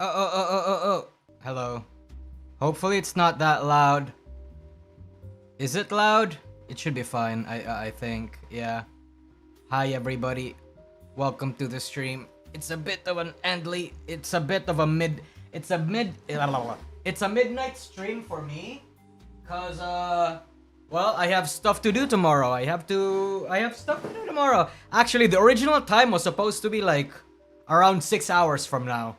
Oh. Hello. Hopefully it's not that loud. Is it loud? It should be fine, I think. Yeah. Hi everybody. Welcome to the stream. It's a bit of an endly, it's a midnight stream for me. Cause well, I have stuff to do tomorrow. I have stuff to do tomorrow. Actually, the original time was supposed to be like around 6 hours from now.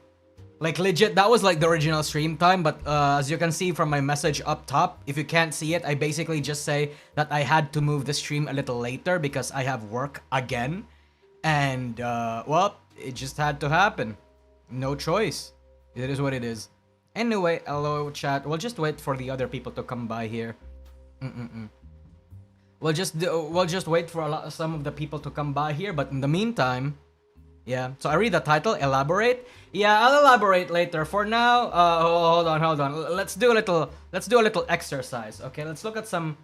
Like legit, that was like the original stream time, but as you can see from my message up top, if you can't see it, I basically just say that I had to move the stream a little later because I have work again. And well, it just had to happen. No choice. It is what it is. Anyway, hello chat. We'll just wait for the other people to come by here. We'll just wait for some of the people to come by here, but in the meantime, yeah. So I read the title, elaborate. Yeah, I'll elaborate later. For now, hold on. Let's do a little exercise. Okay, let's look at some.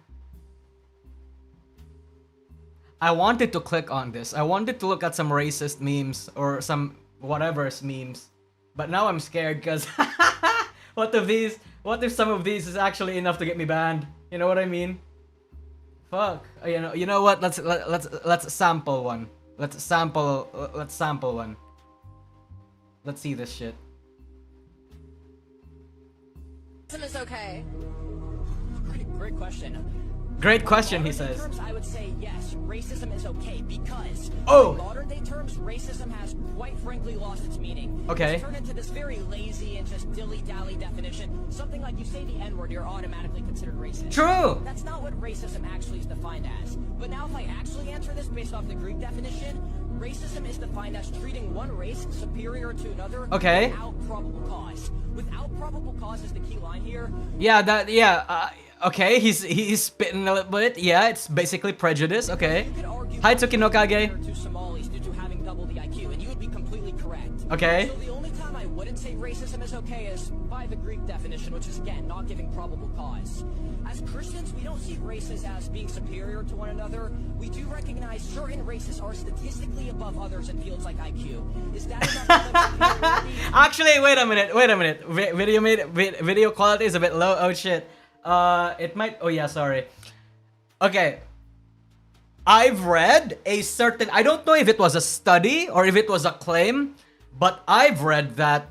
I wanted to click on this. I wanted to look at some racist memes or some whatever's memes, but now I'm scared because what if some of these is actually enough to get me banned? You know what I mean? Fuck. You know what? Let's sample one. Let's sample one. Let's see this shit. Racism is okay. Great question. Great question, he says. In modern day terms, I would say yes, racism is okay because Oh! in modern day terms, racism has quite frankly lost its meaning. Okay. It's turned into this very lazy and just dilly-dally definition. Something like you say the N-word, you're automatically considered racist. True! That's not what racism actually is defined as. But now if I actually answer this based off the Greek definition, racism is defined as treating one race superior to another without probable cause. Without probable cause is the key line here. Okay, he's spitting a little bit. Yeah, it's basically prejudice. Okay. Hi, Tsukinokage. To Somalis due to having double the IQ, and you would be completely correct. Okay. So the only time I wouldn't say racism is okay is by the Greek definition, which is again not giving probable cause. As Christians, we don't see races as being superior to one another. We do recognize certain races are statistically above others in fields like IQ. Is that enough? Actually, wait a minute. Video quality is a bit low. Oh shit. It might. Oh yeah, sorry. Okay. I've read a certain. I don't know if it was a study or if it was a claim, but I've read that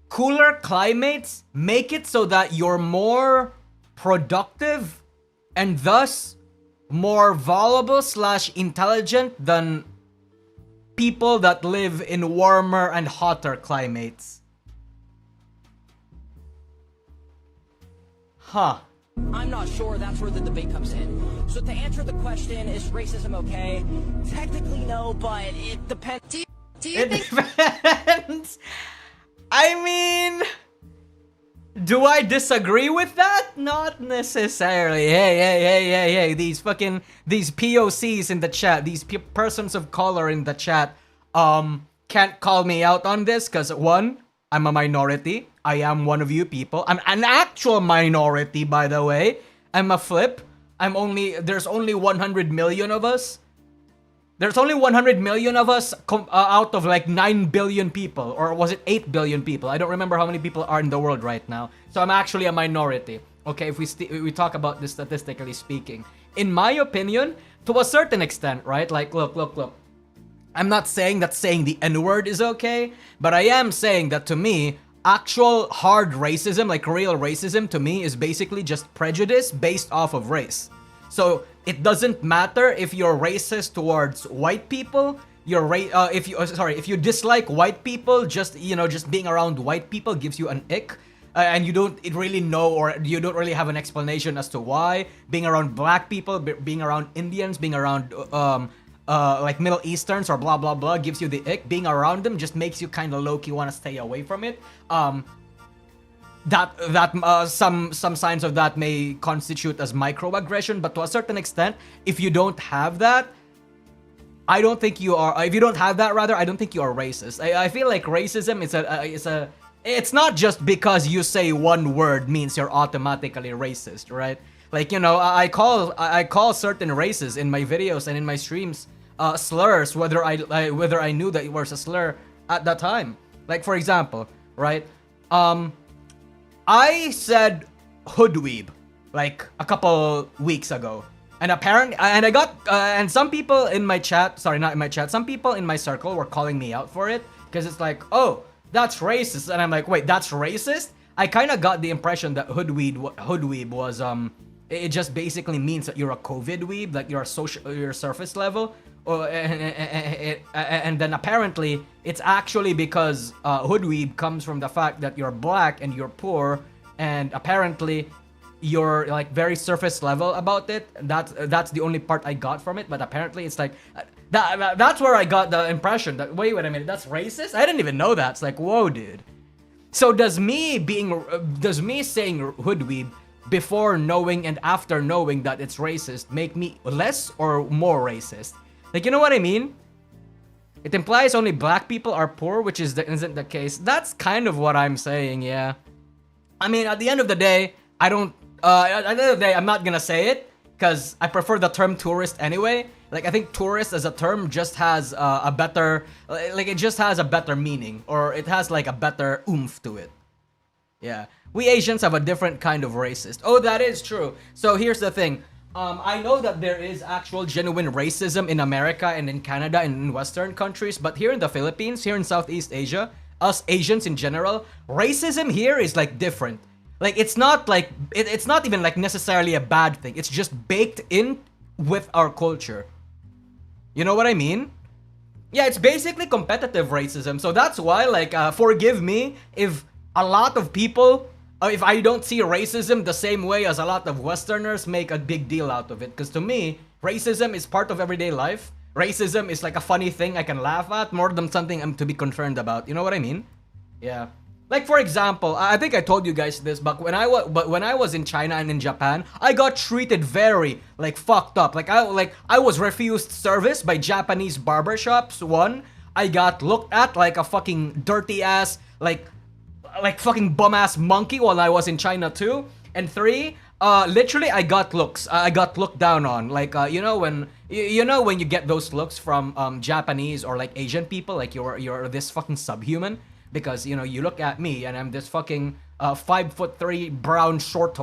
cooler climates make it so that you're more productive and thus more valuable / intelligent than people that live in warmer and hotter climates. Huh. I'm not sure. That's where the debate comes in. So to answer the question, is racism okay? Technically no, but it depends. Do you think Depends. I mean, do I disagree with that? Not necessarily. Hey, these POCs in the chat, these persons of color in the chat, can't call me out on this because one, I'm a minority. I am one of you people. I'm an actual minority, by the way. I'm a flip. There's only 100 million of us. There's only 100 million of us out of like 9 billion people. Or was it 8 billion people? I don't remember how many people are in the world right now. So I'm actually a minority. Okay, if we talk about this statistically speaking. In my opinion, to a certain extent, right? Like, look. I'm not saying that saying the N-word is okay, but I am saying that to me, actual hard racism, like real racism, to me is basically just prejudice based off of race. So it doesn't matter if you're racist towards white people, if you dislike white people, just being around white people gives you an ick. And you don't really know, or you don't really have an explanation as to why. Being around black people, being around Indians, being around like Middle Easterns or blah blah blah gives you the ick. Being around them just makes you kind of low-key want to stay away from it. Some signs of that may constitute as microaggression, but to a certain extent, if you don't have that, I don't think you are. If you don't have that, rather, I don't think you are racist. I feel like racism it's not just because you say one word means you're automatically racist, right? Like, I call certain races in my videos and in my streams slurs, whether I knew that it was a slur at that time. Like, for example, right? I said hoodweeb like a couple weeks ago. And I got, and some people in my chat, sorry, not in my chat, some people in my circle were calling me out for it. Because it's like, oh, that's racist. And I'm like, wait, that's racist? I kind of got the impression that hoodweeb was, it just basically means that you're a COVID weeb, like you're you're surface level. And then apparently, it's actually because hoodweeb comes from the fact that you're black and you're poor. And apparently, you're like very surface level about it. That's the only part I got from it. But apparently, it's like that's where I got the impression that wait a minute, that's racist. I didn't even know that. It's like, whoa, dude. So does me saying hoodweeb before knowing and after knowing that it's racist make me less or more racist? Like, you know what I mean? It implies only black people are poor, which isn't the case. That's kind of what I'm saying. Yeah. I mean, at the end of the day, I don't. At the end of the day, I'm not gonna say it because I prefer the term tourist anyway. Like, I think tourist as a term just has a better, like, it just has a better meaning, or it has like a better oomph to it. Yeah, we Asians have a different kind of racist. Oh, that is true. So here's the thing. I know that there is actual genuine racism in America and in Canada and in Western countries, but here in the Philippines, here in Southeast Asia, us Asians in general, racism here is like different. Like, it's not like, it's not even like necessarily a bad thing. It's just baked in with our culture. You know what I mean? Yeah, it's basically competitive racism. So that's why, like, forgive me if a lot of people, if I don't see racism the same way as a lot of Westerners make a big deal out of it. Because to me, racism is part of everyday life. Racism is like a funny thing I can laugh at more than something I'm to be concerned about. You know what I mean? Yeah. Like, for example, I think I told you guys this, but when I was in China and in Japan, I got treated very, like, fucked up. Like, I was refused service by Japanese barbershops. One, I got looked at like a fucking dirty ass, like fucking bum ass monkey while I was in China too. And three, literally I got looks. I got looked down on. Like, you know when you get those looks from Japanese or like Asian people, like you're this fucking subhuman. Because, you know, you look at me and I'm this fucking 5'3" short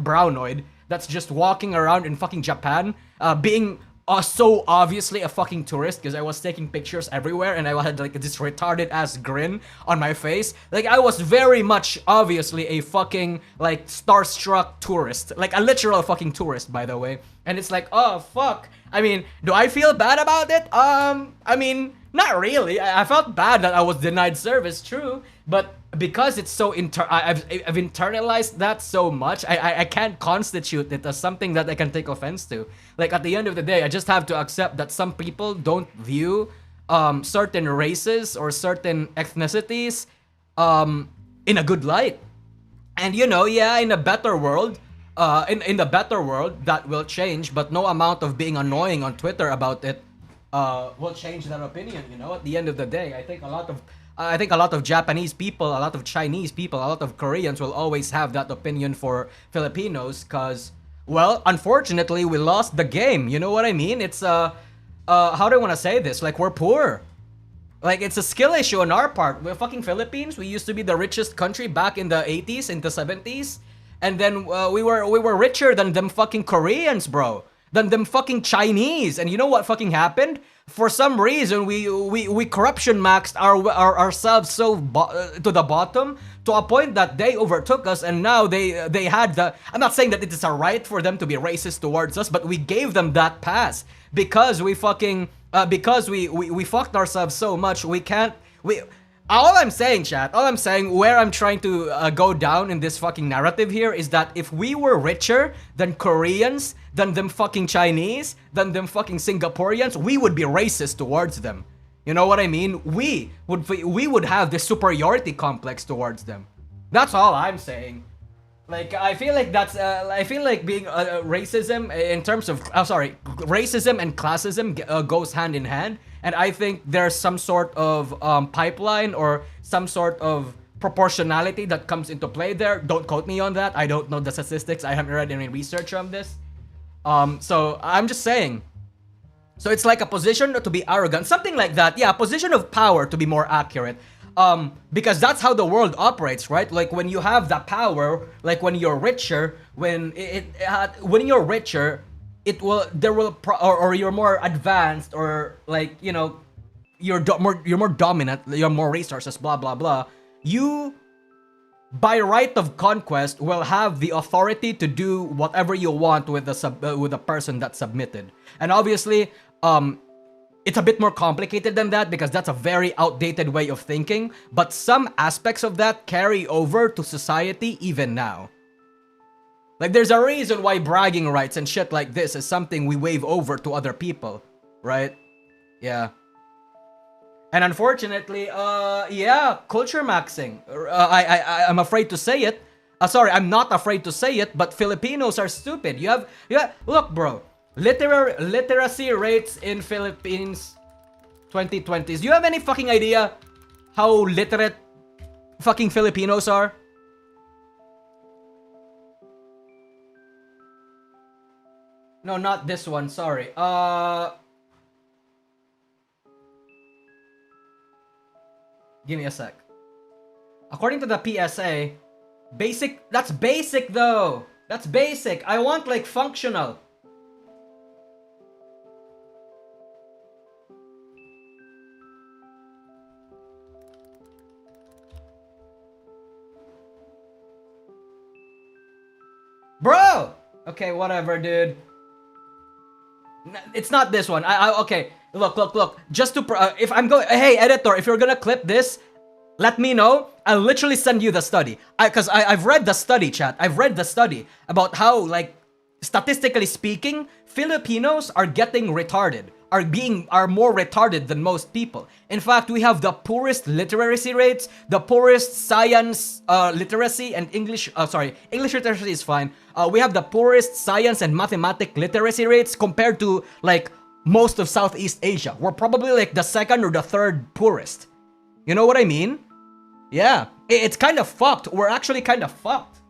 brownoid that's just walking around in fucking Japan, being so obviously a fucking tourist because I was taking pictures everywhere and I had like this retarded ass grin on my face. Like, I was very much obviously a fucking like starstruck tourist, like a literal fucking tourist, by the way. And it's like, oh fuck. I mean, do I feel bad about it? I mean, not really. I felt bad that I was denied service, true. But because it's so I've internalized that so much, I can't constitute it as something that I can take offense to. Like, at the end of the day, I just have to accept that some people don't view certain races or certain ethnicities in a good light. And, you know, yeah, in a better world, in the better world, that will change. But no amount of being annoying on Twitter about it will change that opinion. You know, at the end of the day, I think a lot of Japanese people, a lot of Chinese people, a lot of Koreans will always have that opinion for Filipinos, cause, well, unfortunately, we lost the game. You know what I mean? It's how do I want to say this? Like, we're poor. Like, it's a skill issue on our part. We're fucking Philippines. We used to be the richest country back in the 80s, in the 70s, and then we were richer than them fucking Koreans, bro. Than them fucking Chinese. And you know what fucking happened? For some reason, we corruption maxed ourselves so to the bottom, to a point that they overtook us, and now they had the. I'm not saying that it is a right for them to be racist towards us, but we gave them that pass because we fucking because we fucked ourselves so much. All I'm saying, chat, all I'm saying, where I'm trying to go down in this fucking narrative here is that if we were richer than Koreans, than them fucking Chinese, than them fucking Singaporeans, we would be racist towards them. You know what I mean? We would have this superiority complex towards them. That's all I'm saying. Like, I feel like that's, I feel like being racism in terms of, racism and classism goes hand in hand. And I think there's some sort of pipeline or some sort of proportionality that comes into play there. Don't quote me on that. I don't know the statistics. I haven't read any research on this. So I'm just saying. So it's like a position to be arrogant. Something like that. Yeah, a position of power to be more accurate. Because that's how the world operates, right? Like when you have the power, like when you're richer, when you're richer, or you're more advanced, or like, you know, you're more dominant, you have more resources, blah blah blah. You, by right of conquest, will have the authority to do whatever you want with the person that submitted. And obviously, it's a bit more complicated than that because that's a very outdated way of thinking, but some aspects of that carry over to society even now. Like, there's a reason why bragging rights and shit like this is something we wave over to other people, right? Yeah. And unfortunately, yeah, culture maxing. I'm afraid to say it. Sorry, I'm not afraid to say it, but Filipinos are stupid. Look, bro. Literacy rates in Philippines 2020s. Do you have any fucking idea how literate fucking Filipinos are? No, not this one, sorry. Give me a sec. According to the PSA, that's basic though. That's basic. I want like functional. Bro! Okay, whatever, dude. It's not this one. Okay. Look. Just to if I'm going, hey editor, if you're gonna clip this, let me know. I'll literally send you the study. Cause I've read the study, chat. I've read the study about how, like, statistically speaking, Filipinos are getting retarded. Are more retarded than most people. In fact, we have the poorest literacy rates, the poorest science literacy and English literacy is fine. We have the poorest science and mathematics literacy rates compared to like most of Southeast Asia. We're probably like the second or the third poorest. You know what I mean? Yeah, it's kind of fucked. We're actually kind of fucked.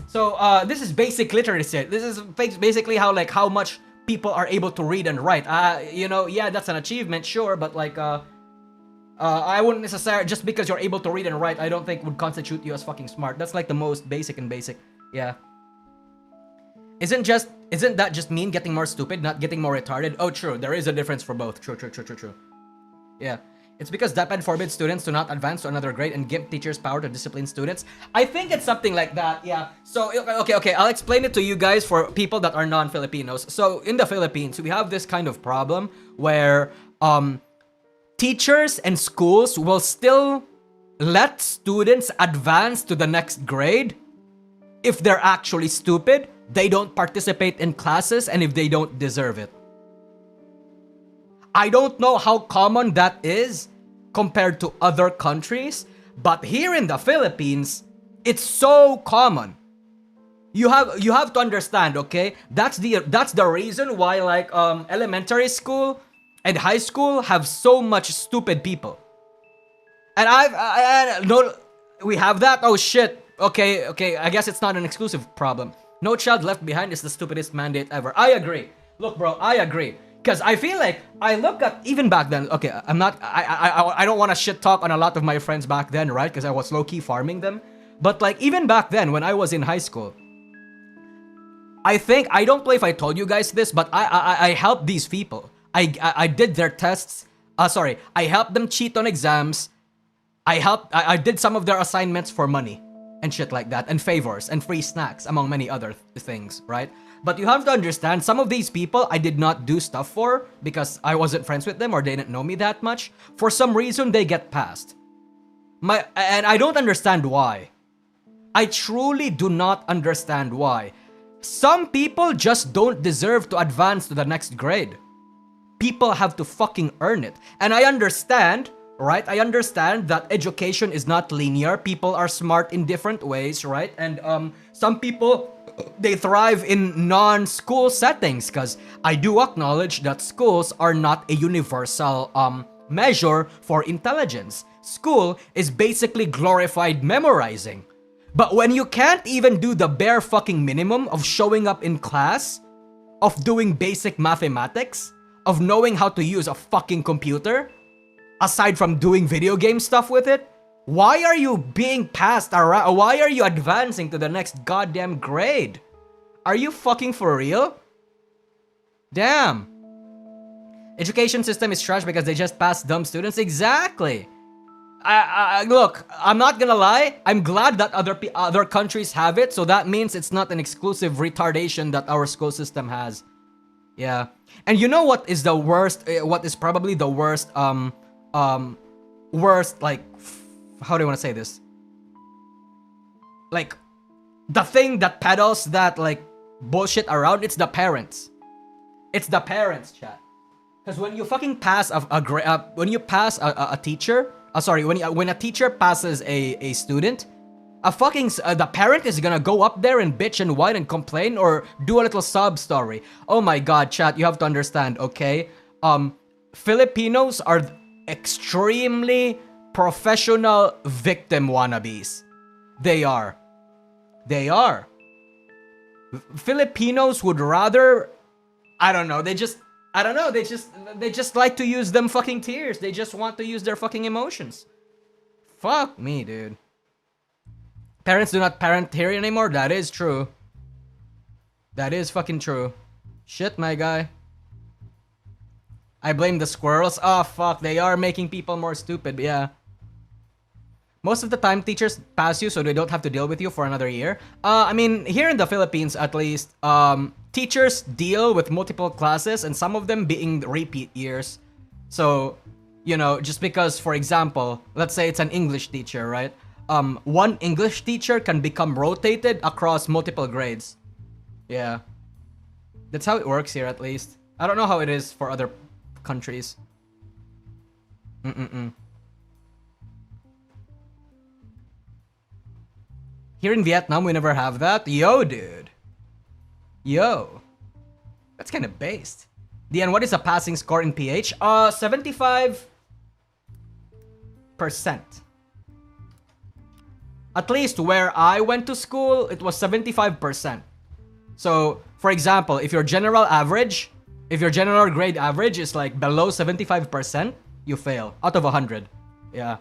So this is basic literacy. This is basically how much people are able to read and write. You know, yeah, that's an achievement, sure, but like, I wouldn't necessarily, just because you're able to read and write, I don't think would constitute you as fucking smart. That's like the most basic and basic, yeah. Isn't that just mean getting more stupid, not getting more retarded? Oh, true, there is a difference for both. True. Yeah. It's because DepEd forbids students to not advance to another grade and give teachers power to discipline students. I think it's something like that, yeah. So, okay, I'll explain it to you guys for people that are non-Filipinos. So, in the Philippines, we have this kind of problem where teachers and schools will still let students advance to the next grade if they're actually stupid, they don't participate in classes, and if they don't deserve it. I don't know how common that is compared to other countries, but here in the Philippines, it's so common. You have to understand, okay? That's the reason why like elementary school and high school have so much stupid people. And we have that. Oh shit. Okay, I guess it's not an exclusive problem. No Child Left Behind is the stupidest mandate ever. I agree. Look, bro, I agree. Because I feel like, I look at, even back then, okay, I don't want to shit talk on a lot of my friends back then, right? Because I was low-key farming them. But like, even back then, when I was in high school, I don't know if I told you guys this, but I helped these people. I did their tests. I helped them cheat on exams. I did some of their assignments for money and shit like that, and favors and free snacks, among many other things, right? But you have to understand, some of these people I did not do stuff for because I wasn't friends with them or they didn't know me that much. For some reason, they get passed. And I don't understand why. I truly do not understand why. Some people just don't deserve to advance to the next grade. People have to fucking earn it. And I understand, right? I understand that education is not linear. People are smart in different ways, right? And some people, they thrive in non-school settings, because I do acknowledge that schools are not a universal measure for intelligence. School is basically glorified memorizing. But when you can't even do the bare fucking minimum of showing up in class, of doing basic mathematics, of knowing how to use a fucking computer, aside from doing video game stuff with it, Why are you being passed around? Why are you advancing to the next goddamn grade? Are you fucking for real? Damn. Education system is trash because they just pass dumb students. Exactly. Look, I'm not gonna lie. I'm glad that other countries have it, so that means it's not an exclusive retardation that our school system has. Yeah. And you know what is the worst? What is probably the worst? Worst, like, how do you want to say this? Like, the thing that peddles that like bullshit around. It's the parents. It's the parents, chat. Because when you fucking pass when you pass a teacher, sorry, when a teacher passes a student, the parent is gonna go up there and bitch and whine and complain or do a little sob story. Oh my god, chat, you have to understand, okay? Filipinos are extremely professional victim wannabes. They are. They are. Filipinos would rather, I don't know, they just like to use them fucking tears. They just want to use their fucking emotions. Fuck me, dude. Parents do not parent here anymore? That is true. That is fucking true. Shit, my guy. I blame the squirrels. Oh, fuck. They are making people more stupid, yeah. Most of the time, teachers pass you so they don't have to deal with you for another year. I mean, here in the Philippines, at least, teachers deal with multiple classes and some of them being repeat years. So, you know, just because, for example, let's say it's an English teacher, right? One English teacher can become rotated across multiple grades. Yeah. That's how it works here, at least. I don't know how it is for other countries. Here in Vietnam, we never have that. Yo, dude. Yo. That's kind of based. Dian, what is a passing score in PH? 75%. At least where I went to school, it was 75%. So, for example, if your general grade average is like below 75%, you fail out of 100. Yeah.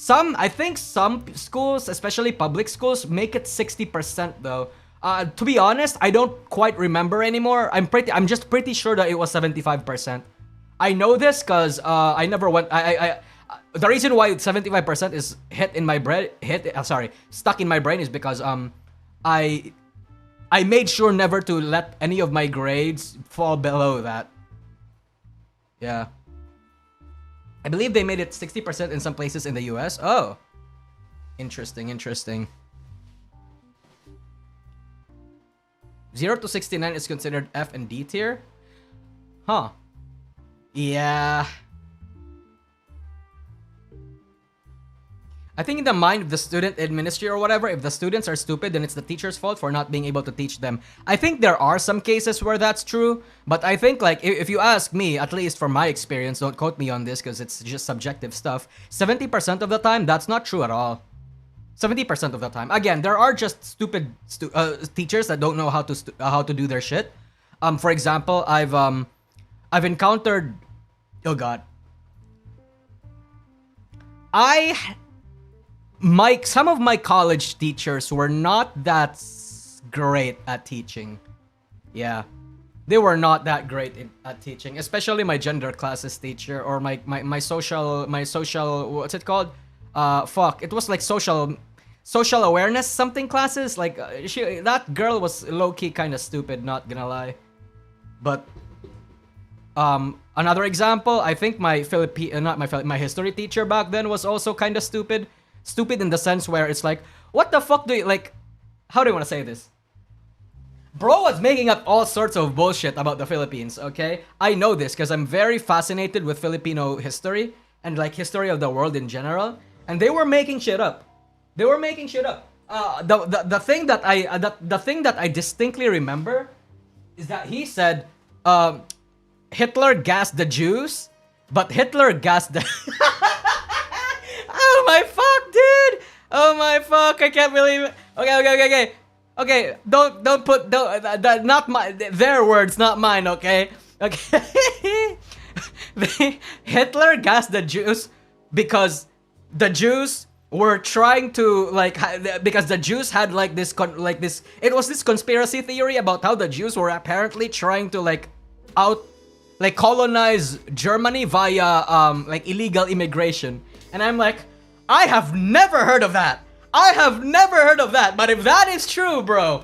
I think some schools, especially public schools, make it 60% though. To be honest, I don't quite remember anymore. I'm just pretty sure that it was 75%. I know this because I never went. The reason why 75% is stuck in my brain is because I made sure never to let any of my grades fall below that. Yeah. I believe they made it 60% in some places in the US. Oh. Interesting. 0 to 69 is considered F and D tier? Huh. Yeah. I think in the mind of the student administrator or whatever, if the students are stupid, then it's the teacher's fault for not being able to teach them. I think there are some cases where that's true, but I think like if you ask me, at least from my experience, don't quote me on this because it's just subjective stuff, 70% of the time, that's not true at all. 70% of the time. Again, there are just stupid teachers that don't know how to do their shit. For example, I've encountered, oh god, some of my college teachers were not that great at teaching. Yeah. They were not that great at teaching, especially my gender classes teacher or my social what's it called? It was like social awareness something classes. Like that girl was low key kind of stupid, not gonna lie. But another example, I think my history teacher back then was also kind of stupid. Stupid in the sense where it's like, what the fuck do you, like, how do you want to say this? Bro was making up all sorts of bullshit about the Philippines, okay? I know this because I'm very fascinated with Filipino history and like history of the world in general. And they were making shit up. The thing that I distinctly remember is that he said, Hitler gassed the Jews, but Hitler gassed the... Oh my fuck, dude! Oh my fuck! I can't believe it. Okay. Don't put not my their words, not mine. Okay. Hitler gassed the Jews because the Jews were trying to like because the Jews had like this it was this conspiracy theory about how the Jews were apparently trying to like colonize Germany via like illegal immigration. And I'm like, I have never heard of that. I have never heard of that. But if that is true, bro,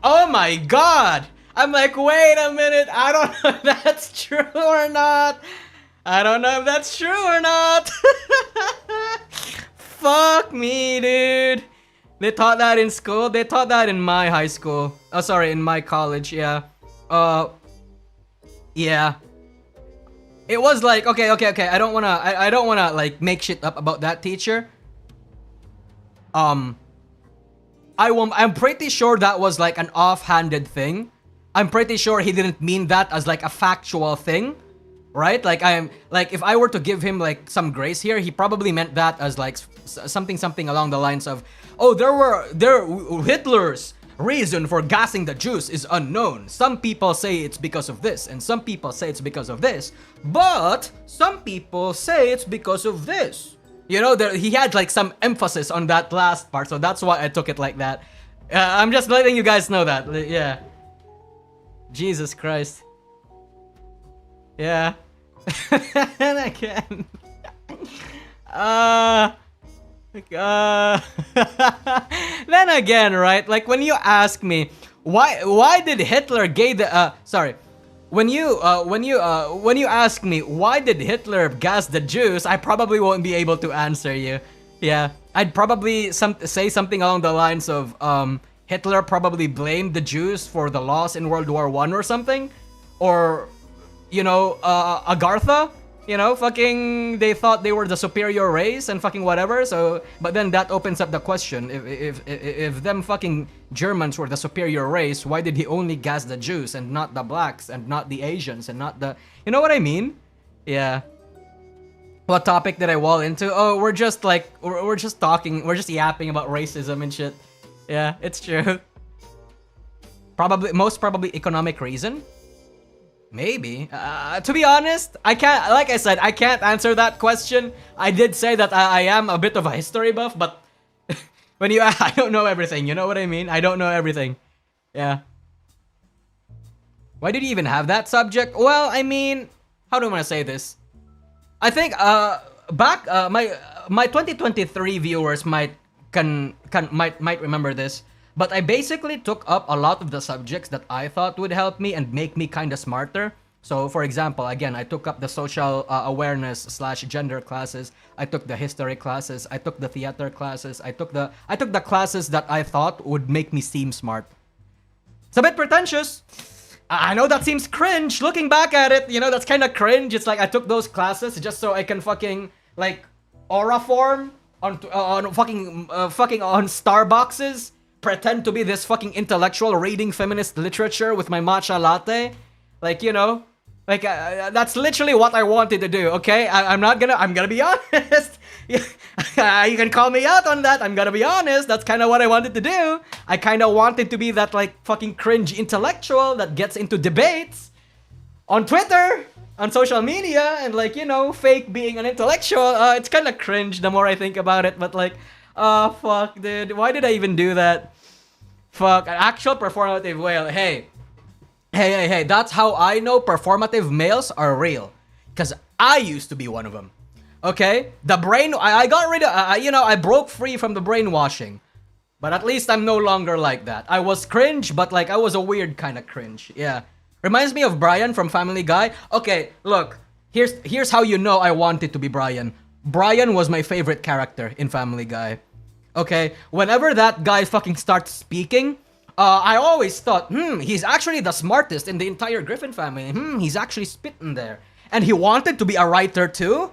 oh my god. I'm like, wait a minute, I don't know if that's true or not. I don't know if that's true or not. Fuck me, dude. They taught that in school. They taught that in my high school. Oh, sorry, in my college, yeah. Yeah. It was like, okay. I don't wanna like make shit up about that teacher. I'm pretty sure that was like an offhanded thing. I'm pretty sure he didn't mean that as like a factual thing, right? Like if I were to give him like some grace here, he probably meant that as like something along the lines of, oh, Hitler's reason for gassing the Jews is unknown. Some people say it's because of this, and some people say it's because of this, but some people say it's because of this. You know, he had like some emphasis on that last part, so that's why I took it like that. I'm just letting you guys know that. Yeah. Jesus Christ. Yeah. And again. Then again, right? Like when you ask me why did Hitler when you ask me why did Hitler gas the Jews, I probably won't be able to answer you. Yeah, I'd probably say something along the lines of Hitler probably blamed the Jews for the loss in World War I or something, or you know, Agartha. You know, fucking, they thought they were the superior race and fucking whatever. So, but then that opens up the question: if them fucking Germans were the superior race, why did he only gas the Jews and not the blacks and not the Asians and not the, you know what I mean? Yeah. What topic did I wall into? Oh, we're just talking, we're just yapping about racism and shit. Yeah, it's true. Most probably economic reason. Maybe. To be honest, I can't, like I said, I can't answer that question. I did say that I am a bit of a history buff, but when you, I don't know everything, you know what I mean? I don't know everything. Yeah. Why did you even have that subject? Well, I mean, how do I want to say this? I think, my 2023 viewers might remember this. But I basically took up a lot of the subjects that I thought would help me and make me kind of smarter. So, for example, again, I took up the social awareness / gender classes. I took the history classes. I took the theater classes. I took the classes that I thought would make me seem smart. It's a bit pretentious. I know that seems cringe. Looking back at it, you know, that's kind of cringe. It's like I took those classes just so I can fucking like aura form on fucking on Starbuckses. Pretend to be this fucking intellectual reading feminist literature with my matcha latte. Like, you know, like that's literally what I wanted to do, okay? I'm gonna be honest. You can call me out on that. I'm gonna be honest. That's kind of what I wanted to do. I kind of wanted to be that like fucking cringe intellectual that gets into debates on Twitter, on social media, and like, you know, fake being an intellectual. It's kind of cringe the more I think about it, but like, oh, fuck, dude. Why did I even do that? Fuck. An actual performative whale. Hey. That's how I know performative males are real. Because I used to be one of them. Okay? The brain... I got rid of... I broke free from the brainwashing. But at least I'm no longer like that. I was cringe, but like, I was a weird kind of cringe. Yeah. Reminds me of Brian from Family Guy. Okay, look. Here's how you know I wanted to be Brian. Brian was my favorite character in Family Guy. Okay, whenever that guy fucking starts speaking, I always thought, he's actually the smartest in the entire Griffin family. He's actually spitting there. And he wanted to be a writer too?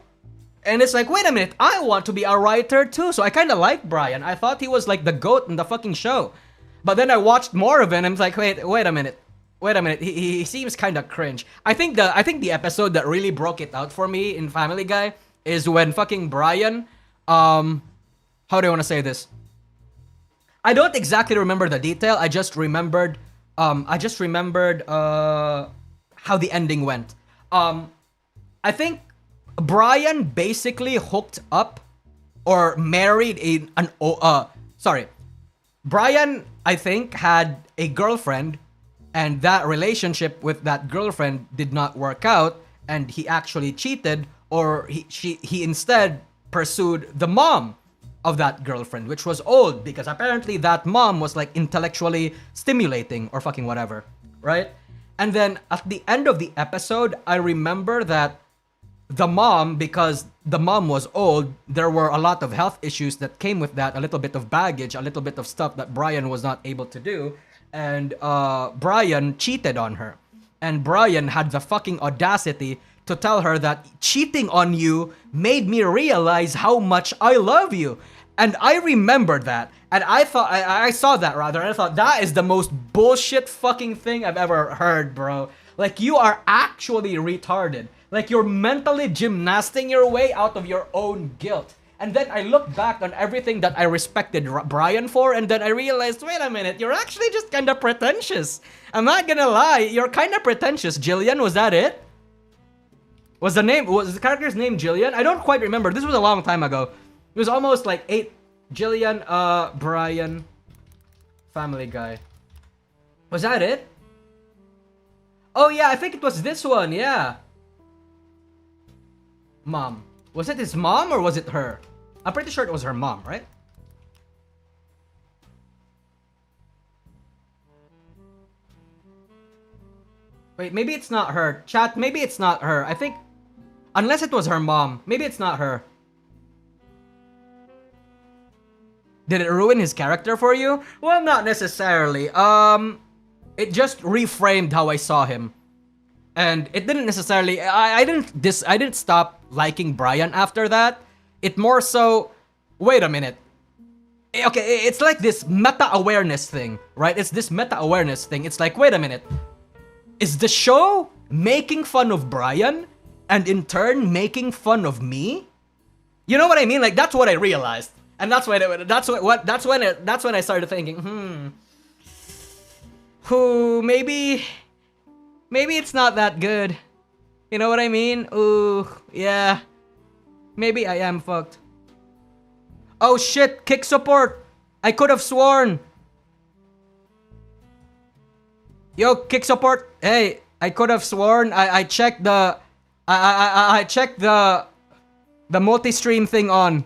And it's like, wait a minute, I want to be a writer too. So I kind of like Brian. I thought he was like the GOAT in the fucking show. But then I watched more of it and I'm like, wait a minute. He seems kind of cringe. I think the episode that really broke it out for me in Family Guy is when fucking Brian, how do I want to say this? I don't exactly remember the detail. I just remembered how the ending went. I think Brian basically hooked up or married sorry, Brian, I think, had a girlfriend, and that relationship with that girlfriend did not work out, and he actually cheated, or he instead pursued the mom of that girlfriend, which was old, because apparently that mom was like intellectually stimulating or fucking whatever, right? And then at the end of the episode, I remember that the mom, because the mom was old, there were a lot of health issues that came with that, a little bit of baggage, a little bit of stuff that Brian was not able to do, and Brian cheated on her. And Brian had the fucking audacity to tell her that cheating on you made me realize how much I love you. And I remembered that, and I thought, I saw that rather, and I thought, that is the most bullshit fucking thing I've ever heard, bro. Like, you are actually retarded. Like, you're mentally gymnasting your way out of your own guilt. And then I looked back on everything that I respected Brian for, and then I realized, wait a minute, you're actually just kind of pretentious. I'm not gonna lie, you're kind of pretentious. Jillian, was that it? Was the character's name Jillian? I don't quite remember. This was a long time ago. It was almost like 8. Jillian, Brian, Family Guy. Was that it? Oh yeah, I think it was this one, yeah. Mom. Was it his mom or was it her? I'm pretty sure it was her mom, right? Wait, maybe it's not her. Chat, maybe it's not her. I think, unless it was her mom, maybe it's not her. Did it ruin his character for you? Well, not necessarily. It just reframed how I saw him. And it didn't necessarily, I didn't stop liking Brian after that. It more so, wait a minute. Okay, it's like this meta-awareness thing, right? It's this meta-awareness thing. It's like, wait a minute. Is the show making fun of Brian and in turn making fun of me? You know what I mean? Like, that's what I realized. And that's when I started thinking, maybe it's not that good. You know what I mean? Ooh, yeah. Maybe I am fucked. Oh shit, kick support. I could have sworn. Yo, kick support. Hey, I could have sworn I checked the I checked the multi-stream thing on.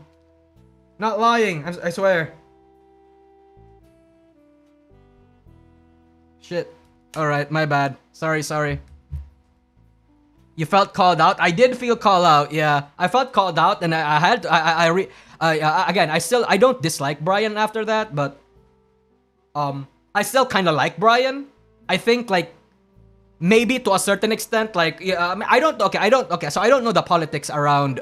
Not lying, I swear. Shit. Alright, my bad. Sorry. You felt called out? I did feel called out, yeah. I felt called out, and again, I don't dislike Brian after that, but I still kind of like Brian. I think, like, maybe to a certain extent, like, yeah, I mean, I don't know the politics around,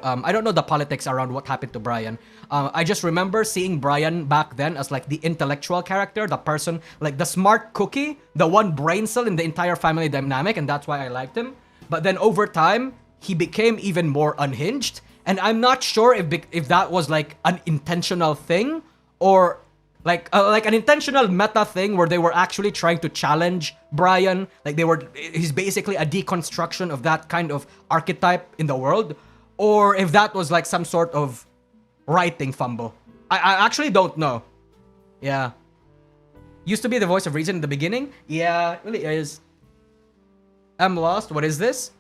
what happened to Brian. I just remember seeing Brian back then as, like, the intellectual character, the person, like, the smart cookie, the one brain cell in the entire family dynamic, and that's why I liked him. But then over time, he became even more unhinged, and I'm not sure if that was, like, an intentional thing, or like an intentional meta thing where they were actually trying to challenge Brian. Like, he's basically a deconstruction of that kind of archetype in the world, or if that was like some sort of writing fumble. I actually don't know. Yeah. Used to be the voice of reason in the beginning? Yeah, it really is. I'm lost. What is this?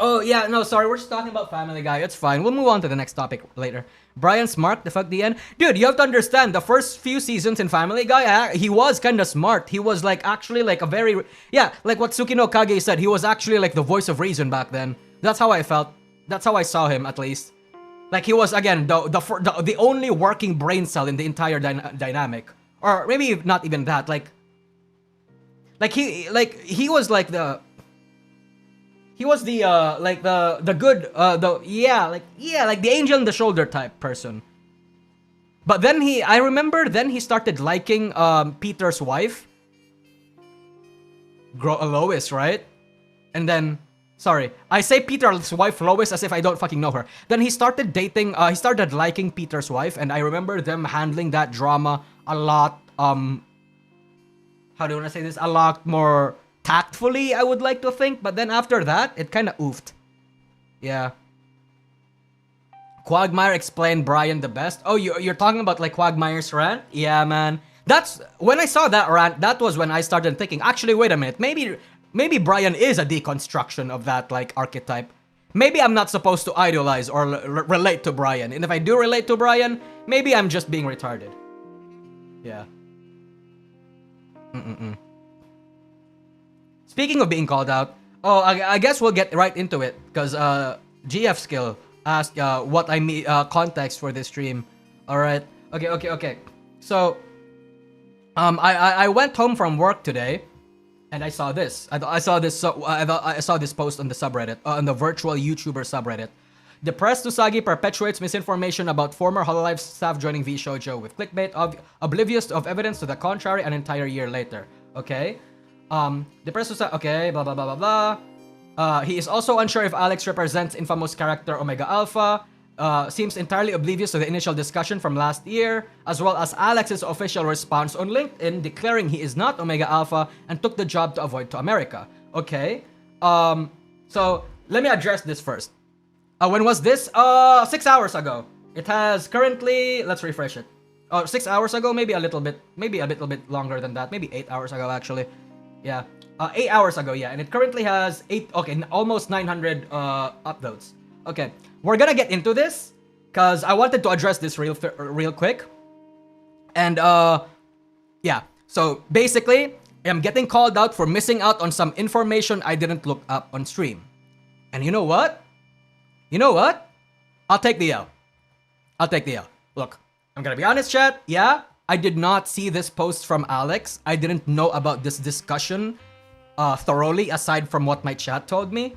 Oh, yeah, no, sorry. We're just talking about Family Guy. It's fine. We'll move on to the next topic later. Brian Smart, the fuck the end? Dude, you have to understand, the first few seasons in Family Guy, he was kind of smart. He was, like, actually, like, a very... Yeah, like what Tsukino Kage said. He was actually, like, the voice of reason back then. That's how I felt. That's how I saw him, at least. Like, he was, again, the only working brain cell in the entire dynamic. Or maybe not even that. Like he was like the... He was the like the good like the angel on the shoulder type person. But then I remember he started liking Peter's wife, Lois, right? And then, sorry, I say Peter's wife Lois as if I don't fucking know her. Then he started dating, he started liking Peter's wife, and I remember them handling that drama a lot, how do you want to say this? A lot more tactfully, I would like to think. But then after that, it kind of oofed. Yeah. Quagmire explained Brian the best. Oh, you're talking about like Quagmire's rant? Yeah, man. That's when I saw that rant. That was when I started thinking. Actually, wait a minute. Maybe Brian is a deconstruction of that like archetype. Maybe I'm not supposed to idolize or relate to Brian. And if I do relate to Brian, maybe I'm just being retarded. Yeah. Speaking of being called out, I guess we'll get right into it because GF Skill asked what I mean context for this stream. All right. Okay. So, I went home from work today, and I saw this. I saw this post on the subreddit, on the virtual YouTuber subreddit. Depressed Usagi perpetuates misinformation about former Hololive staff joining V Shoujo with clickbait, oblivious of evidence to the contrary an entire year later. Okay. Depressed Usagi. Okay. Blah blah blah blah blah. He is also unsure if Alex represents infamous character Omega Alpha. Seems entirely oblivious to the initial discussion from last year, as well as Alex's official response on LinkedIn declaring he is not Omega Alpha and took the job to avoid to America. Okay. So let me address this first. When was this? 6 hours ago. It has currently, let's refresh it. 6 hours ago, maybe a little bit longer than that. Maybe 8 hours ago, actually. Yeah. 8 hours ago, yeah. And it currently has almost 900 uploads. Okay. We're gonna get into this because I wanted to address this real quick. And yeah. So basically, I'm getting called out for missing out on some information I didn't look up on stream. And you know what? I'll take the L. Look, I'm gonna be honest, chat. Yeah, I did not see this post from Alex. I didn't know about this discussion thoroughly aside from what my chat told me.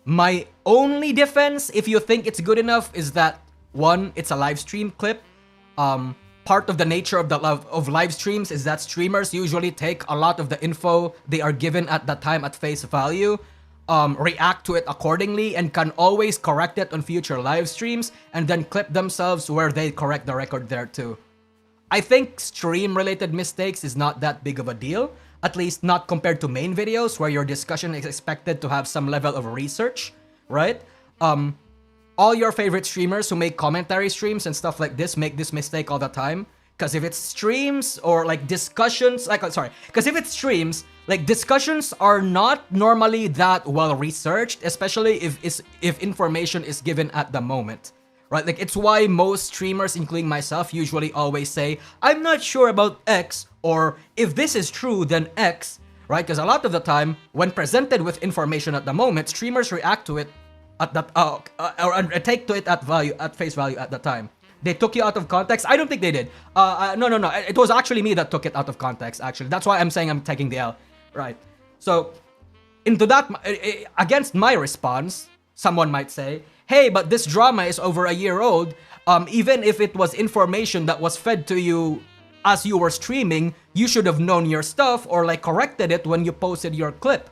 My only defense, if you think it's good enough, is that one, it's a live stream clip. Part of the nature of live streams is that streamers usually take a lot of the info they are given at that time at face value, react to it accordingly, and can always correct it on future live streams, and then clip themselves where they correct the record there too. I think stream-related mistakes is not that big of a deal, at least not compared to main videos where your discussion is expected to have some level of research, right? All your favorite streamers who make commentary streams and stuff like this make this mistake all the time. Because if it's streams or like discussions, because if it's streams, like discussions are not normally that well researched, especially if information is given at the moment, right? Like it's why most streamers, including myself, usually always say, I'm not sure about X, or if this is true, then X, right? Because a lot of the time, when presented with information at the moment, streamers react to it at that, or take to it at face value at the time. They took you out of context. I don't think they did. No. It was actually me that took it out of context, actually. That's why I'm saying I'm taking the L. Right. So, into that, against my response, someone might say, hey, but this drama is over a year old. Even if it was information that was fed to you as you were streaming, you should have known your stuff or like corrected it when you posted your clip.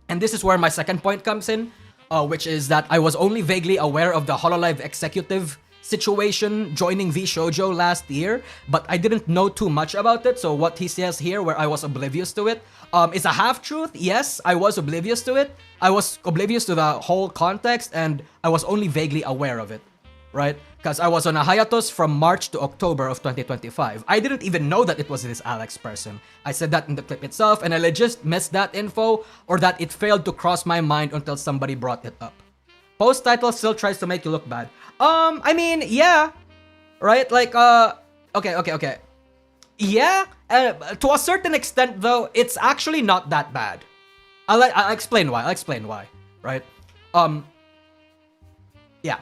And this is where my second point comes in, which is that I was only vaguely aware of the Hololive executive situation joining V Shoujo last year, but I didn't know too much about it. So what he says here, where I was oblivious to it, is a half-truth. Yes, I was oblivious to it. I was oblivious to the whole context, and I was only vaguely aware of it, right? Because I was on a hiatus from March to October of 2025. I didn't even know that it was this Alex person. I said that in the clip itself, and I legit missed that info, or that it failed to cross my mind until somebody brought it up. Post title still tries to make you look bad. I mean, yeah, right? Like, okay. Yeah, to a certain extent, though, it's actually not that bad. I'll explain why. Right? Yeah.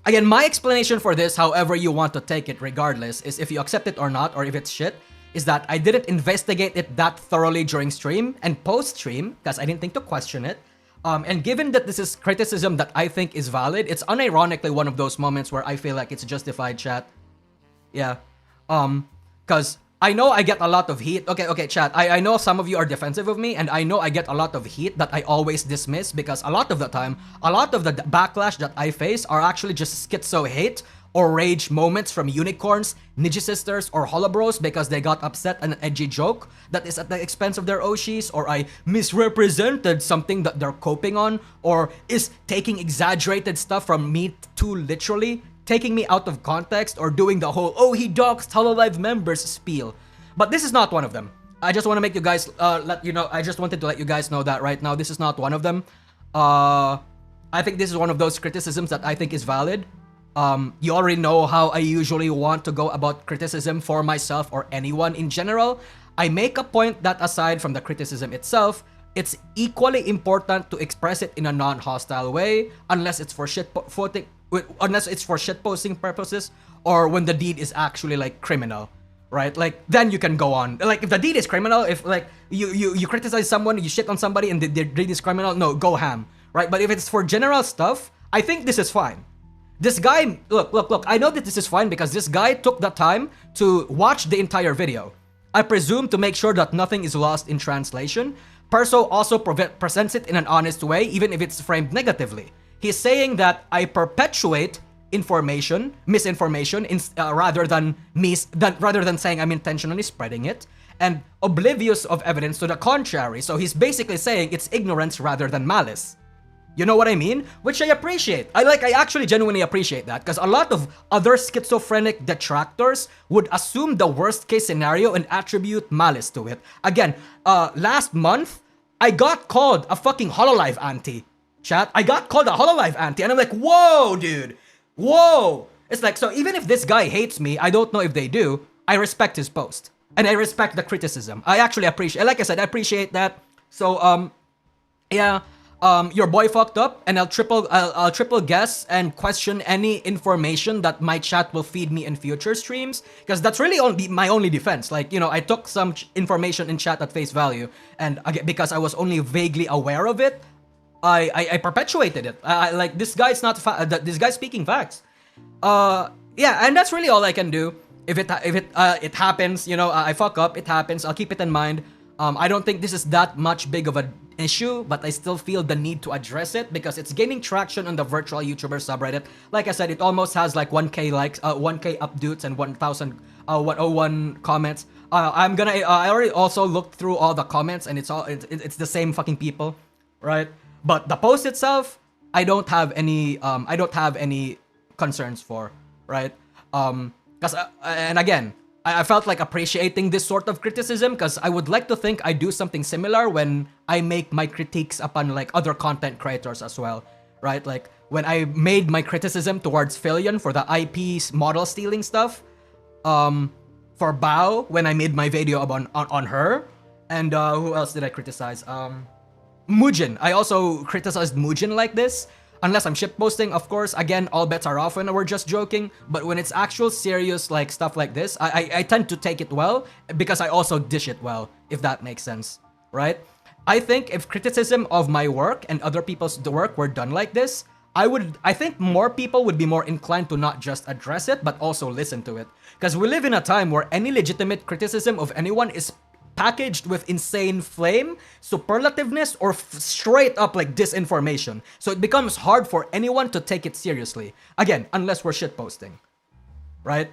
Again, my explanation for this, however you want to take it, regardless, is if you accept it or not, or if it's shit, is that I didn't investigate it that thoroughly during stream and post-stream, because I didn't think to question it. And given that this is criticism that I think is valid, it's unironically one of those moments where I feel like it's justified, chat. Yeah. Because I know I get a lot of heat. Okay, chat. I know some of you are defensive of me, and I know I get a lot of heat that I always dismiss because a lot of the time, a lot of the backlash that I face are actually just schizo hate or rage moments from unicorns, Ninja Sisters, or Holobros because they got upset at an edgy joke that is at the expense of their Oshis, or I misrepresented something that they're coping on, or is taking exaggerated stuff from me too literally, taking me out of context, or doing the whole, oh, he doxed Hololive members spiel. But this is not one of them. I just want to make you guys, I just wanted to let you guys know that right now, this is not one of them. I think this is one of those criticisms that I think is valid. You already know how I usually want to go about criticism for myself or anyone in general. I make a point that aside from the criticism itself, it's equally important to express it in a non-hostile way, unless it's for shitposting purposes, or when the deed is actually like criminal, right? Like then you can go on. Like if the deed is criminal, if like you criticize someone, you shit on somebody, and the deed is criminal, no, go ham, right? But if it's for general stuff, I think this is fine. This guy, look, I know that this is fine because this guy took the time to watch the entire video. I presume to make sure that nothing is lost in translation. Perso also presents it in an honest way, even if it's framed negatively. He's saying that I perpetuate misinformation, rather than saying I'm intentionally spreading it, and oblivious of evidence to the contrary. So he's basically saying it's ignorance rather than malice. You know what I mean? Which I appreciate. I actually genuinely appreciate that, because a lot of other schizophrenic detractors would assume the worst case scenario and attribute malice to it. Again, last month, I got called a fucking Hololive auntie. Chat, I got called a Hololive auntie, and I'm like, whoa, dude. Whoa. It's like, so even if this guy hates me, I don't know if they do, I respect his post. And I respect the criticism. I actually appreciate, like I said, I appreciate that. So, yeah. Your boy fucked up, and I'll triple guess and question any information that my chat will feed me in future streams, because that's really my only defense. Like, you know, I took some information in chat at face value, and because I was only vaguely aware of it, I perpetuated it. Like, this guy's this guy's speaking facts. Yeah, and that's really all I can do. If it happens, you know, I fuck up, it happens. I'll keep it in mind. I don't think this is that much big of an issue, but I still feel the need to address it because it's gaining traction on the virtual YouTuber subreddit. Like I said, it almost has like 1K likes, 1K updates, and 1,101 comments. I already also looked through all the comments, and it's the same fucking people, right? But the post itself, I don't have any concerns for, right? And again, I felt like appreciating this sort of criticism because I would like to think I do something similar when I make my critiques upon like other content creators as well, right? Like when I made my criticism towards Filion for the IP model stealing stuff, for Bao when I made my video on her, and who else did I criticize? Mujin. I also criticized Mujin like this. Unless I'm shitposting, of course, again, all bets are off when we're just joking. But when it's actual serious like stuff like this, I tend to take it well because I also dish it well, if that makes sense, right? I think if criticism of my work and other people's work were done like this, I think more people would be more inclined to not just address it, but also listen to it. Because we live in a time where any legitimate criticism of anyone is packaged with insane flame, superlativeness, or straight up like disinformation. So it becomes hard for anyone to take it seriously. Again, unless we're shitposting, right?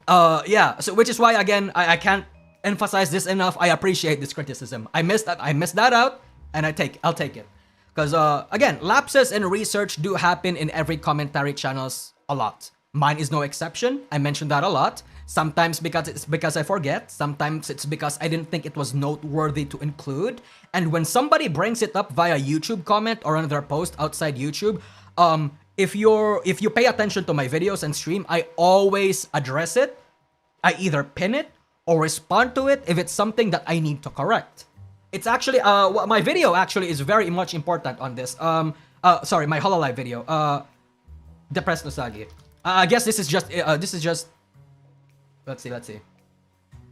Yeah. So which is why again I can't emphasize this enough. I appreciate this criticism. I missed that out, and I'll take it. Because again, lapses in research do happen in every commentary channels a lot. Mine is no exception. I mentioned that a lot. Sometimes because I forget. Sometimes it's because I didn't think it was noteworthy to include. And when somebody brings it up via YouTube comment or another post outside YouTube, if you pay attention to my videos and stream, I always address it. I either pin it or respond to it if it's something that I need to correct. It's actually my video actually is very much important on this. Sorry, my Hololive video. Depressed Nosagi. I guess this is just. Let's see.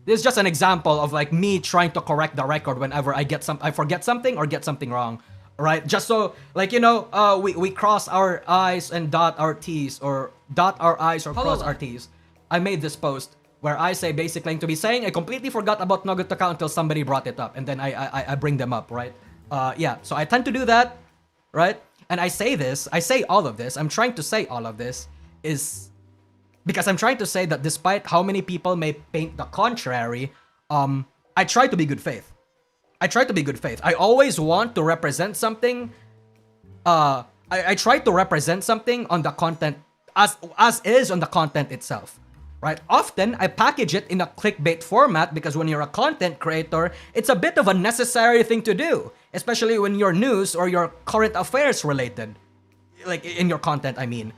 This is just an example of like me trying to correct the record whenever I forget something or get something wrong, right? Just so like, you know, we cross our I's and dot our T's, or dot our I's or cross our T's. I made this post where I say basically to be saying I completely forgot about Nogutaka until somebody brought it up, and then I bring them up, right? Yeah, so I tend to do that, right? And I say all of this. I'm trying to say all of this is because I'm trying to say that despite how many people may paint the contrary, I try to be good faith. I try to be good faith. I always want to represent something. I try to represent something on the content as is on the content itself, right? Often I package it in a clickbait format because when you're a content creator, it's a bit of a necessary thing to do, especially when you're news or your current affairs related, like in your content, I mean.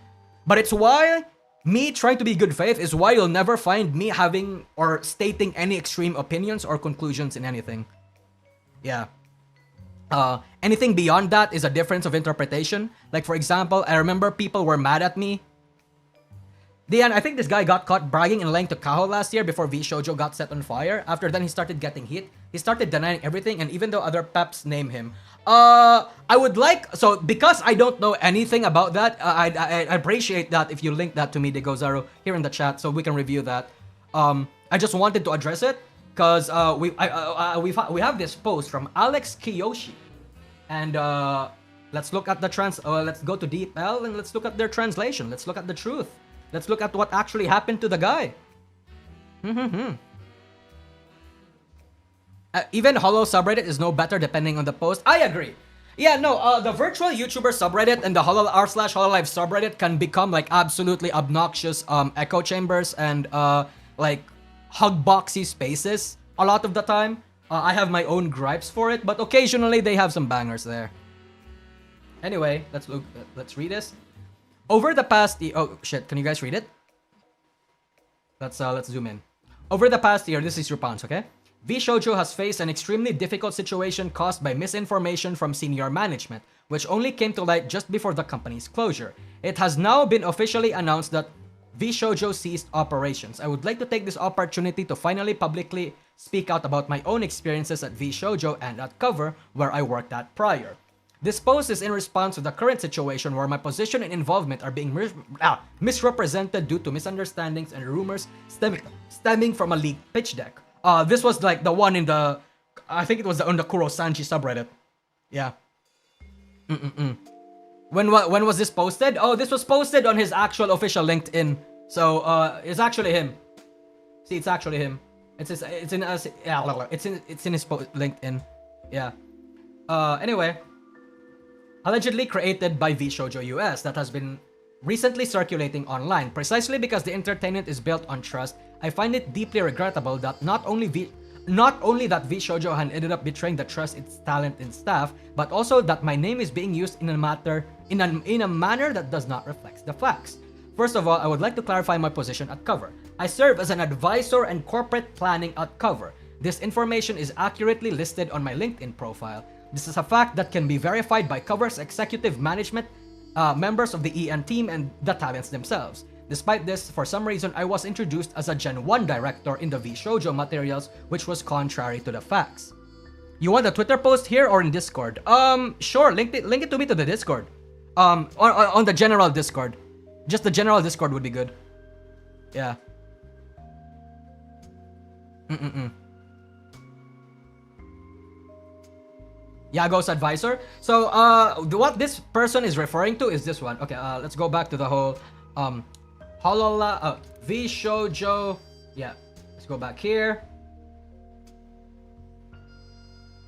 But it's why me trying to be good faith is why you'll never find me having or stating any extreme opinions or conclusions in anything. Yeah. Anything beyond that is a difference of interpretation. Like, for example, I remember people were mad at me. Dian, I think this guy got caught bragging and lying to Kaho last year before VShojo got set on fire. After then, he started getting hit. He started denying everything, and even though other peps name him. I would like... So, because I don't know anything about that, I appreciate that if you link that to me, Degozaru, here in the chat, so we can review that. I just wanted to address it, because we have this post from Alex Kiyoshi. And let's look at the let's go to DeepL and let's look at their translation. Let's look at the truth. Let's look at what actually happened to the guy. Even Hollow subreddit is no better depending on the post. I agree. Yeah, no, the virtual YouTuber subreddit and the r/HoloLive subreddit can become like absolutely obnoxious echo chambers and like hugboxy spaces a lot of the time. I have my own gripes for it, but occasionally they have some bangers there. Anyway, let's read this. Over the past oh shit, can you guys read it? Let's zoom in. Over the past year, this is your response, okay? VShojo has faced an extremely difficult situation caused by misinformation from senior management, which only came to light just before the company's closure. It has now been officially announced that VShojo ceased operations. I would like to take this opportunity to finally publicly speak out about my own experiences at VShojo and at Cover, where I worked at prior. This post is in response to the current situation where my position and involvement are being misrepresented due to misunderstandings and rumors stemming from a leaked pitch deck. This was like the one in the... I think it was on the Kuro-sanji subreddit. Yeah. When was this posted? Oh, this was posted on his actual official LinkedIn. So, it's actually him. See, it's actually him. It's in his LinkedIn. Yeah. Anyway, allegedly created by VShojo US that has been recently circulating online. Precisely because the entertainment is built on trust, I find it deeply regrettable that not only that VShojo had ended up betraying the trust its talent and staff, but also that my name is being used in a manner that does not reflect the facts. First of all, I would like to clarify my position at Cover. I serve as an advisor and corporate planning at Cover. This information is accurately listed on my LinkedIn profile. This is a fact that can be verified by Cover's executive management, members of the EN team, and the talents themselves. Despite this, for some reason, I was introduced as a Gen 1 director in the VShojo materials, which was contrary to the facts. You want a Twitter post here or in Discord? Sure, link it to me to the Discord. On the general Discord. Just the general Discord would be good. Yeah. Yago's advisor. So, what this person is referring to is this one. Okay, let's go back to the whole, VShojo. Yeah, let's go back here.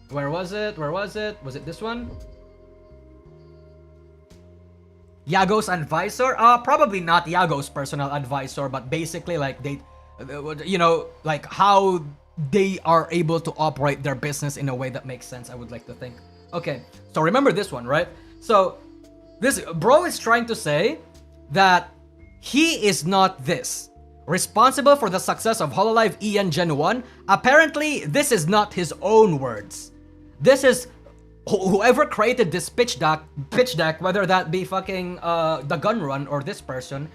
Where was it? Was it this one? Yago's advisor? Probably not Yago's personal advisor, but basically like they, like how they are able to operate their business in a way that makes sense, I would like to think. Okay, so remember this one, right? So this bro is trying to say that he is not responsible for the success of HoloLive EN Gen 1. Apparently, this is not his own words. This is whoever created this pitch deck, whether that be fucking the gun run or this person,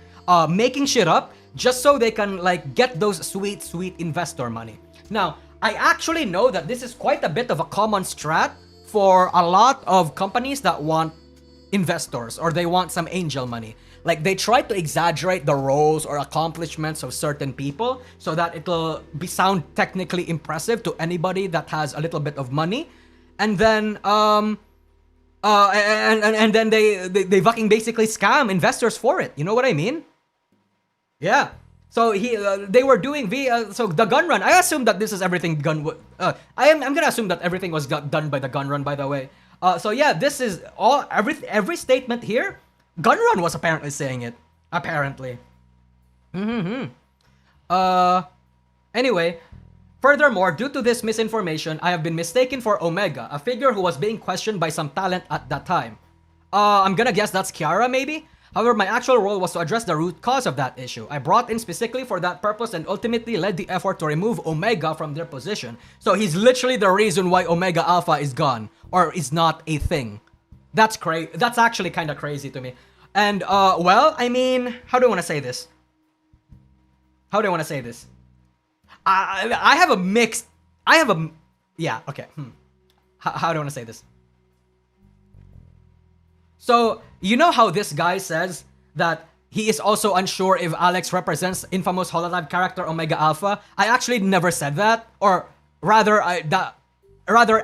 making shit up just so they can like get those sweet investor money. Now, I actually know that this is quite a bit of a common strat for a lot of companies that want investors or they want some angel money. Like they try to exaggerate the roles or accomplishments of certain people so that it'll sound technically impressive to anybody that has a little bit of money. And then and then they fucking basically scam investors for it. You know what I mean? Yeah. So they were doing so the gun run. I assume that this is everything I'm gonna assume that everything was done by the gun run. By the way. So yeah, this is all every statement here. Gun run was apparently saying it. Apparently. Anyway. Furthermore, due to this misinformation, I have been mistaken for Omega, a figure who was being questioned by some talent at that time. I'm gonna guess that's Kiara, maybe? However, my actual role was to address the root cause of that issue. I brought in specifically for that purpose and ultimately led the effort to remove Omega from their position. So he's literally the reason why Omega Alpha is gone, or is not a thing. That's crazy. That's actually kind of crazy to me. And, well, I mean, how do I want to say this? I have a mixed... Yeah, okay. How do I want to say this? So, you know how this guy says that he is also unsure if Alex represents infamous Hololive character Omega Alpha? I actually never said that. Or rather,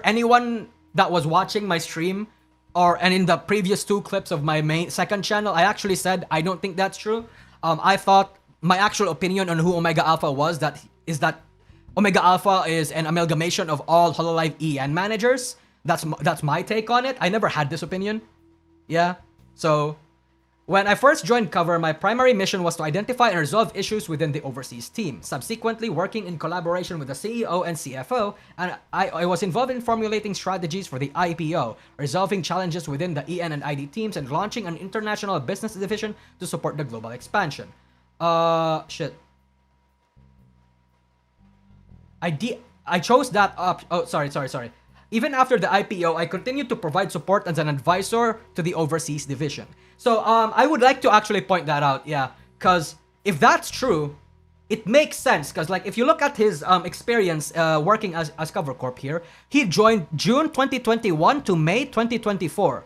anyone that was watching my stream and in the previous 2 clips of my second channel, I actually said I don't think that's true. I thought my actual opinion on who Omega Alpha was is that Omega Alpha is an amalgamation of all Hololive EN managers. That's my take on it. I never had this opinion. Yeah. So, when I first joined Cover, my primary mission was to identify and resolve issues within the overseas team. Subsequently, working in collaboration with the CEO and CFO, and I was involved in formulating strategies for the IPO, resolving challenges within the EN and ID teams, and launching an international business division to support the global expansion. Shit. I chose that up. Oh, sorry. Even after the IPO, I continued to provide support as an advisor to the overseas division. So, I would like to actually point that out, yeah. Because if that's true, it makes sense. Because, like, if you look at his experience working as Cover Corp here, he joined June 2021 to May 2024.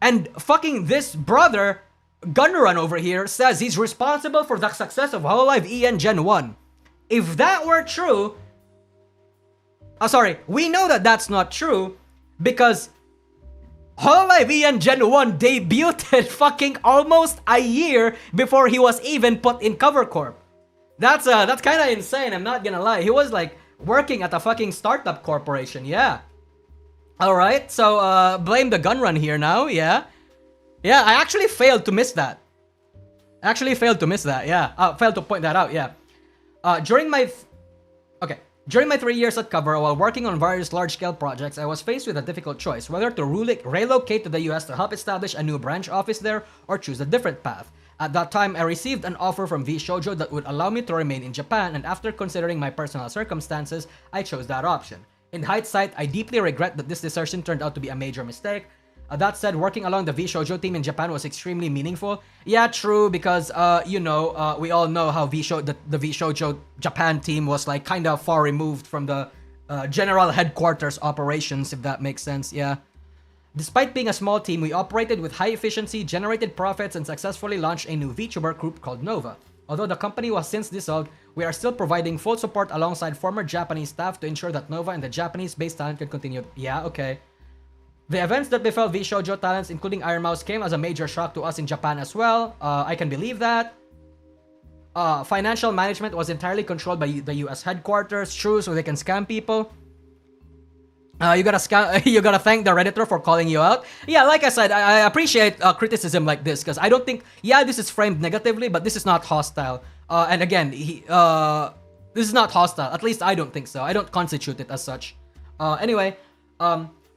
And fucking this brother, Gunrun over here, says he's responsible for the success of Hololive EN Gen 1. If that were true... we know that that's not true because Hololive EN Gen 1 debuted fucking almost a year before he was even put in Cover Corp. That's kind of insane, I'm not gonna lie. He was like working at a fucking startup corporation, yeah. Alright, so blame the gun run here now, yeah. Yeah, I actually failed to miss that. Failed to point that out, yeah. During my 3 years at Cover, while working on various large-scale projects, I was faced with a difficult choice, whether to relocate to the US to help establish a new branch office there, or choose a different path. At that time, I received an offer from VShojo that would allow me to remain in Japan, and after considering my personal circumstances, I chose that option. In hindsight, I deeply regret that this decision turned out to be a major mistake. That said, working along the VShojo team in Japan was extremely meaningful. Yeah, true, because, we all know how the VShojo Japan team was, like, kind of far removed from the general headquarters operations, if that makes sense, yeah. Despite being a small team, we operated with high efficiency, generated profits, and successfully launched a new VTuber group called Nova. Although the company was since dissolved, we are still providing full support alongside former Japanese staff to ensure that Nova and the Japanese-based talent can continue. Yeah, okay. The events that befell VShojo talents, including Iron Mouse, came as a major shock to us in Japan as well. I can believe that. Financial management was entirely controlled by the US headquarters, true, so they can scam people. You gotta thank the Redditor for calling you out. Yeah, like I said, I appreciate criticism like this, because I don't think, yeah, this is framed negatively, but this is not hostile. And again, this is not hostile. At least I don't think so. I don't constitute it as such. Anyway,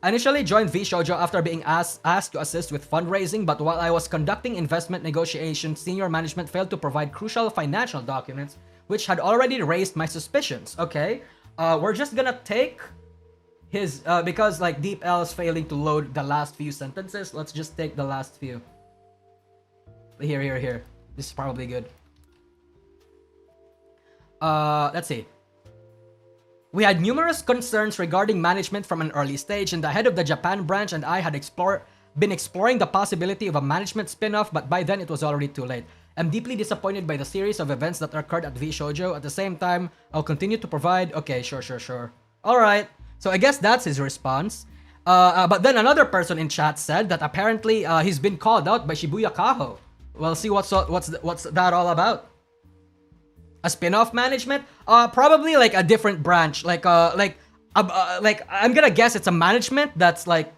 I initially joined VShojo after being asked to assist with fundraising, but while I was conducting investment negotiations, senior management failed to provide crucial financial documents, which had already raised my suspicions. Okay, we're just gonna take his, because like Deep L is failing to load the last few sentences, let's just take the last few. Here. This is probably good. Let's see. We had numerous concerns regarding management from an early stage, and the head of the Japan branch and I had been exploring the possibility of a management spin-off, but by then it was already too late. I'm deeply disappointed by the series of events that occurred at VShojo. At the same time, I'll continue to provide... Okay, sure. Alright, so I guess that's his response. But then another person in chat said that apparently he's been called out by Shibuya Kaho. We'll see what's that all about. A spin-off management? Probably like a different branch. Like I'm gonna guess it's a management that's like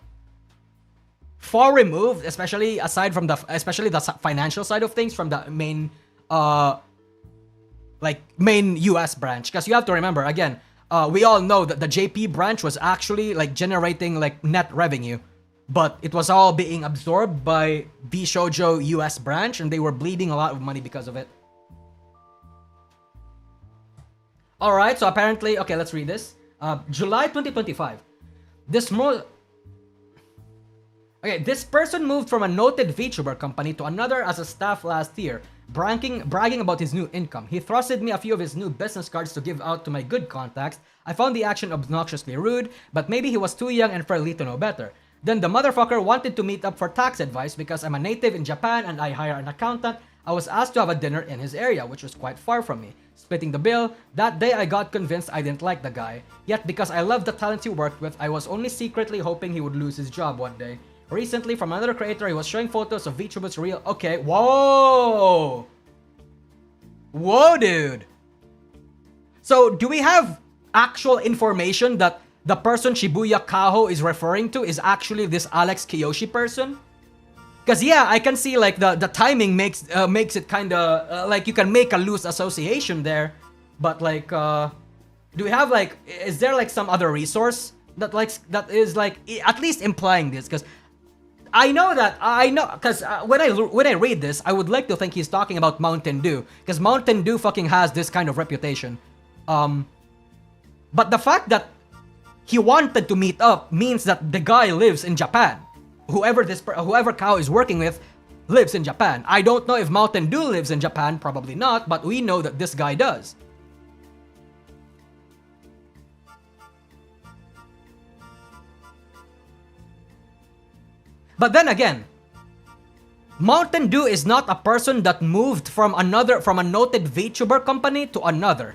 far removed, especially the financial side of things from the main main US branch. Because you have to remember, again, we all know that the JP branch was actually like generating like net revenue, but it was all being absorbed by VShojo US branch, and they were bleeding a lot of money because of it. Alright, so apparently, okay, let's read this. July 2025. This person moved from a noted VTuber company to another as a staff last year, bragging about his new income. He thrusted me a few of his new business cards to give out to my good contacts. I found the action obnoxiously rude, but maybe he was too young and friendly to know better. Then the motherfucker wanted to meet up for tax advice because I'm a native in Japan and I hire an accountant. I was asked to have a dinner in his area, which was quite far from me. Splitting the bill, that day I got convinced I didn't like the guy. Yet because I loved the talent he worked with, I was only secretly hoping he would lose his job one day. Recently, from another creator, he was showing photos of VTuber's real... Okay, whoa! Whoa, dude! So, do we have actual information that the person Shibuya Kaho is referring to is actually this Alex Kiyoshi person? Because yeah, I can see like the timing makes it kind of like you can make a loose association there, but like do we have like, is there like some other resource that is like at least implying this? Because I know because when I read this, I would like to think he's talking about Mountain Dew, because Mountain Dew fucking has this kind of reputation. But the fact that he wanted to meet up means that the guy lives in Japan. Whoever Kao is working with lives in Japan. I don't know if Mountain Dew lives in Japan, probably not, but we know that this guy does. But then again, Mountain Dew is not a person that moved from a noted VTuber company to another.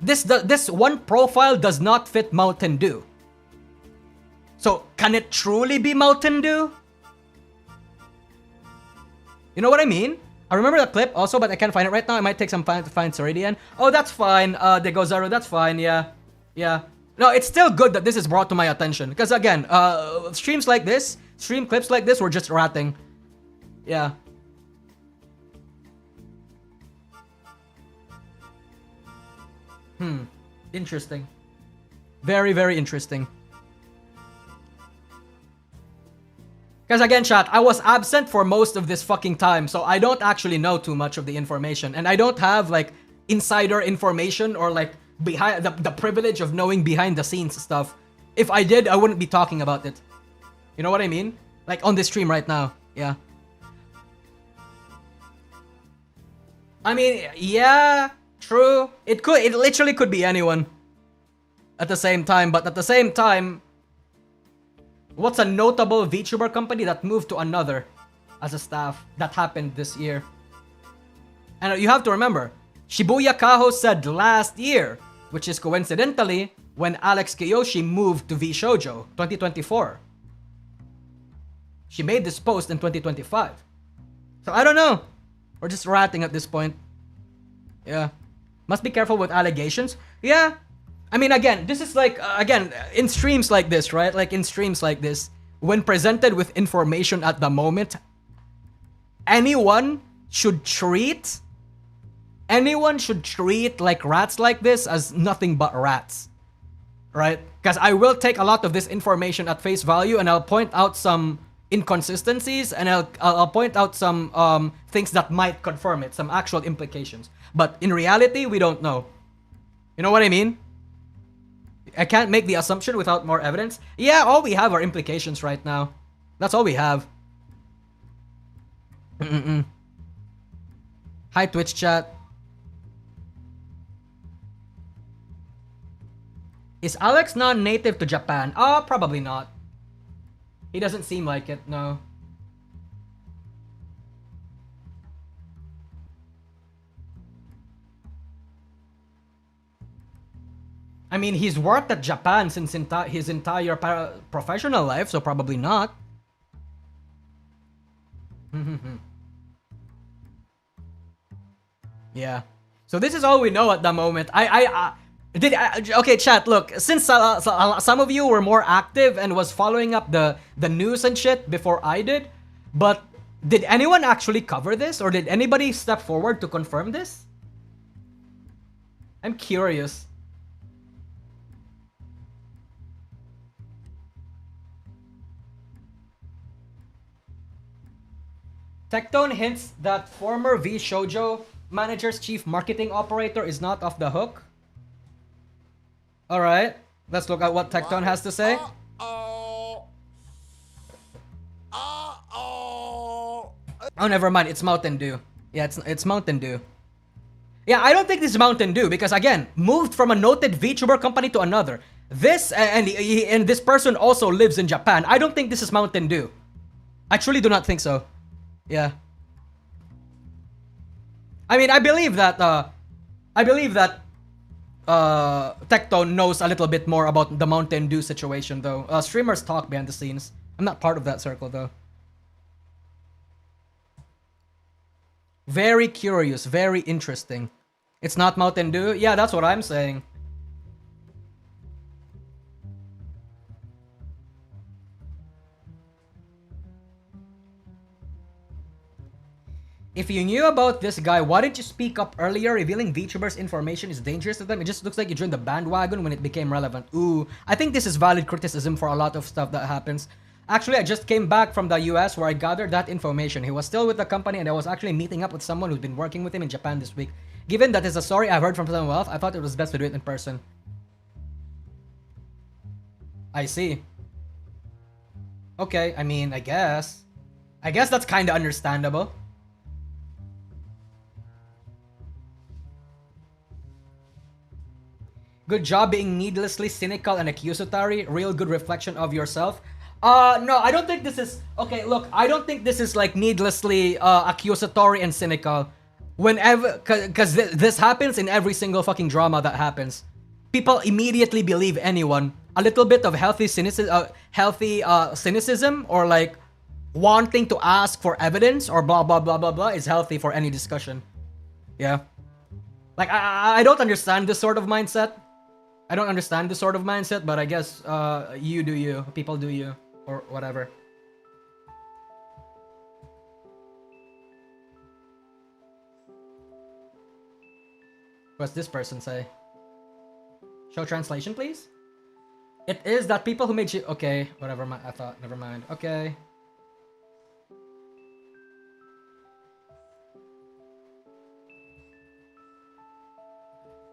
This one profile does not fit Mountain Dew. So, can it truly be Mountain Dew? You know what I mean? I remember the clip also, but I can't find it right now. I might take some time to find Ceridian. Oh, that's fine. Degozaru, that's fine. Yeah. Yeah. No, it's still good that this is brought to my attention. Because again, stream clips like this, were just ratting. Yeah. Interesting. Very, very interesting. Because again, chat, I was absent for most of this fucking time, so I don't actually know too much of the information. And I don't have, like, insider information or, like, behind the privilege of knowing behind the scenes stuff. If I did, I wouldn't be talking about it. You know what I mean? Like, on this stream right now. Yeah. I mean, yeah, true. It literally could be anyone at the same time, but at the same time, what's a notable VTuber company that moved to another as a staff that happened this year? And you have to remember, Shibuya Kaho said last year, which is coincidentally when Alex Kiyoshi moved to VShojo 2024. She made this post in 2025. So I don't know. We're just ratting at this point. Yeah. Must be careful with allegations. Yeah. I mean, again, this is like, again, in streams like this, right? Like in streams like this, when presented with information at the moment, anyone should treat like rats like this as nothing but rats, right? Because I will take a lot of this information at face value and I'll point out some inconsistencies and I'll point out some things that might confirm it, some actual implications. But in reality, we don't know. You know what I mean? I can't make the assumption without more evidence. Yeah, all we have are implications right now. That's all we have. Hi, Twitch chat. Is Alex non-native to Japan? Probably not. He doesn't seem like it, no. I mean, he's worked at Japan since his entire professional life, so probably not. Yeah. So this is all we know at the moment. Okay, chat. Look, since some of you were more active and was following up the news and shit before I did, but did anyone actually cover this, or did anybody step forward to confirm this? I'm curious. Tectone hints that former V Shoujo manager's chief marketing operator is not off the hook. Alright, let's look at what Tectone has to say. Oh, never mind. It's Mountain Dew. Yeah, it's Mountain Dew. Yeah, I don't think this is Mountain Dew because, again, moved from a noted VTuber company to another. This, and this person also lives in Japan. I don't think this is Mountain Dew. I truly do not think so. Yeah. I mean, I believe that Tectone knows a little bit more about the Mountain Dew situation, though. Streamers talk behind the scenes. I'm not part of that circle, though. Very curious, very interesting. It's not Mountain Dew? Yeah, that's what I'm saying. If you knew about this guy, why didn't you speak up earlier? Revealing VTubers information is dangerous to them. It just looks like you joined the bandwagon when it became relevant. Ooh, I think this is valid criticism for a lot of stuff that happens. Actually, I just came back from the US where I gathered that information. He was still with the company and I was actually meeting up with someone who's been working with him in Japan this week. Given that is a story I've heard from someone else, I thought it was best to do it in person. I see. Okay, I mean, I guess that's kind of understandable. Good job being needlessly cynical and accusatory. Real good reflection of yourself. No, I don't think this is... Okay, look, I don't think this is like needlessly accusatory and cynical. Whenever... Because this happens in every single fucking drama that happens. People immediately believe anyone. A little bit of healthy cynicism or like wanting to ask for evidence or blah blah blah blah blah is healthy for any discussion. Yeah. Like, I don't understand this sort of mindset. I don't understand this sort of mindset, but I guess you do you. People do you. Or whatever. What's this person say? Show translation, please? It is that people who made you... Okay, whatever. I thought... Never mind. Okay.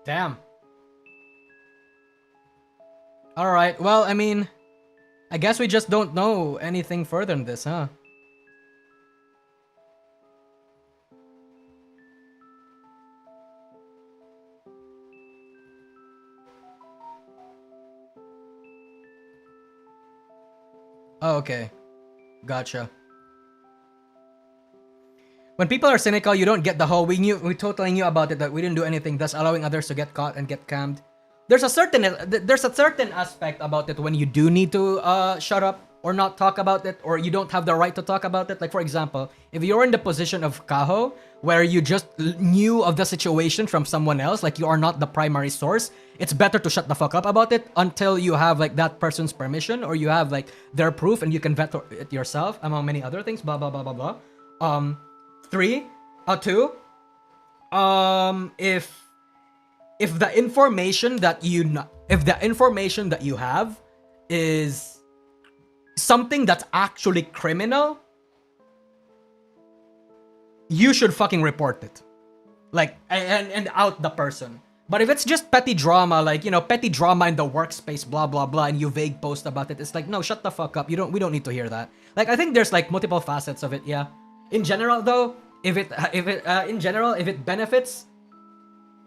Damn. Alright, well, I mean... I guess we just don't know anything further than this, huh? Oh, okay. Gotcha. When people are cynical, you don't get the whole, we totally knew about it, that we didn't do anything, thus allowing others to get caught and get cammed. There's a certain aspect about it when you do need to shut up or not talk about it, or you don't have the right to talk about it. Like, for example, if you're in the position of Kaho, where you just knew of the situation from someone else, like you are not the primary source, it's better to shut the fuck up about it until you have like that person's permission, or you have like their proof and you can vet it yourself, among many other things, blah blah blah blah blah. Two, if the information that you have is something that's actually criminal, you should fucking report it. Like, and out the person. But if it's just petty drama, like, you know, petty drama in the workspace, blah blah blah, and you vague post about it, it's like, no, shut the fuck up. We don't need to hear that. Like, I think there's like multiple facets of it, yeah. In general though, if it benefits,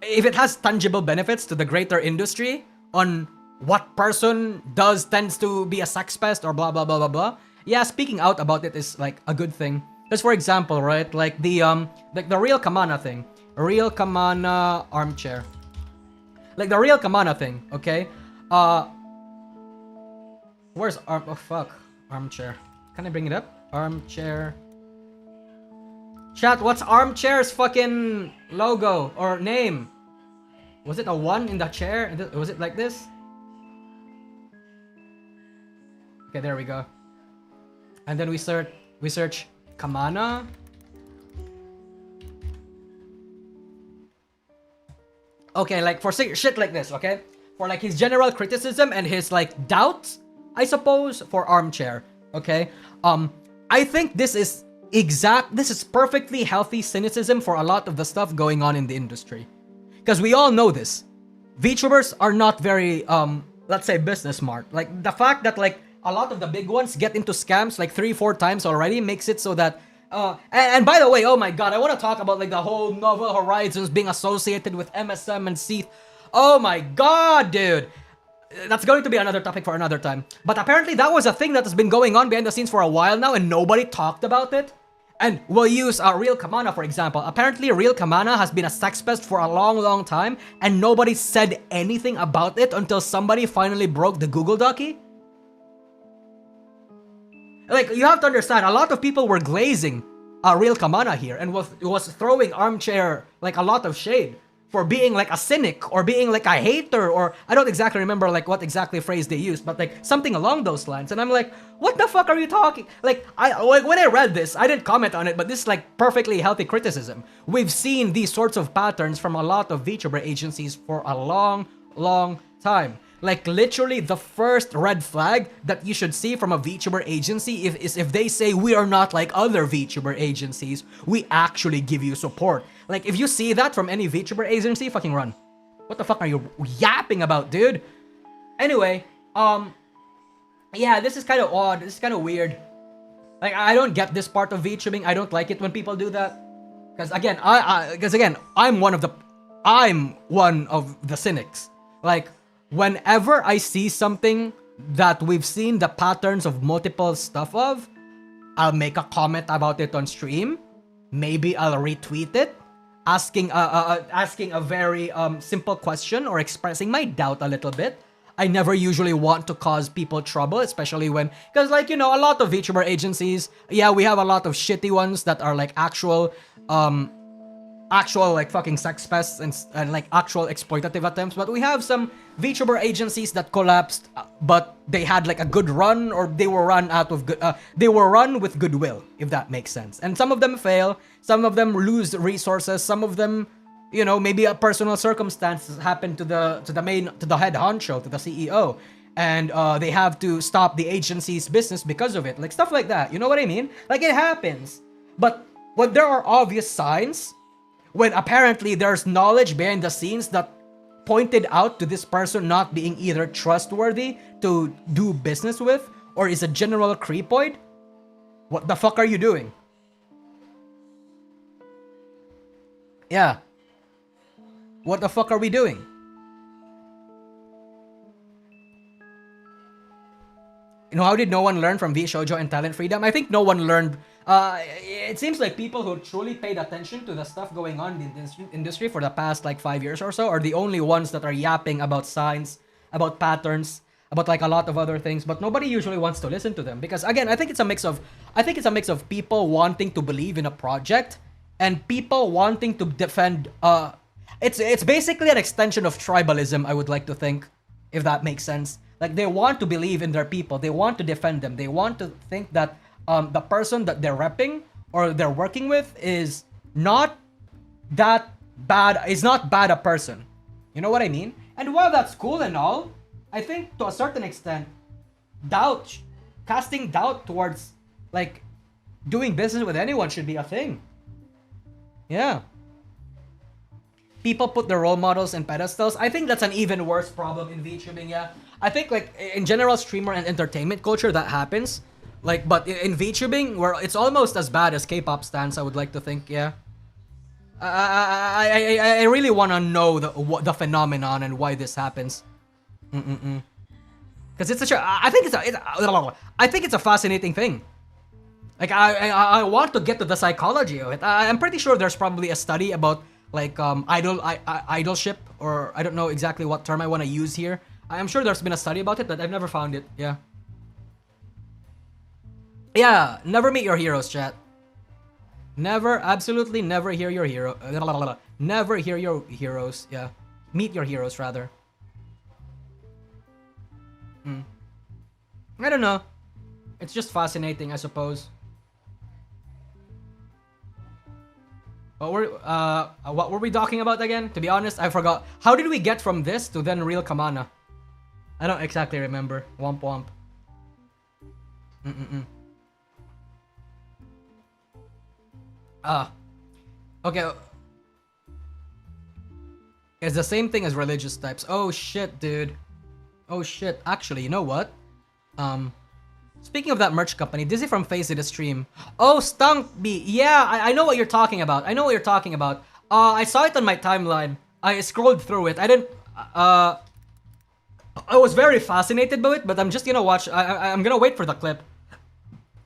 if it has tangible benefits to the greater industry on what person tends to be a sex pest or blah blah blah blah blah, yeah, speaking out about it is like a good thing. Because for example, right, like the real Kamana thing, real Kamana armchair, like the real Kamana thing, okay? Where's armchair? Can I bring it up? Armchair. Chat, what's Armchair's fucking logo or name? Was it a 1 in the chair? Was it like this? Okay, there we go. And then we search Kamana. Okay, like for shit like this, okay? For like his general criticism and his like doubts, I suppose, for Armchair, okay? I think this is perfectly healthy cynicism for a lot of the stuff going on in the industry. Because we all know this. VTubers are not very, let's say, business smart. Like, the fact that, like, a lot of the big ones get into scams, like, 3-4 times already makes it so that, and by the way, oh my god, I want to talk about, like, the whole Novel Horizons being associated with MSM and Seath. Oh my god, dude. That's going to be another topic for another time. But apparently that was a thing that has been going on behind the scenes for a while now and nobody talked about it. And we'll use Real Kamana, for example. Apparently, Real Kamana has been a sex pest for a long, long time, and nobody said anything about it until somebody finally broke the Google Docky. Like, you have to understand, a lot of people were glazing Real Kamana here, and was throwing Armchair, like, a lot of shade for being, like, a cynic, or being, like, a hater, or I don't exactly remember, like, what exactly phrase they used, but, like, something along those lines. And I'm like, what the fuck are you talking? Like, when I read this, I didn't comment on it, but this is, like, perfectly healthy criticism. We've seen these sorts of patterns from a lot of VTuber agencies for a long, long time. Like, literally, the first red flag that you should see from a VTuber agency is if they say, we are not like other VTuber agencies, we actually give you support. Like, if you see that from any VTuber agency, fucking run. What the fuck are you yapping about, dude? Anyway, yeah, this is kind of odd. This is kind of weird. Like, I don't get this part of VTubing. I don't like it when people do that. Because again, I'm one of the cynics. Like, whenever I see something that we've seen the patterns of multiple stuff of, I'll make a comment about it on stream. Maybe I'll retweet it, asking a very simple question or expressing my doubt a little bit. I never usually want to cause people trouble, especially when, because like, you know, a lot of VTuber agencies, yeah, we have a lot of shitty ones that are like actual like fucking sex pests and like actual exploitative attempts, but we have some VTuber agencies that collapsed, but they had like a good run, or they were run out of good, they were run with goodwill, if that makes sense. And some of them fail, some of them lose resources, some of them, you know, maybe a personal circumstance happened to the head honcho, to the CEO, and they have to stop the agency's business because of it, like stuff like that. You know what I mean? Like, it happens. But when there are obvious signs, when apparently there's knowledge behind the scenes that pointed out to this person not being either trustworthy to do business with or is a general creepoid, what the fuck are you doing? Yeah. What the fuck are we doing? You know, how did no one learn from VShojo and Talent Freedom? I think no one learned. It seems like people who truly paid attention to the stuff going on in this industry for the past like 5 years or so are the only ones that are yapping about signs, about patterns, about like a lot of other things, but nobody usually wants to listen to them because again, I think it's a mix of people wanting to believe in a project and people wanting to defend. It's basically an extension of tribalism, I would like to think, if that makes sense. Like, they want to believe in their people, they want to defend them, they want to think that the person that they're repping or they're working with is not that bad, is not bad a person. You know what I mean? And while that's cool and all, I think to a certain extent, casting doubt towards like doing business with anyone should be a thing. Yeah. People put their role models in pedestals. I think that's an even worse problem in VTubing, yeah. I think like in general streamer and entertainment culture that happens. Like, but in VTubing, where it's almost as bad as K-pop stans, I would like to think, yeah. I really want to know the phenomenon and why this happens. Because it's such a, I think it's a fascinating thing. Like, I want to get to the psychology of it. I'm pretty sure there's probably a study about like idolship, or I don't know exactly what term I want to use here. I'm sure there's been a study about it, but I've never found it. Yeah. Yeah, never meet your heroes, chat. Never, absolutely never hear your hero. Never hear your heroes. Yeah. Meet your heroes, rather. I don't know. It's just fascinating, I suppose. What were we talking about again? To be honest, I forgot. How did we get from this to then real Kamana? I don't exactly remember. Womp womp. Okay. It's the same thing as religious types. Oh shit, dude. Oh shit. Actually, you know what? Speaking of that merch company, Dizzy from Face did a stream. Oh, Stunk B. Yeah, I know what you're talking about. I know what you're talking about. I saw it on my timeline. I scrolled through it. I didn't. I was very fascinated by it, but I'm just gonna watch. I'm gonna wait for the clip.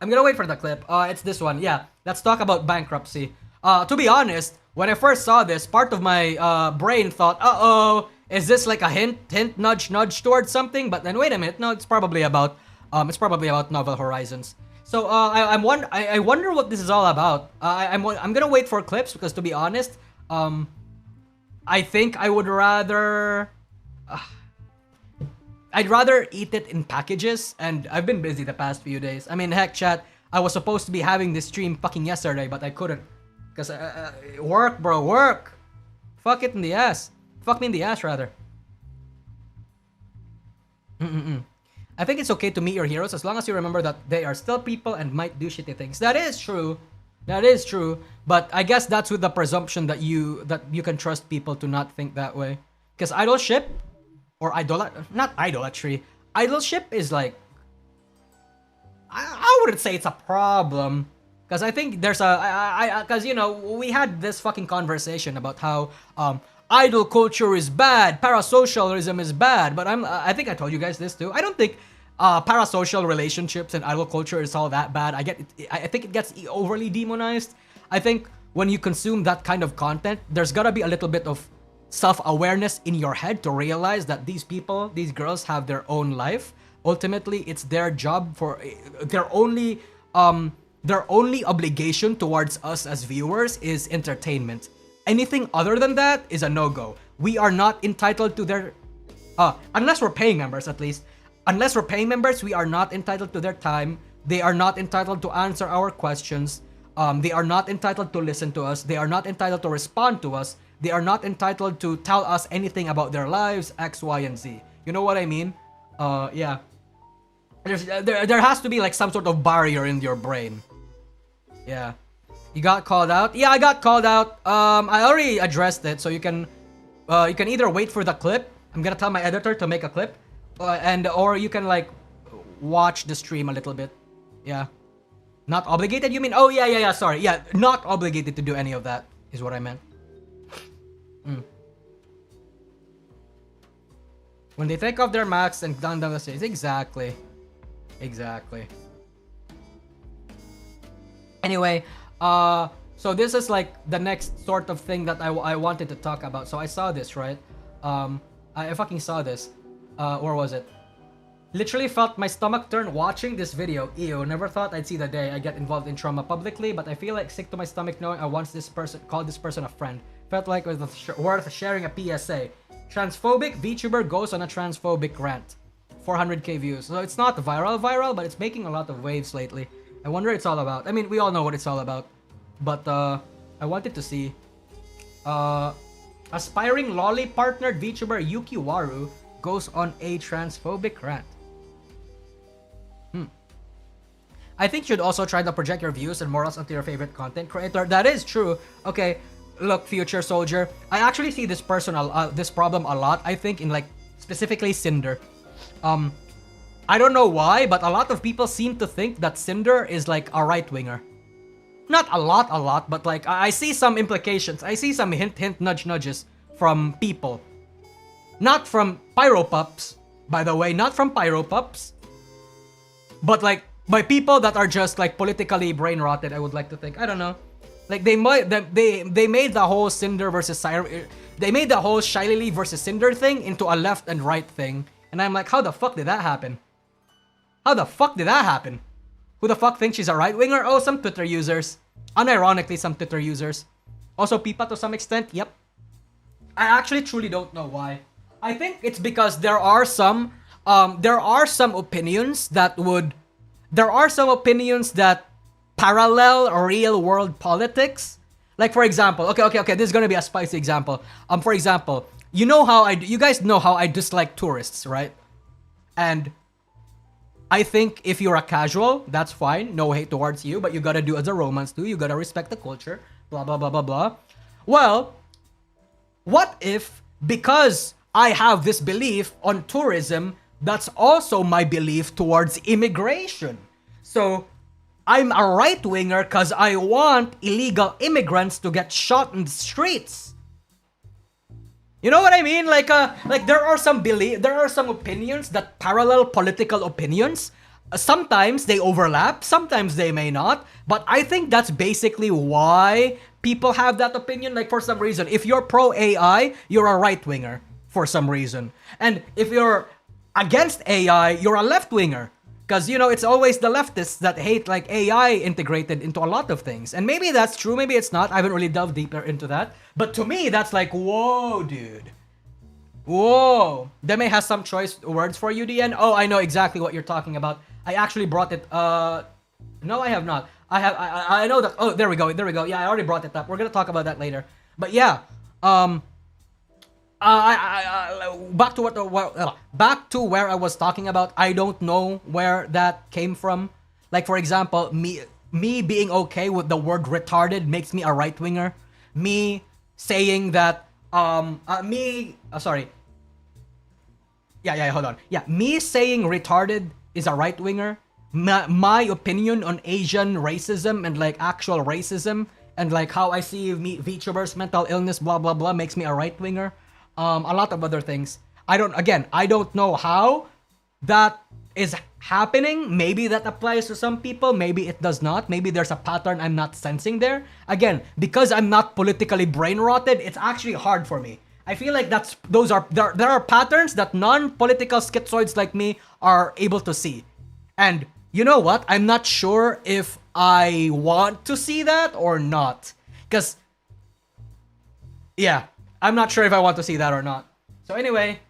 It's this one. Yeah, let's talk about bankruptcy. To be honest, when I first saw this, part of my brain thought, "Uh-oh, is this like a hint, nudge, nudge towards something?" But then wait a minute, no, it's probably about Novel Horizons. So I wonder what this is all about. I'm gonna wait for clips because, to be honest, I think I would rather. I'd rather eat it in packages, and I've been busy the past few days. I mean, heck, chat, I was supposed to be having this stream fucking yesterday, but I couldn't. Because, work, bro, work! Fuck it in the ass. Fuck me in the ass, rather. I think it's okay to meet your heroes as long as you remember that they are still people and might do shitty things. That is true. That is true. But I guess that's with the presumption that you can trust people to not think that way. Because idolship, or not idolatry. Idolship is like, I wouldn't say it's a problem. Because I think there's because, you know, we had this fucking conversation about how idol culture is bad, parasocialism is bad. But I think I told you guys this too. I don't think parasocial relationships and idol culture is all that bad. I think it gets overly demonized. I think when you consume that kind of content, there's gotta be a little bit of self-awareness in your head to realize that these girls have their own life. Ultimately, it's their job for their only obligation towards us as viewers is entertainment. Anything other than that is a no-go. We are not entitled to their unless we're paying members, at least. Unless we're paying members, we are not entitled to their time. They are not entitled to answer our questions. They are not entitled to listen to us. They are not entitled to respond to us. They are not entitled to tell us anything about their lives, X, Y, and Z. You know what I mean? Yeah. There has to be like some sort of barrier in your brain. Yeah. You got called out? Yeah, I got called out. I already addressed it, so you can either wait for the clip. I'm gonna tell my editor to make a clip, or you can like watch the stream a little bit. Yeah. Not obligated, you mean? Oh, yeah, sorry. Yeah, not obligated to do any of that is what I meant. When they take off their masks and down the stairs. Exactly. Anyway, so this is like the next sort of thing that I wanted to talk about. So I saw this, right? I fucking saw this. Where was it? Literally felt my stomach turn watching this video. Ew, never thought I'd see the day I get involved in trauma publicly, but I feel like sick to my stomach knowing I once called this person a friend. Felt like it was worth sharing a PSA. Transphobic VTuber goes on a transphobic rant. 400k views. So it's not viral, but it's making a lot of waves lately. I wonder what it's all about. I mean, we all know what it's all about. But I wanted to see. Aspiring lolly partnered VTuber Yuki Waru goes on a transphobic rant. I think you should also try to project your views and morals onto your favorite content creator. That is true. Okay, look, future soldier. I actually see this this problem a lot. I think in like specifically Cinder. I don't know why, but a lot of people seem to think that Cinder is like a right winger. Not a lot, but like I see some implications. I see some hint, nudges from people. Not from Pyropups, by the way. Not from Pyropups. But like by people that are just like politically brain rotted, I would like to think. I don't know. Like they made the whole Cinder versus they made the whole Shiley versus Cinder thing into a left and right thing. And I'm like, how the fuck did that happen? How the fuck did that happen? Who the fuck thinks she's a right winger? Oh, some Twitter users. Unironically, some Twitter users. Also Pipa to some extent, yep. I actually truly don't know why. I think it's because there are some opinions that parallel real world politics. Like for example, okay, this is gonna be a spicy example. For example, you guys know how I dislike tourists, right? And I think if you're a casual, that's fine. No hate towards you, but you gotta do as the Romans do. You gotta respect the culture. Blah, blah, blah, blah, blah. Well, what if, because I have this belief on tourism, that's also my belief towards immigration. So, I'm a right-winger because I want illegal immigrants to get shot in the streets. You know what I mean? Like there are some opinions that parallel political opinions. Sometimes they overlap, sometimes they may not, but I think that's basically why people have that opinion. Like for some reason, if you're pro AI, you're a right-winger for some reason. And if you're against AI, you're a left-winger. Because, it's always the leftists that hate like AI integrated into a lot of things. And maybe that's true, maybe it's not. I haven't really delved deeper into that. But to me, that's like, whoa, dude. Whoa. Deme has some choice words for you, DN. Oh, I know exactly what you're talking about. I actually brought it. No, I have not. I know that. Oh, there we go. Yeah, I already brought it up. We're gonna talk about that later. But yeah, back to where I was talking about. I don't know where that came from. Like for example, me being okay with the word retarded makes me a right winger. Me saying that hold on. Yeah, me saying retarded is a right winger. My opinion on Asian racism and like actual racism and like how I see VTubers, mental illness, blah blah blah, makes me a right winger. A lot of other things. I don't know how that is happening. Maybe that applies to some people, maybe it does not. Maybe there's a pattern I'm not sensing there. Again, because I'm not politically brain rotted, it's actually hard for me. I feel like there are patterns that non-political schizoids like me are able to see. And you know what? I'm not sure if I want to see that or not. Because, yeah, I'm not sure if I want to see that or not. So anyway,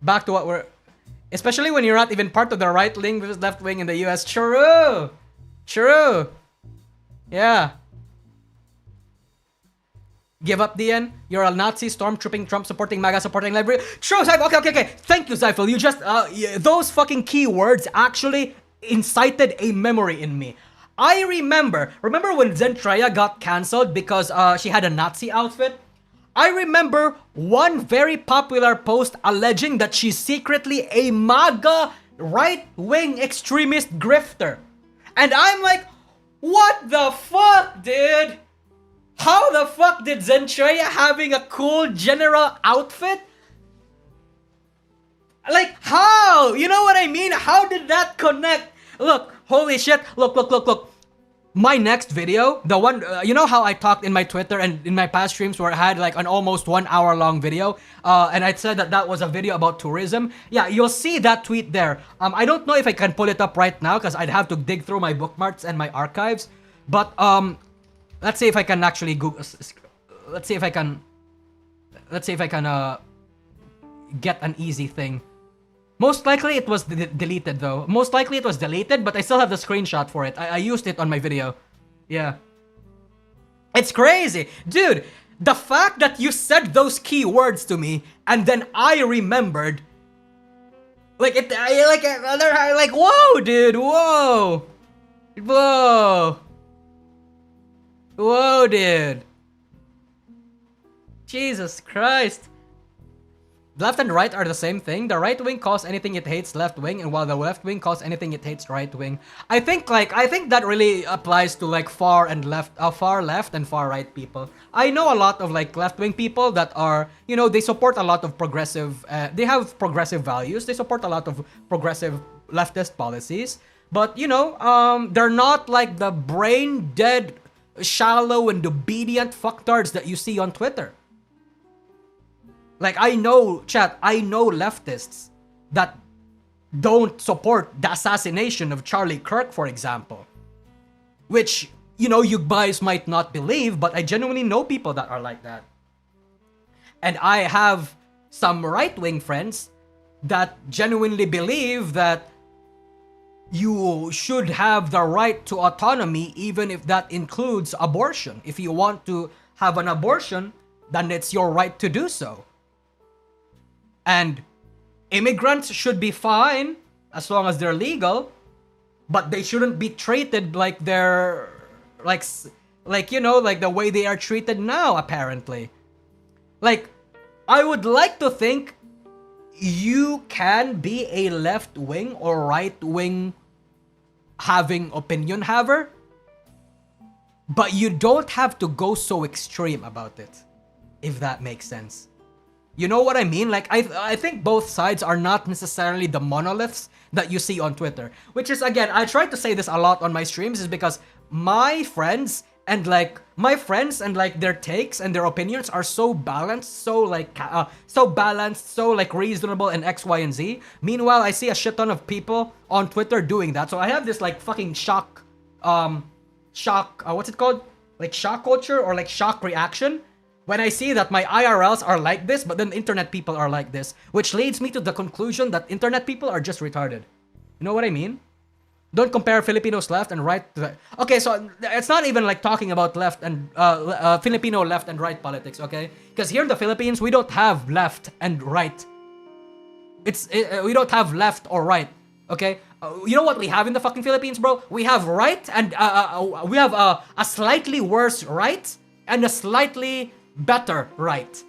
back to what we're... Especially when you're not even part of the right wing versus left wing in the US. True! Yeah. Give up, DN. You're a Nazi, stormtrooping, Trump supporting, MAGA supporting, library. True, Zyphel. Okay. Thank you, Zyphel. You just, those fucking keywords actually incited a memory in me. I remember when Zentreya got cancelled because she had a Nazi outfit? I remember one very popular post alleging that she's secretly a MAGA right-wing extremist grifter. And I'm like, what the fuck, dude? How the fuck did Zentreya having a cool general outfit? Like, how? You know what I mean? How did that connect? Look, holy shit. Look. My next video, the one, you know how I talked in my Twitter and in my past streams where I had like an almost 1 hour long video, and I said that was a video about tourism. Yeah, you'll see that tweet there. I don't know if I can pull it up right now because I'd have to dig through my bookmarks and my archives. But let's see if I can actually Google. Let's see if I can get an easy thing. Most likely it was deleted though. Most likely it was deleted, but I still have the screenshot for it. I used it on my video. Yeah. It's crazy. Dude, the fact that you said those keywords to me and then I remembered. Like, whoa, dude, whoa. Whoa, dude. Jesus Christ. Left and right are the same thing. The right wing calls anything it hates left wing, and while the left wing calls anything it hates right wing. I think that really applies to like far left and far right people. I know a lot of like left wing people that are, they support a lot of progressive. They have progressive values. They support a lot of progressive leftist policies. But they're not like the brain dead, shallow, and obedient fucktards that you see on Twitter. Like, I know leftists that don't support the assassination of Charlie Kirk, for example. Which you know, you guys might not believe, but I genuinely know people that are like that. And I have some right-wing friends that genuinely believe that you should have the right to autonomy, even if that includes abortion. If you want to have an abortion, then it's your right to do so. And immigrants should be fine as long as they're legal, but they shouldn't be treated like they're like you know, like the way they are treated now, apparently. Like, I would like to think you can be a left-wing or right-wing having opinion haver, but you don't have to go so extreme about it, if that makes sense. You know what I mean? Like, I think both sides are not necessarily the monoliths that you see on Twitter. Which is, again, I try to say this a lot on my streams, is because my friends and their takes and their opinions are so balanced, so reasonable and X, Y, and Z. Meanwhile, I see a shit ton of people on Twitter doing that. So I have this like fucking shock what's it called? Like shock culture or like shock reaction when I see that my IRLs are like this, but then internet people are like this, which leads me to the conclusion that internet people are just retarded. You know what I mean? Don't compare Filipinos left and right. Okay, so it's not even like talking about left and Filipino left and right politics, okay? Because here in the Philippines, we don't have left and right. We don't have left or right, okay? You know what we have in the fucking Philippines, bro? We have right and we have a slightly worse right and a slightly better right.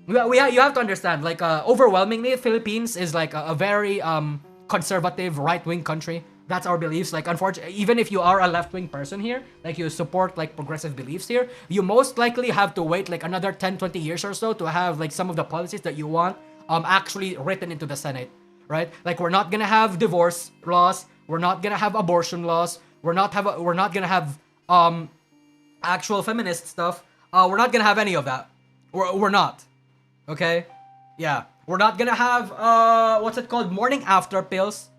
You have to understand, like overwhelmingly, Philippines is like a very conservative right-wing country. That's our beliefs. Like, unfortunately, even if you are a left-wing person here, like you support like progressive beliefs here, you most likely have to wait like another 10-20 years or so to have like some of the policies that you want actually written into the Senate, right? Like, we're not gonna have divorce laws, we're not gonna have abortion laws, we're not gonna have actual feminist stuff. We're not gonna have any of that. We're not. Okay? Yeah. We're not gonna have what's it called? Morning after pills.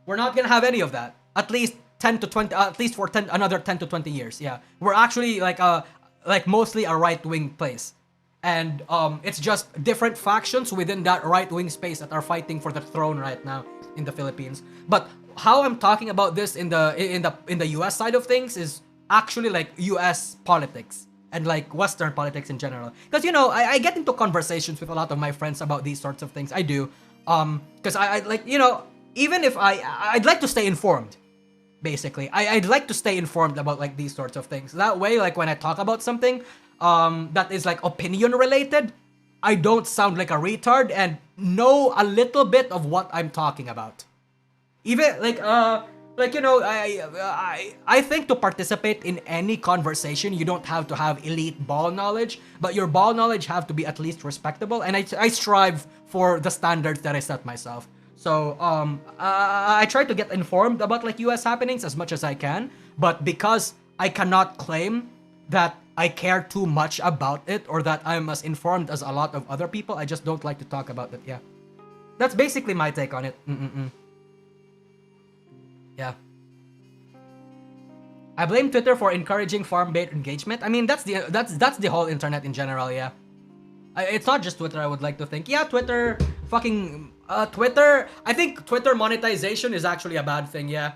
We're not gonna have any of that. At least 10 to 20 at least for another 10 to 20 years. Yeah. We're actually like mostly a right-wing place. And it's just different factions within that right-wing space that are fighting for the throne right now in the Philippines. But how I'm talking about this in the US side of things is actually like US politics and like Western politics in general. Because, you know, I get into conversations with a lot of my friends about these sorts of things. I do. Because I like, you know, even if I'd like to stay informed, basically. I'd like to stay informed about like these sorts of things. That way, like when I talk about something that is like opinion related, I don't sound like a retard and know a little bit of what I'm talking about. Even like, you know, I think to participate in any conversation, you don't have to have elite ball knowledge, but your ball knowledge have to be at least respectable. And I strive for the standards that I set myself. So I try to get informed about like US happenings as much as I can, but because I cannot claim that I care too much about it or that I'm as informed as a lot of other people, I just don't like to talk about it. Yeah, that's basically my take on it. Yeah. I blame Twitter for encouraging farm-based engagement. I mean, that's the whole internet in general. Yeah. It's not just Twitter, I would like to think. Yeah, Twitter, Twitter. I think Twitter monetization is actually a bad thing. Yeah.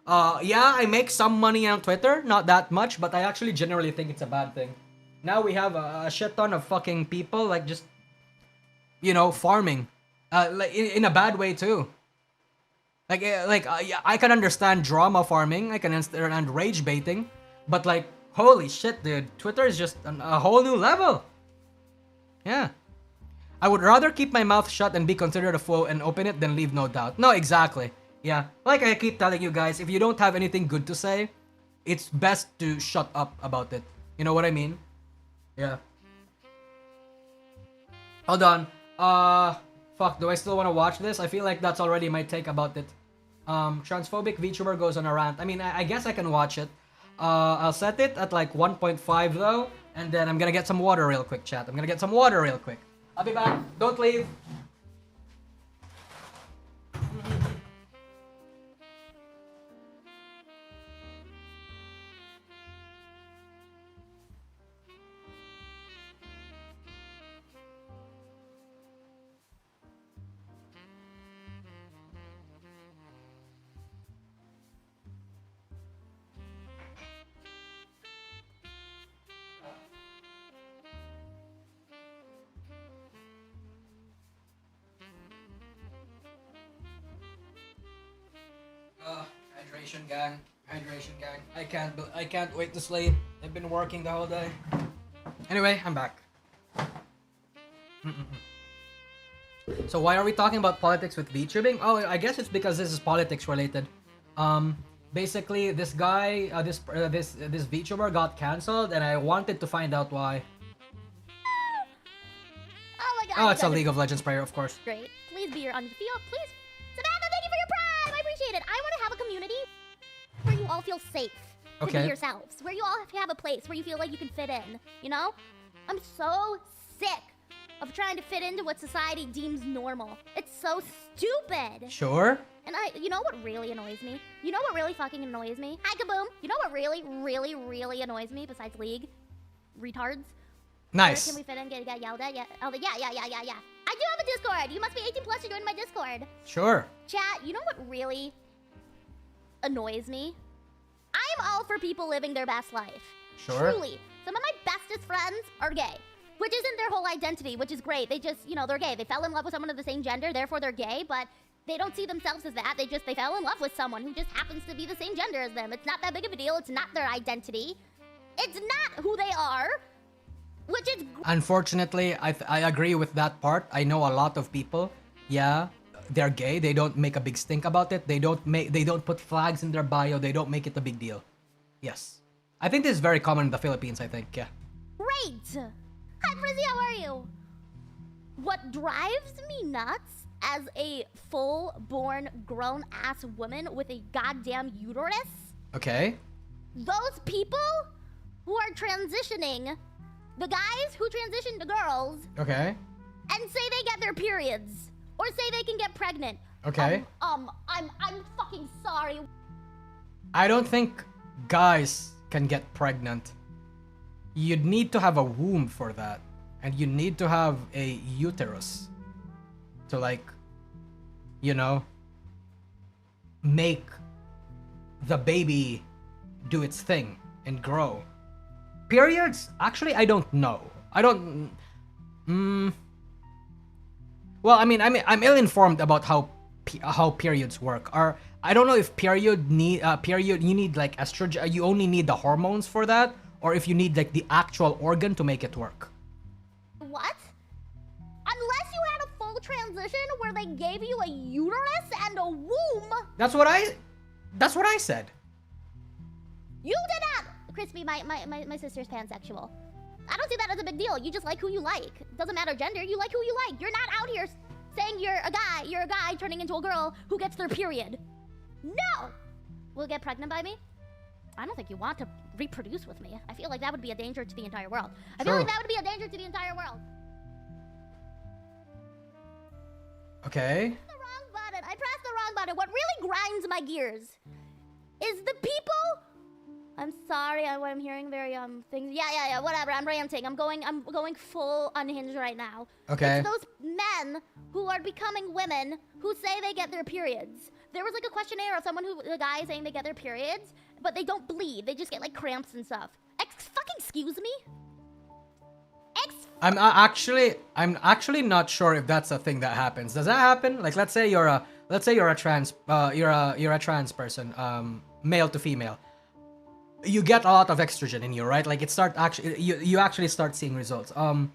Yeah, I make some money on Twitter, not that much, but I actually generally think it's a bad thing. Now we have a shit ton of fucking people like just, you know, farming, like in a bad way too. Yeah, I can understand drama farming, I can understand rage baiting, but like, holy shit, dude, Twitter is just a whole new level. Yeah. I would rather keep my mouth shut and be considered a fool and open it than leave no doubt. No, exactly. Yeah. Like I keep telling you guys, if you don't have anything good to say, it's best to shut up about it. You know what I mean? Yeah. Hold on. Fuck, do I still want to watch this? I feel like that's already my take about it. Transphobic VTuber goes on a rant. I mean, I guess I can watch it. I'll set it at like 1.5 though, and then I'm gonna get some water real quick, chat. I'm gonna get some water real quick. I'll be back. Don't leave. Hydration gang. Hydration gang. I can't wait to sleep. I've been working the whole day. Anyway, I'm back. So why are we talking about politics with VTubing? Oh, I guess it's because this is politics related. Basically, this guy, this VTuber got cancelled, and I wanted to find out why. Oh my god. Oh, it's a League of Legends player, of course. Great. Please be your unfeel. Please. Savannah, thank you for your prime. I appreciate it. I want to have a community where you all feel safe to Okay. be yourselves. Where you all have a place where you feel like you can fit in. You know? I'm so sick of trying to fit into what society deems normal. It's so stupid. Sure. And you know what really annoys me? You know what really fucking annoys me? Hi, Kaboom. You know what really, really, really annoys me besides League? Retards. Where Nice. can we fit in? Get yelled at? Yeah. Oh, yeah. I do have a Discord. You must be 18 plus to join my Discord. Sure. Chat, you know what really annoys me? I'm all for people living their best life. Sure. Truly. Some of my bestest friends are gay. Which isn't their whole identity, which is great. They just, you know, they're gay. They fell in love with someone of the same gender, therefore they're gay, but they don't see themselves as that. They fell in love with someone who just happens to be the same gender as them. It's not that big of a deal. It's not their identity. It's not who they are. Which is Unfortunately, I agree with that part. I know a lot of people. Yeah, they're gay. They don't make a big stink about it. They don't put flags in their bio. They don't make it a big deal. Yes, I think this is very common in the Philippines. I think. Yeah. great. Hi, Frizzy, how are you? What drives me nuts as a full-born, grown-ass woman with a goddamn uterus? Okay. Those people who are transitioning, the guys who transition to girls, Okay. and say they get their periods, or say they can get pregnant. Okay. I'm fucking sorry. I don't think guys can get pregnant. You'd need to have a womb for that. And you need to have a uterus to, like, you know, make the baby do its thing and grow. Periods? Actually, I don't know. I don't... Well, I mean, I'm ill-informed about how periods work. I don't know if you need like estrogen, you only need the hormones for that, or if you need like the actual organ to make it work. What? Unless you had a full transition where they gave you a uterus and a womb. That's what I said. You did not! Crispy, my sister's pansexual. I don't see that as a big deal. You just like who you like. Doesn't matter gender, you like who you like. You're not out here saying you're a guy turning into a girl who gets their period. No! Will get pregnant by me? I don't think you want to reproduce with me. I feel like that would be a danger to the entire world. I feel like that would be a danger to the entire world. Okay. The wrong button. I pressed the wrong button. What really grinds my gears is the people. I'm sorry, what I'm hearing very things. Yeah, whatever. I'm ranting. I'm going full unhinged right now. Okay. It's those men who are becoming women who say they get their periods. There was like a questionnaire of a guy saying they get their periods, but they don't bleed. They just get like cramps and stuff. Fucking excuse me. I'm actually not sure if that's a thing that happens. Does that happen? Like, let's say you're a trans person, male to female. You get a lot of estrogen in you, right? Like you actually start seeing results. Fuck.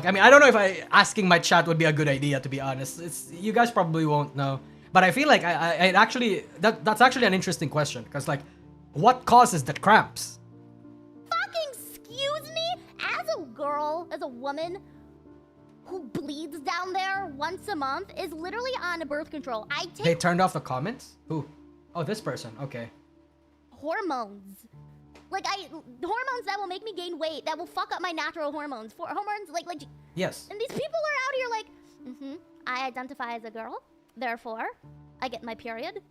I mean, I don't know if asking my chat would be a good idea, to be honest. You guys probably won't know, but I feel like that's actually an interesting question, because like, what causes the cramps? Excuse me? As a girl, as a woman who bleeds down there once a month, is literally on birth control. They turned off the comments? Who? Oh, this person. Okay. Hormones. Hormones that will make me gain weight, that will fuck up my natural hormones. Hormones, like... Yes. And these people are out here like, I identify as a girl, therefore, I get my period,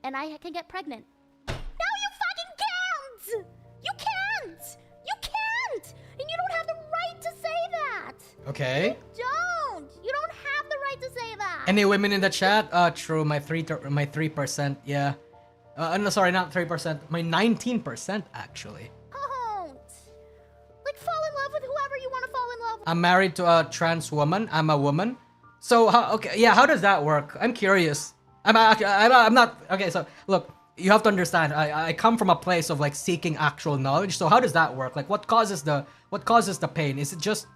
and I can get pregnant. No, you fucking can't! You can't! You can't! And you don't have the right to say that! Okay. You don't have the right to say that! Any women in the chat? True. My 3%. Yeah. No, sorry, not 3%. My 19% actually. Don't! Like, fall in love with whoever you want to fall in love with. I'm married to a trans woman. I'm a woman. So okay, yeah, how does that work? I'm curious. I'm not okay. So look, you have to understand. I come from a place of like seeking actual knowledge. So how does that work? Like, what causes the pain? Is it just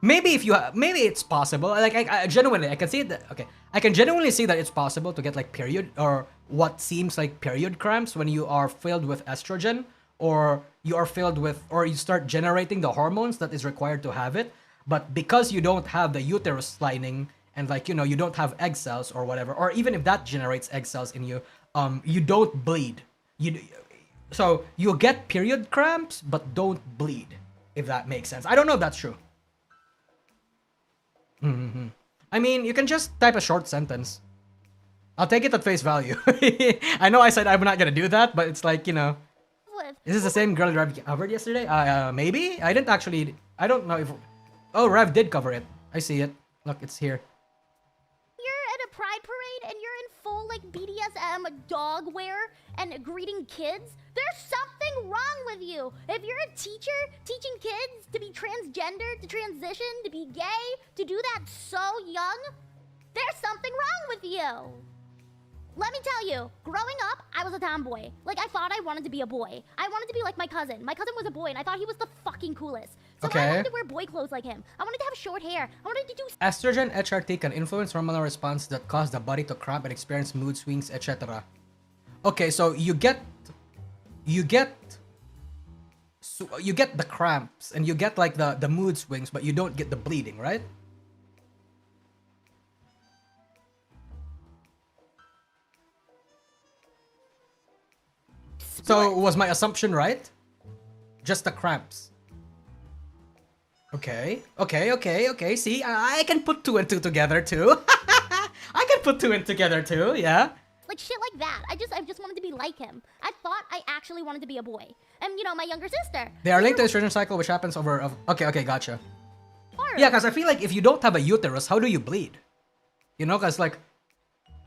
maybe maybe it's possible? Like I genuinely I can see that. Okay, I can genuinely see that it's possible to get like period or what seems like period cramps when you are filled with estrogen or you are filled with or you start generating the hormones that is required to have it. But because you don't have the uterus lining and like you don't have egg cells or whatever, or even if that generates egg cells in you, you don't bleed. So you get period cramps but don't bleed, if that makes sense. I don't know if that's true. I mean, you can just type a short sentence. I'll take it at face value. I know I said I'm not gonna do that, but it's like, is this the same girl Rev covered yesterday? Maybe? I don't know if... Oh, Rev did cover it. I see it. Look, it's here. You're at a pride parade and you're in full like BDSM dog wear and greeting kids. There's something wrong with you. If you're a teacher teaching kids to be transgender, to transition, to be gay, to do that so young, there's something wrong with you. Let me tell you, growing up, I was a tomboy. Like, I thought I wanted to be a boy. I wanted to be like my cousin. My cousin was a boy, and I thought he was the fucking coolest. So I wanted to wear boy clothes like him. I wanted to have short hair. I wanted to do... Estrogen HRT can influence hormonal response that cause the body to cramp and experience mood swings, etc. Okay, so you get the cramps, and you get, like, the mood swings, but you don't get the bleeding, right? So, was my assumption right? Just the cramps. Okay. See, I can put two and two together too. I can put two and together too, yeah. Like shit like that. I just wanted to be like him. I thought I actually wanted to be a boy. And my younger sister. They are linked to the estrogen cycle, which happens over... Okay, gotcha. Horrible. Yeah, because I feel like if you don't have a uterus, how do you bleed? Because like...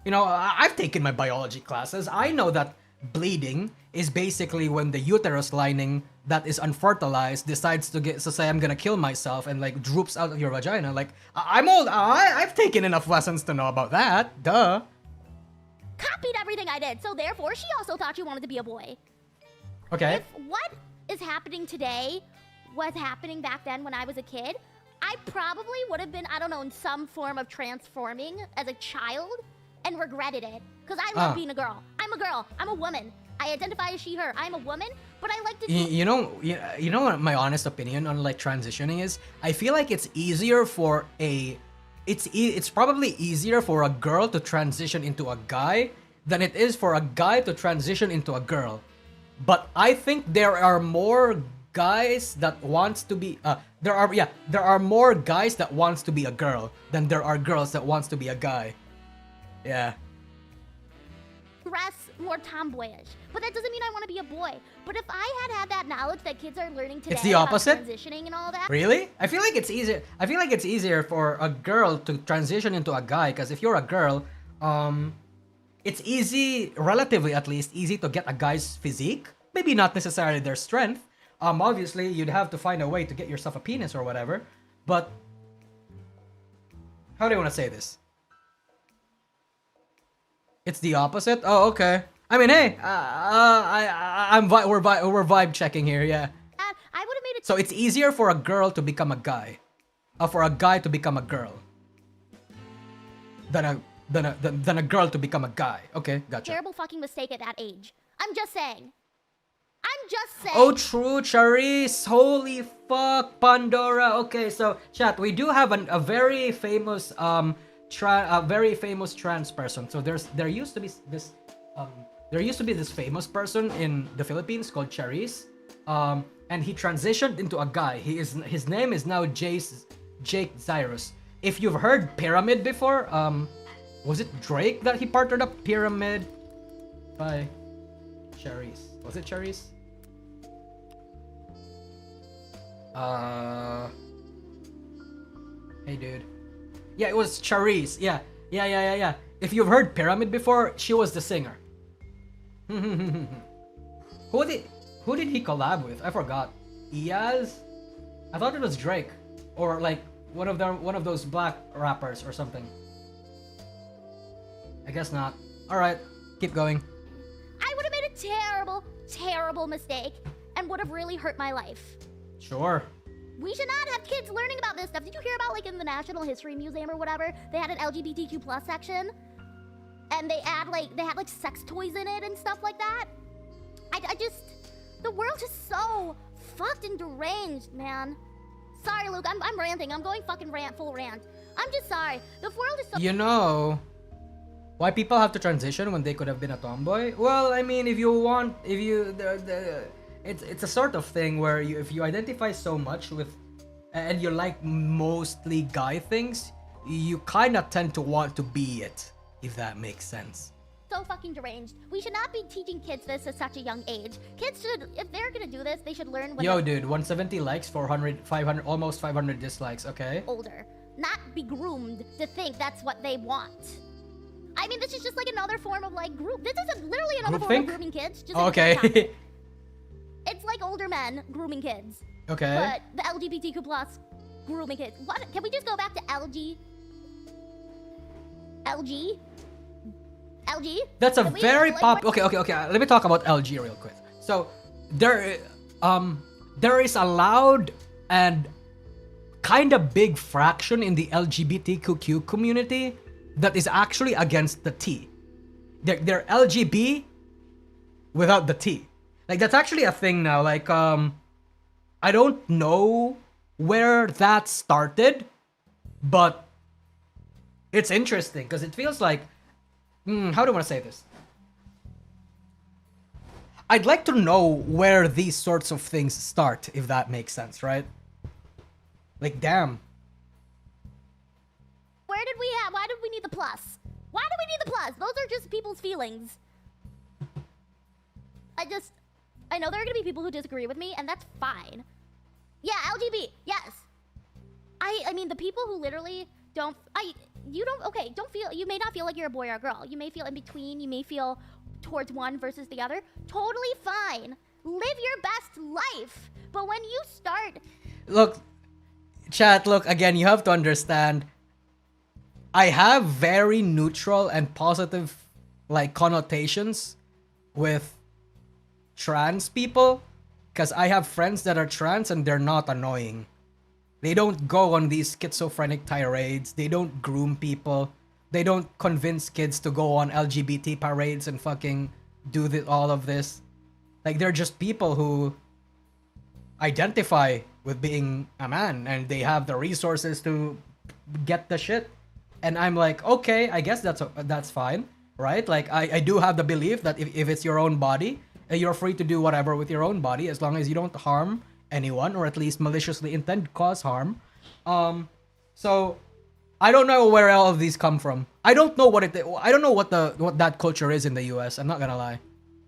I've taken my biology classes. I know that bleeding is basically when the uterus lining that is unfertilized decides to say I'm gonna kill myself and like droops out of your vagina. Like I'm old. I've taken enough lessons to know about that. Duh. Copied everything I did, so therefore she also thought she wanted to be a boy. Okay. If what is happening today was happening back then when I was a kid, I probably would have been, I don't know, in some form of transforming as a child and regretted it. Because I love being a girl. I'm a girl. I'm a woman. I identify as she, her. I'm a woman, but I like to... You know what my honest opinion on like transitioning is? I feel like it's easier for a... It's probably easier for a girl to transition into a guy than it is for a guy to transition into a girl. But I think there are more guys that wants to be... there are more guys that wants to be a girl than there are girls that wants to be a guy. Yeah. Dress more tomboyish, but that doesn't mean I want to be a boy. But if I had that knowledge that kids are learning today, it's the opposite. About transitioning and all that. Really? I feel like it's easier. I feel like it's easier for a girl to transition into a guy because if you're a girl, it's easy, relatively at least, easy to get a guy's physique. Maybe not necessarily their strength. Obviously you'd have to find a way to get yourself a penis or whatever. But how do you want to say this? It's the opposite? Oh, okay. I mean, hey, we're vibe checking here, yeah. I would have made it... So it's easier for a girl to become a guy, or for a guy to become a girl, than a girl to become a guy. Okay, gotcha. Terrible fucking mistake at that age. I'm just saying. Oh, true, Charisse. Holy fuck, Pandora. Okay, so chat, we do have a very famous trans person. So there used to be this famous person in the Philippines called Charisse, and he transitioned into a guy. His name is now Jake Zyrus. If you've heard Pyramid before, was it Drake that he partnered up Pyramid by Charisse? Was it Charisse? Hey dude. Yeah, it was Charisse. Yeah. If you've heard Pyramid before, she was the singer. Who did he collab with? I forgot. Iaz? I thought it was Drake. Or like one of those black rappers or something. I guess not. All right, keep going. I would have made a terrible, terrible mistake and would have really hurt my life. Sure. We should not have kids learning about this stuff. Did you hear about, like, in the National History Museum or whatever, they had an LGBTQ plus section, and they had like sex toys in it and stuff like that? I just, the world is so fucked and deranged, man. Sorry, Luke, I'm ranting. I'm going fucking full rant. I'm just sorry. The world is so. You know why people have to transition when they could have been a tomboy? Well, I mean, if you want, if you, it's a sort of thing where if you identify so much with, and you like mostly guy things, you kind of tend to want to be it, if that makes sense. So fucking deranged. We should not be teaching kids this at such a young age. Kids should, if they're gonna do this, they should learn when Yo, they're dude, 170 likes, 400, 500, almost 500 dislikes, okay? older. Not be groomed to think that's what they want. I mean, this is just like another form of like group. This is literally another form Groupthink? of grooming kids. Just in Okay. different context. It's like older men grooming kids. Okay. But the LGBTQ plus grooming kids. What? Can we just go back to LG? LG? LG? That's a Can we, very like, pop. Okay. Let me talk about LG real quick. So there is a loud and kind of big fraction in the LGBTQ community that is actually against the T. They're LGB without the T. Like, that's actually a thing now. Like, I don't know where that started, but it's interesting because it feels like, how do I want to say this? I'd like to know where these sorts of things start, if that makes sense, right? Like, damn. Why did we need the plus? Why do we need the plus? Those are just people's feelings. I know there are gonna be people who disagree with me, and that's fine. Yeah, LGB, yes. I mean, the people who literally don't feel, you may not feel like you're a boy or a girl. You may feel in between, you may feel towards one versus the other. Totally fine. Live your best life. But when you start... Look, chat, look, again, you have to understand, I have very neutral and positive, like, connotations with trans people, because I have friends that are trans and they're not annoying. They don't go on these schizophrenic tirades. They don't groom people. They don't convince kids to go on LGBT parades and fucking do all of this. Like, they're just people who identify with being a man and they have the resources to get the shit. And I'm like, okay, I guess that's fine, right? Like, I do have the belief that if it's your own body, you're free to do whatever with your own body as long as you don't harm anyone or at least maliciously intend to cause harm. So I don't know where all of these come from. I don't know what that culture is in the US. I'm not gonna lie.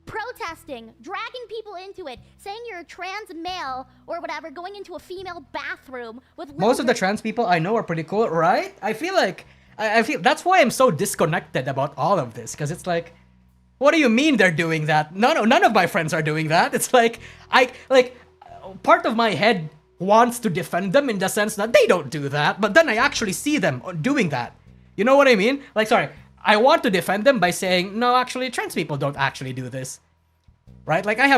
Protesting, dragging people into it, saying you're a trans male or whatever, going into a female bathroom with Most of the trans people I know are pretty cool, right? I feel that's why I'm so disconnected about all of this, because it's like, what do you mean they're doing that? None of my friends are doing that. It's like, part of my head wants to defend them in the sense that they don't do that, but then I actually see them doing that. You know what I mean? Like, sorry, I want to defend them by saying, no, actually, trans people don't actually do this. Right? Like, I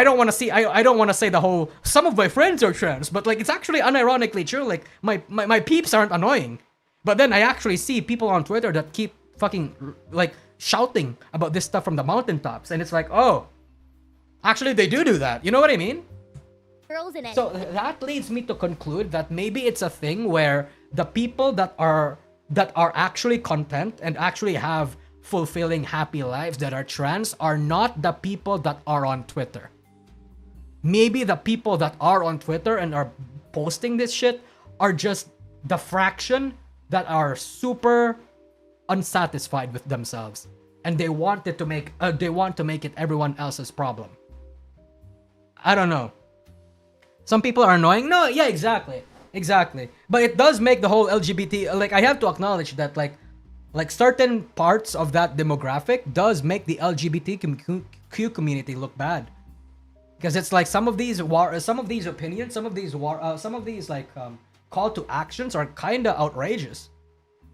don't want to say the whole, some of my friends are trans, but like, it's actually unironically true. Like, my peeps aren't annoying. But then I actually see people on Twitter that keep fucking, like, shouting about this stuff from the mountaintops, and it's like, oh, actually they do that. You know what I mean? girls in it. So that leads me to conclude that maybe it's a thing where the people that are actually content and actually have fulfilling happy lives that are trans are not the people that are on Twitter. Maybe the people that are on Twitter and are posting this shit are just the fraction that are super unsatisfied with themselves, and they want to make it everyone else's problem. I don't know. Some people are annoying. No, yeah, exactly. But it does make the whole LGBT, like, I have to acknowledge that like certain parts of that demographic does make the LGBTQ community look bad. Because it's like some of these opinions, some of these call to actions are kind of outrageous.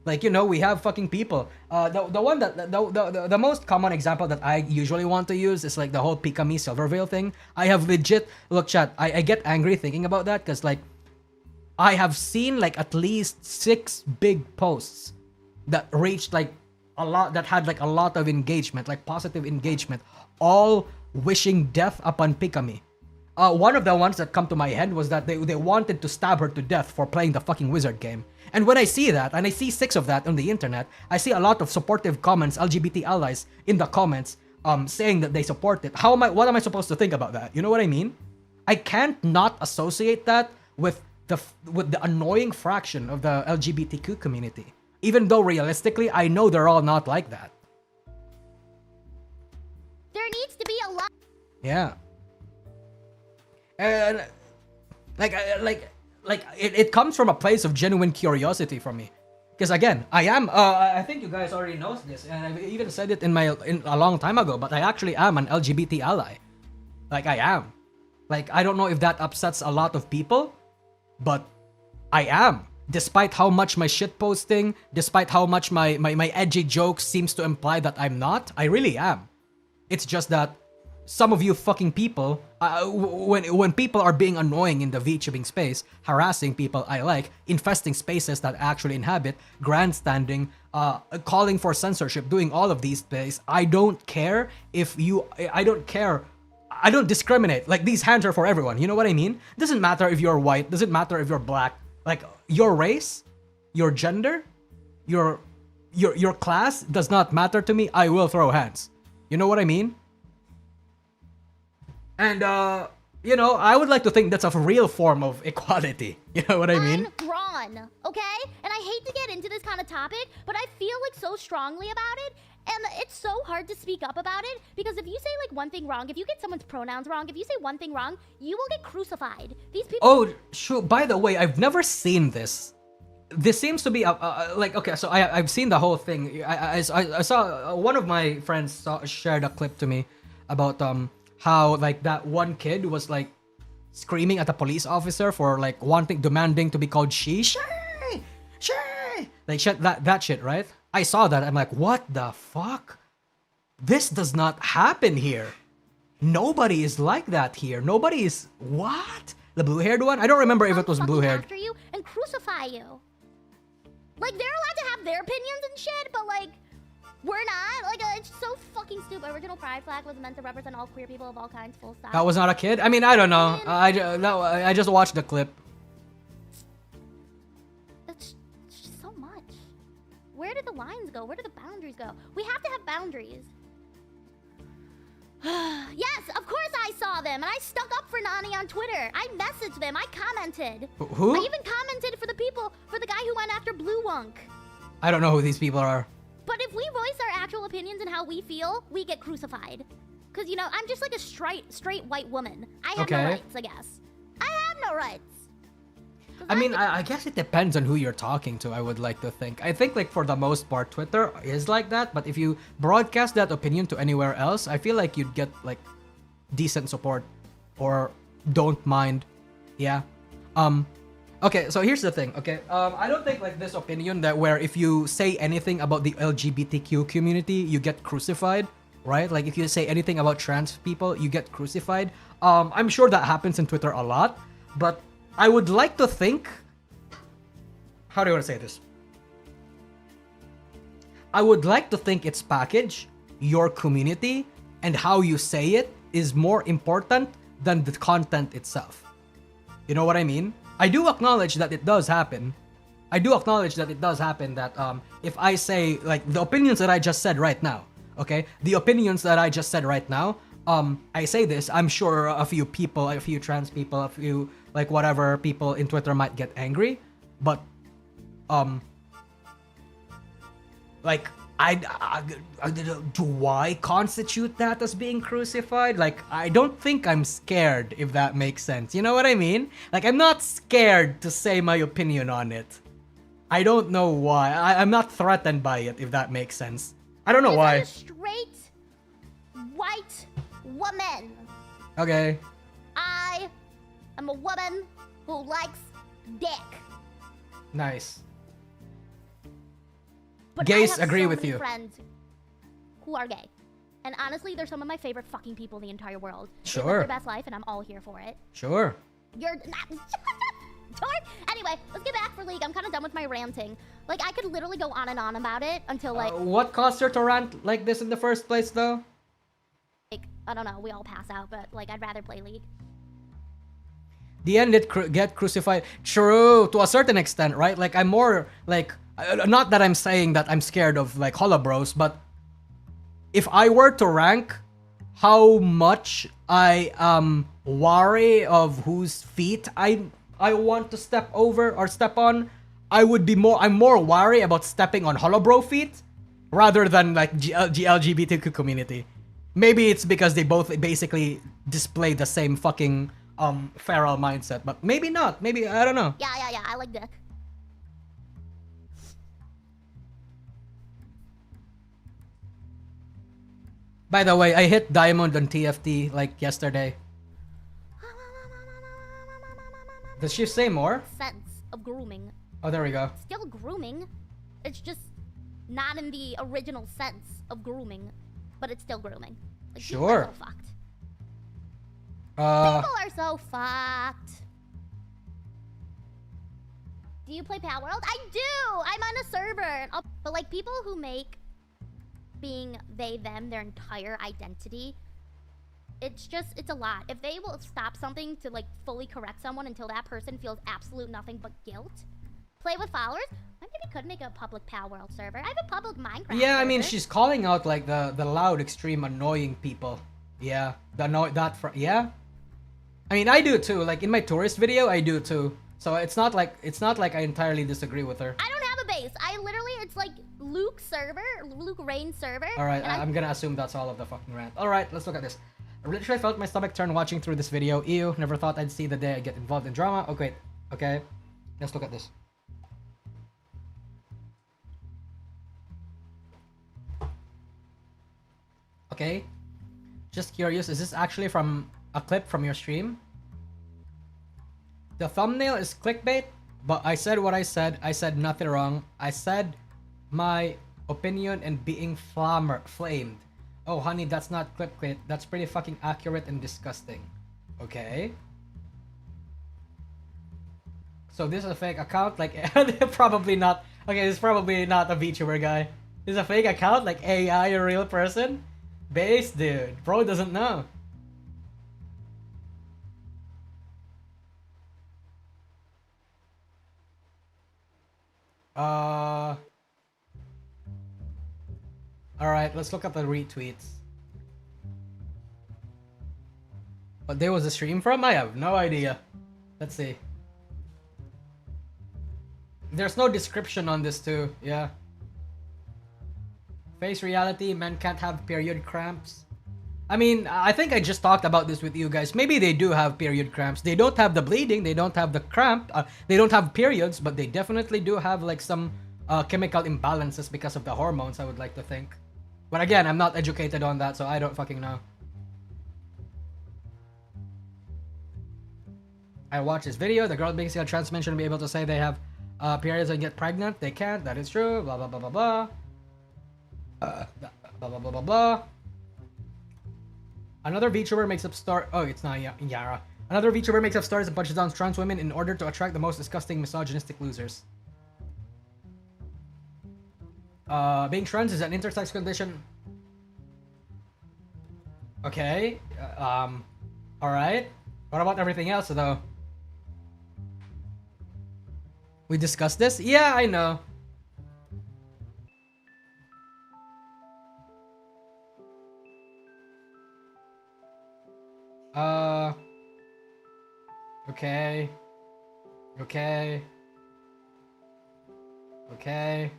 Like, you know, we have fucking people. The most common example that I usually want to use is like the whole Pikami Silverveil thing. I have legit, look chat, I get angry thinking about that because like, I have seen like at least 6 big posts that reached like a lot, that had like a lot of engagement, like positive engagement, all wishing death upon Pikami. One of the ones that come to my head was that they wanted to stab her to death for playing the fucking wizard game. And when I see that, and I see 6 of that on the internet, I see a lot of supportive comments, LGBT allies in the comments, saying that they support it. What am I supposed to think about that? You know what I mean? I can't not associate that with the annoying fraction of the LGBTQ community. Even though realistically, I know they're all not like that. There needs to be a lot. Yeah. And it comes from a place of genuine curiosity from me, because again, I am I think you guys already know this, and I've even said it in a long time ago, but I actually am an LGBT ally. Like, I am. Like, I don't know if that upsets a lot of people, but I am. Despite how much my shit posting, despite how much my edgy jokes seems to imply that I'm not, I really am. It's just that some of you fucking people, when people are being annoying in the VTubing space, harassing people I like, infesting spaces that I actually inhabit, grandstanding, calling for censorship, doing all of these things, I don't care if you, I don't care, I don't discriminate. Like, these hands are for everyone, you know what I mean? Doesn't matter if you're white, doesn't matter if you're black, like, your race, your gender, your class does not matter to me, I will throw hands. You know what I mean? And, you know, I would like to think that's a real form of equality. You know what I mean? I'm Ron, okay? And I hate to get into this kind of topic, but I feel like so strongly about it. And it's so hard to speak up about it, because if you say like one thing wrong, if you get someone's pronouns wrong, if you say one thing wrong, you will get crucified. These people. Oh, sure. By the way, I've never seen this. This seems to be like, okay, so I've seen the whole thing. I saw one of my friends shared a clip to me about how like that one kid was like screaming at a police officer for like demanding to be called she, like shit, that shit, right? I saw that. I'm like, what the fuck? This does not happen here. Nobody is like that here. Nobody is what? The blue-haired one? I don't remember if it was blue-haired. After you and crucify you. Like, they're allowed to have their opinions and shit, but like, we're not. Like, it's so fucking stupid. Original pride flag was meant to represent all queer people of all kinds. Full stop. That was not a kid? I mean, I don't know. I just watched the clip. It's just so much. Where did the lines go? Where did the boundaries go? We have to have boundaries. Yes, of course I saw them, and I stuck up for Nani on Twitter. I messaged them. I commented. Who? I even commented for the guy who went after Blue Wunk. I don't know who these people are. But if we voice our actual opinions and how we feel, we get crucified. Because, you know, I'm just like a straight white woman. I have no rights, I guess. I have no rights. I mean, I guess it depends on who you're talking to, I would like to think. I think, like, for the most part, Twitter is like that. But if you broadcast that opinion to anywhere else, I feel like you'd get, like, decent support. Or don't mind. Yeah. Okay, so here's the thing, okay? I don't think, like, this opinion that where if you say anything about the LGBTQ community, you get crucified, right? Like, if you say anything about trans people, you get crucified. I'm sure that happens in Twitter a lot, but I would like to think... How do you want to say this? I would like to think its package, your community, and how you say it is more important than the content itself. You know what I mean? I do acknowledge that it does happen. I do acknowledge that it does happen that if I say, like, the opinions that I just said right now, okay? The opinions that I just said right now, I say this, I'm sure a few people, a few trans people, a few, like, whatever people in Twitter might get angry, but, like, do I constitute that as being crucified? Like, I don't think I'm scared, if that makes sense. You know what I mean? Like, I'm not scared to say my opinion on it. I don't know why. I'm not threatened by it, if that makes sense. I don't know why. I'm a straight, white woman. Okay. I am a woman who likes dick. Nice. But Gays I have agree so with many you. friends who are gay. And honestly, they're some of my favorite fucking people in the entire world. They Sure. live their best life, and I'm all here for it. Sure. You're not... Dork! Anyway, let's get back for League. I'm kind of done with my ranting. Like, I could literally go on and on about it until, like... What caused her to rant like this in the first place, though? I don't know, we all pass out, but, like, I'd rather play League. The end it get crucified. True, to a certain extent, right? Like, I'm more, like... not that I'm saying that I'm scared of, like, holobros, but... if I were to rank how much I am wary of whose feet I want to step over or step on, I'm more wary about stepping on holobro feet rather than like the LGBTQ community. Maybe it's because they both basically display the same fucking feral mindset, but maybe not. Maybe, I don't know. Yeah, I like dick. By the way, I hit diamond on TFT like yesterday. Does she say more? Sense of grooming. Oh, there we go. Still grooming. It's just not in the original sense of grooming, but it's still grooming. Like, Sure. People are so fucked. Uh, People are so fucked. Do you play Power World? I do! I'm on a server. But like people who make being they, them their entire identity, it's a lot. If they will stop something to like fully correct someone until that person feels absolute nothing but guilt, play with followers, I maybe could make a public Power World server. I have a public Minecraft yeah, I mean, server. she's calling out like the loud, extreme, annoying people. Yeah, yeah. I mean, I do too. Like in my tourist video, I do too. So it's not like I entirely disagree with her. I don't have a base. It's like Luke server, Luke Rain server. All right, and I'm gonna assume that's all of the fucking rant. All right, let's look at this. I literally felt my stomach turn watching through this video. Ew, never thought I'd see the day I get involved in drama. Oh, wait. Okay, let's look at this. Okay, just curious, is this actually from a clip from your stream? The thumbnail is clickbait, but I said what I said. I said nothing wrong. I said my opinion and being flamed. Oh, honey, that's not clickbait. That's pretty fucking accurate and disgusting. Okay. So this is a fake account? Like, probably not. Okay, this is probably not a VTuber guy. This is a fake account? Like AI, a real person? Base, dude. Bro doesn't know. Alright, let's look at the retweets. What day was the stream from? I have no idea. Let's see. There's no description on this too, yeah. Face reality, men can't have period cramps. I mean, I think I just talked about this with you guys. Maybe they do have period cramps. They don't have the bleeding, they don't have the cramp, they don't have periods, but they definitely do have like some chemical imbalances because of the hormones, I would like to think. But again, I'm not educated on that, so I don't fucking know. I watched this video. The girl basically trans men shouldn't be able to say they have periods and get pregnant. They can't. That is true. Blah, blah, blah, blah, blah. Blah, blah, blah, blah, blah. Another VTuber makes up oh, it's not Yara. Another VTuber makes up stories and punches down trans women in order to attract the most disgusting, misogynistic losers. Being trans is an intersex condition. Okay. Alright. What about everything else, though? We discussed this? Yeah, I know. Okay. Okay. Okay.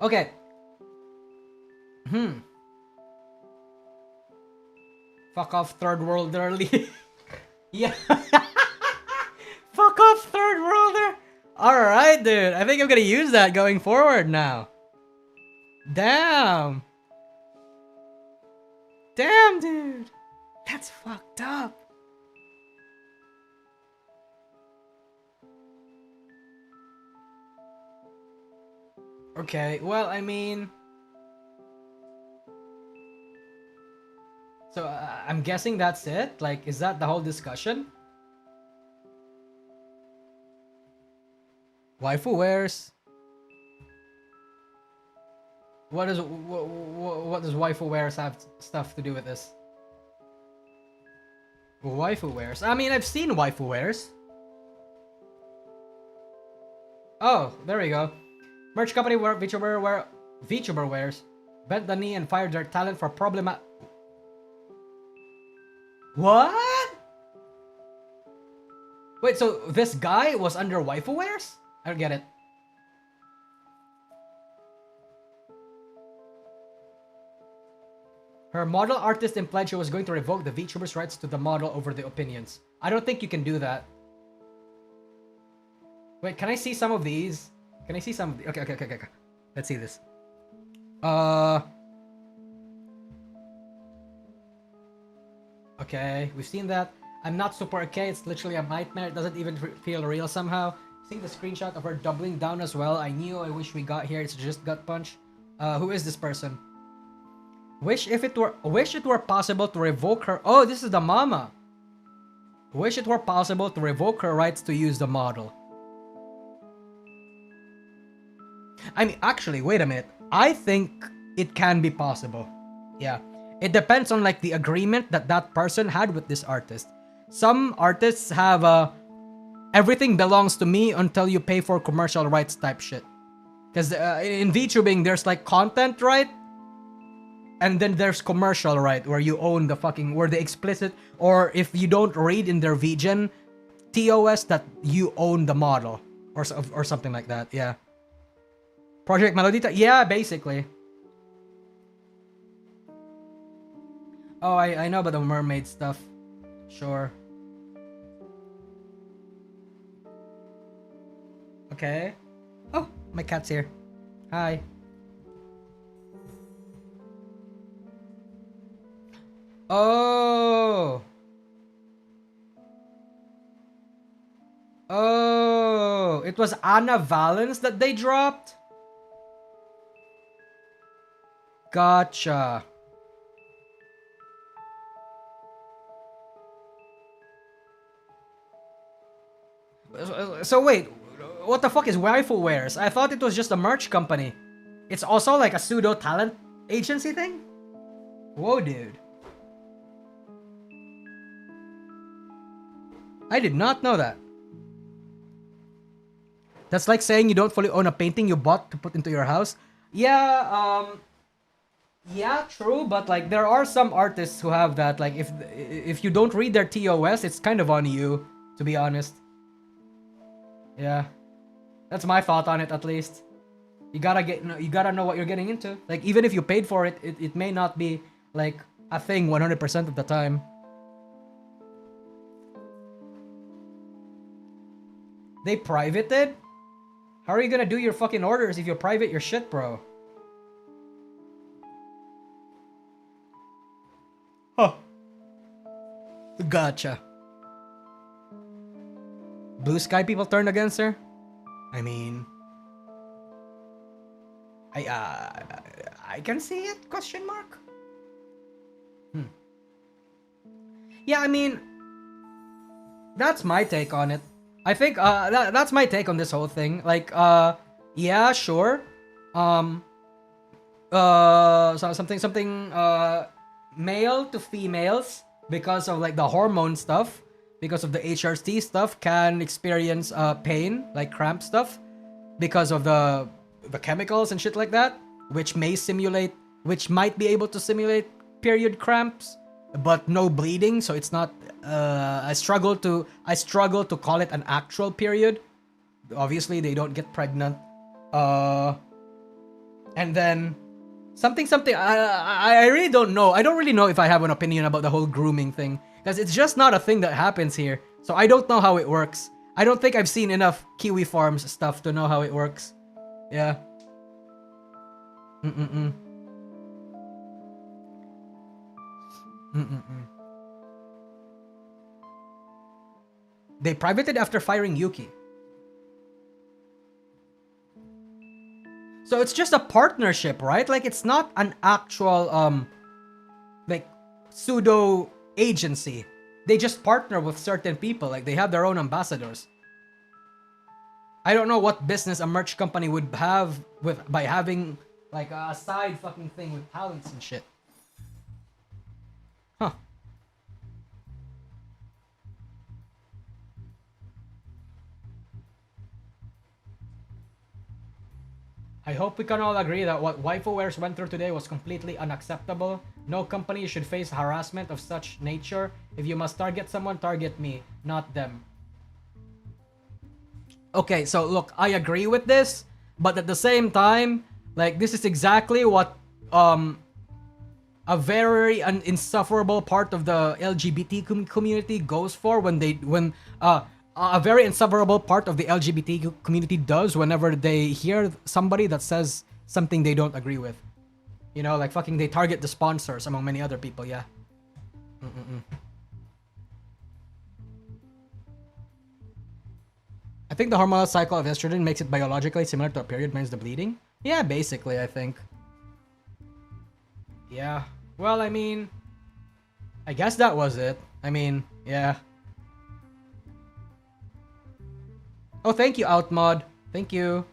Okay. Fuck off, third world early. Yeah. Fuck off, third worlder. Alright, dude. I think I'm gonna use that going forward now. Damn. Damn, dude. That's fucked up. Okay, well, I mean... So, I'm guessing that's it? Like, is that the whole discussion? Waifu wears... what does waifu wears have stuff to do with this? Waifu wears? I mean, I've seen waifu wears. Oh, there we go. Merch company where VTuber wears bent the knee and fired their talent for What? Wait, so this guy was under waifu wears? I don't get it. Her model artist implied she was going to revoke the VTuber's rights to the model over the opinions. I don't think you can do that. Wait, can I see some of these? Can I see some of the... Okay. Let's see this. Okay, we've seen that. I'm not super okay. It's literally a nightmare. It doesn't even feel real somehow. See the screenshot of her doubling down as well. I wish we got here. It's just gut punch. Who is this person? Wish it were possible to revoke her... Oh, this is the mama. Wish it were possible to revoke her rights to use the model. I mean, actually, wait a minute. I think it can be possible. Yeah. It depends on like the agreement that person had with this artist. Some artists have everything belongs to me until you pay for commercial rights type shit. Because in VTubing, there's like content right, and then there's commercial right where you own the fucking, where the explicit, or if you don't read in their VGen TOS that you own the model or something like that. Yeah. Project Melodita? Yeah, basically. Oh, I know about the mermaid stuff. Sure. Okay. Oh, my cat's here. Hi. Oh. Oh, it was Anna Valens that they dropped? Gotcha. So wait, what the fuck is Waifu Wears? I thought it was just a merch company. It's also like a pseudo talent agency thing? Whoa, dude. I did not know that. That's like saying you don't fully own a painting you bought to put into your house. Yeah, yeah, true, but like there are some artists who have that. Like if you don't read their TOS, it's kind of on you, to be honest. Yeah. That's my thought on it, at least. You gotta know what you're getting into. Like even if you paid for it, it may not be like a thing 100% of the time. They privated? How are you gonna do your fucking orders if you private your shit, bro? Huh. Gotcha. Blue Sky people turned against her? I mean... I can see it? Question mark? Yeah, I mean... That's my take on it. I think, that's my take on this whole thing. Like, yeah, sure. Something, male to females, because of like the hormone stuff, because of the HRT stuff, can experience pain, like cramp stuff, because of the chemicals and shit like that, which might be able to simulate period cramps, but no bleeding, so it's not. I struggle to call it an actual period. Obviously, they don't get pregnant. And then something. I really don't know. I don't really know if I have an opinion about the whole grooming thing, because it's just not a thing that happens here. So I don't know how it works. I don't think I've seen enough Kiwi Farms stuff to know how it works. Yeah. They privated after firing Yuki. So it's just a partnership, right? Like it's not an actual like pseudo agency. They just partner with certain people. Like they have their own ambassadors. I don't know what business a merch company would have with by having like a side fucking thing with talents and shit. Huh. I hope we can all agree that what waifuwares went through today was completely unacceptable. No company should face harassment of such nature. If you must target someone, target me, not them. Okay, so look, I agree with this, but at the same time, like this is exactly what a very insufferable part of the LGBT community goes for when a very insufferable part of the LGBT community does whenever they hear somebody that says something they don't agree with. You know, like fucking they target the sponsors among many other people, yeah. I think the hormonal cycle of estrogen makes it biologically similar to a period minus the bleeding. Yeah, basically, I think. Yeah. Well, I mean, I guess that was it. I mean, yeah. Oh, thank you, Outmod. Thank you.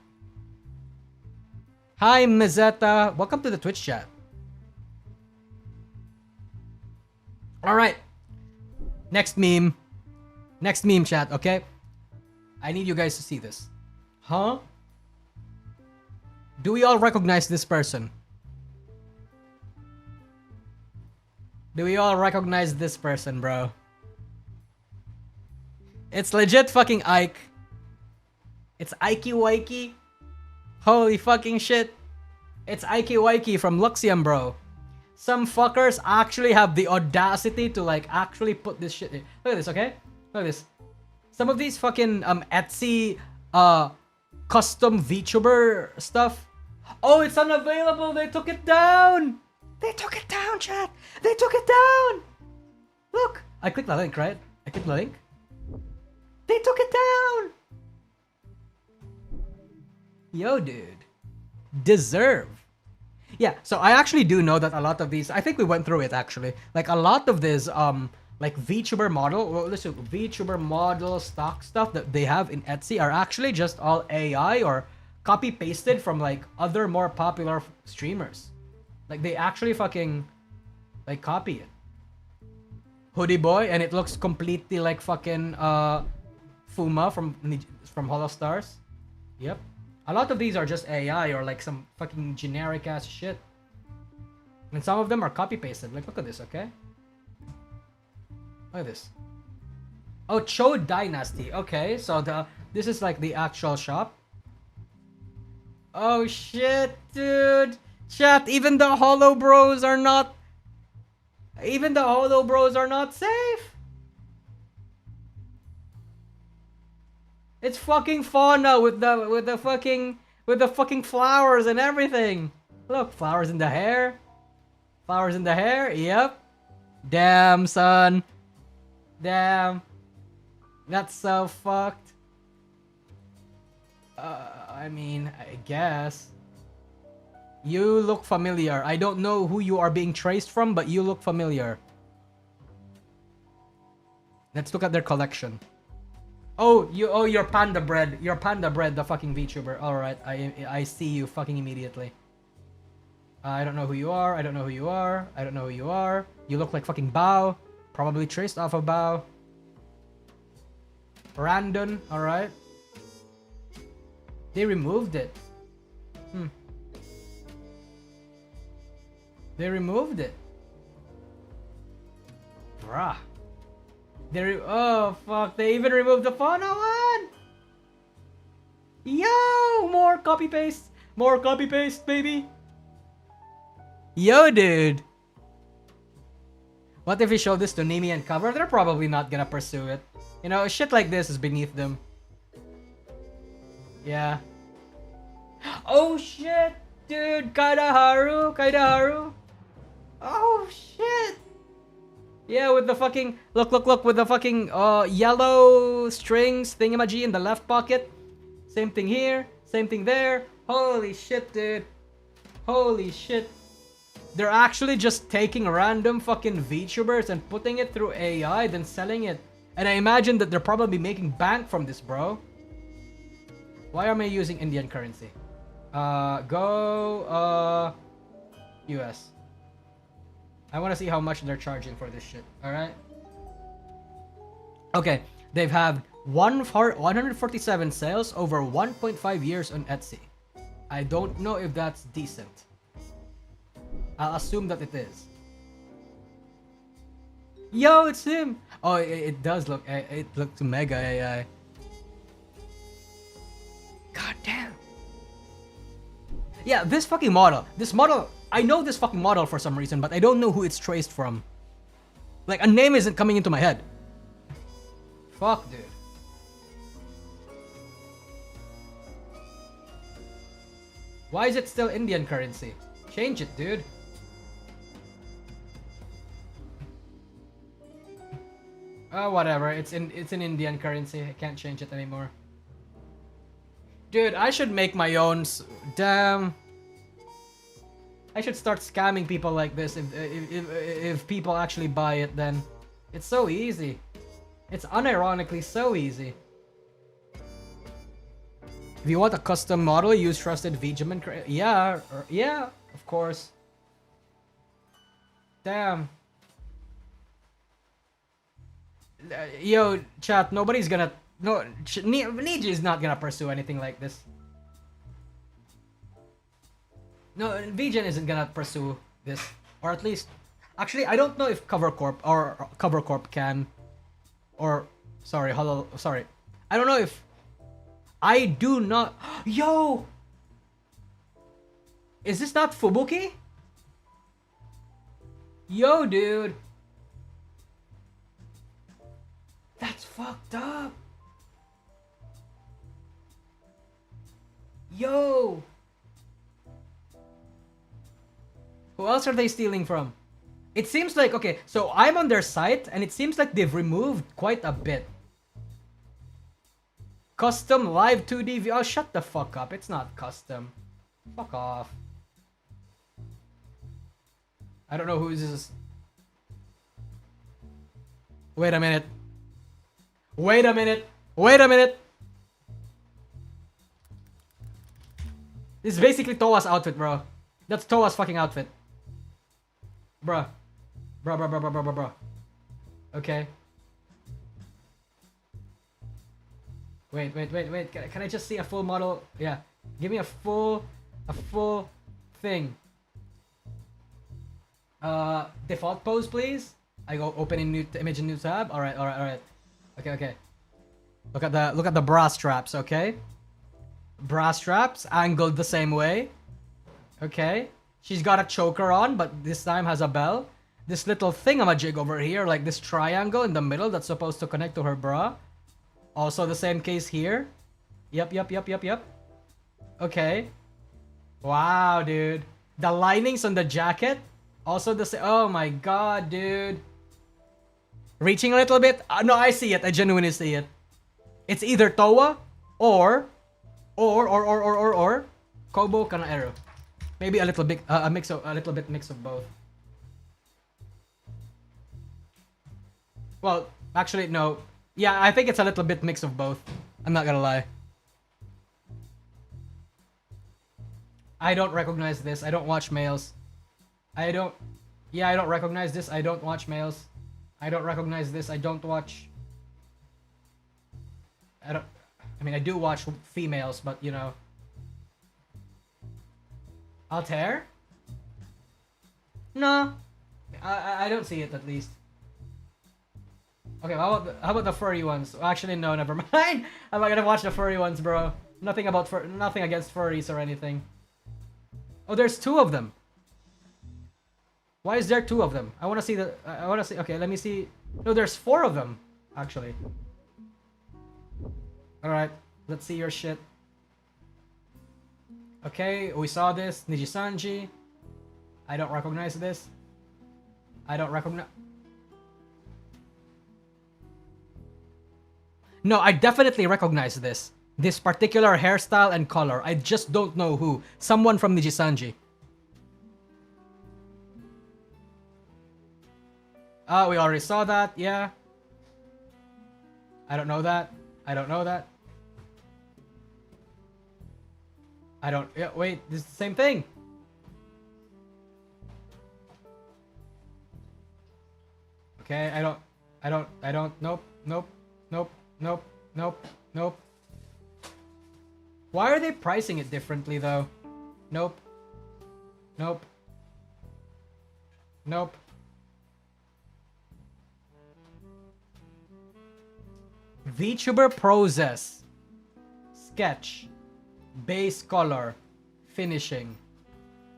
Hi, Mizetta. Welcome to the Twitch chat. Alright. Next meme. Next meme chat, okay? I need you guys to see this. Huh? Do we all recognize this person? Do we all recognize this person, bro? It's legit fucking Ike. It's Ikey Wikey. Holy fucking shit. It's Ikey Wikey from Luxium, bro. Some fuckers actually have the audacity to like actually put this shit in. Look at this, okay? Look at this. Some of these fucking Etsy custom VTuber stuff. Oh, it's unavailable. They took it down. They took it down, chat. They took it down. Look. I clicked the link, right? I clicked the link. They took it down. Yo, dude. Deserve. Yeah, so I actually do know that a lot of these, I think we went through it actually. Like a lot of this like VTuber model, well, listen, VTuber model stock stuff that they have in Etsy are actually just all AI or copy pasted from like other more popular streamers. Like they actually fucking like copy it. Hoodie Boy, and it looks completely like fucking Fuma from Hollow Stars. Yep. A lot of these are just AI or like some fucking generic ass shit. And some of them are copy pasted. Like look at this, okay? Look at this. Oh, Cho Dynasty. Okay, so this is like the actual shop. Oh shit, dude. Chat, even the Hollow Bros are not safe. It's fucking fauna with the fucking flowers and everything. Look, flowers in the hair. Flowers in the hair. Yep. Damn, son. Damn. That's so fucked. I mean, I guess. You look familiar. I don't know who you are being traced from, but you look familiar. Let's look at their collection. Oh, you're Panda Bread. You're Panda Bread, the fucking VTuber. Alright, I see you fucking immediately. I don't know who you are. I don't know who you are. I don't know who you are. You look like fucking Bao. Probably traced off of Bao. Randon, alright. They removed it. They removed it. Bruh. Oh fuck, they even removed the fauna one! Yo! More copy paste! More copy paste, baby! Yo, dude! What if we show this to Nimi and Cover? They're probably not gonna pursue it. You know, shit like this is beneath them. Yeah. Oh shit! Dude, Kaidaharu! Oh shit! Yeah, with the fucking look with the fucking yellow strings thingamajig in the left pocket. Same thing here. Same thing there. Holy shit, dude. Holy shit. They're actually just taking random fucking VTubers and putting it through AI, then selling it. And I imagine that they're probably making bank from this, bro. Why am I using Indian currency? Go, US. I want to see how much they're charging for this shit, alright? Okay, they've had 147 sales over 1.5 years on Etsy. I don't know if that's decent. I'll assume that it is. Yo, it's him! Oh, it does look, it looks mega AI. God damn. Yeah, this fucking model. I know this fucking model for some reason, but I don't know who it's traced from. Like, a name isn't coming into my head. Fuck, dude. Why is it still Indian currency? Change it, dude. Oh, whatever. It's an Indian currency. I can't change it anymore. Dude, I should make my own. Damn. I should start scamming people like this if people actually buy it. Then it's so easy. It's unironically so easy. If you want a custom model, use trusted VTuber. Yeah, yeah, of course. Damn. Yo, chat. Nobody's gonna. No, Niji is not gonna pursue anything like this. No, VGen isn't gonna pursue this, or at least, actually, I don't know if Cover Corp can, or sorry, hello, sorry, I don't know if. I do not. Yo, is this not Fubuki? Yo, dude, that's fucked up. Yo! Who else are they stealing from? It seems like, okay, so I'm on their site and it seems like they've removed quite a bit. Custom live 2D. Oh, shut the fuck up. It's not custom. Fuck off. I don't know who this is. Wait a minute. Wait a minute. Wait a minute. This is basically Towa's outfit, bro. That's Towa's fucking outfit. Bruh. Bruh. Okay. Wait. Can I just see a full model? Yeah. Give me a full thing. Default pose, please. I go open in new image in new tab. Alright. Okay. Look at the bra straps, okay? Bra straps angled the same way. Okay. She's got a choker on, but this time has a bell. This little thingamajig over here, like this triangle in the middle that's supposed to connect to her bra. Also the same case here. Yep. Okay. Wow, dude. The linings on the jacket. Also the same. Oh my god, dude. Reaching a little bit. No, I see it. I genuinely see it. It's either Towa or Kobo Kanahiro. Maybe a little bit a little bit mix of both. Well, actually no. Yeah, I think it's a little bit mix of both. I'm not gonna lie. I don't recognize this. I don't watch males. I don't recognize this. I don't watch males. I don't recognize this. I don't watch. I mean, I do watch females, but you know. Altair? No. I don't see it at least. Okay, how about the furry ones? Actually, no, never mind. I'm not gonna watch the furry ones, bro. Nothing against furries or anything. Oh, there's two of them. Why is there two of them? I wanna see the. I wanna see. Okay, let me see. No, there's four of them, actually. All right, let's see your shit. Okay, we saw this. Nijisanji. I don't recognize this. I don't recognize. No, I definitely recognize this. this particular hairstyle and color. I just don't know who. Someone from Nijisanji. Oh, we already saw that. Yeah. I don't know that. I don't know that. I don't... Yeah, wait, this is the same thing. Okay, I don't... Nope, nope, nope, nope, nope, nope. Why are they pricing it differently, though? Nope. Nope. Nope. VTuber process. Sketch. Base color. Finishing.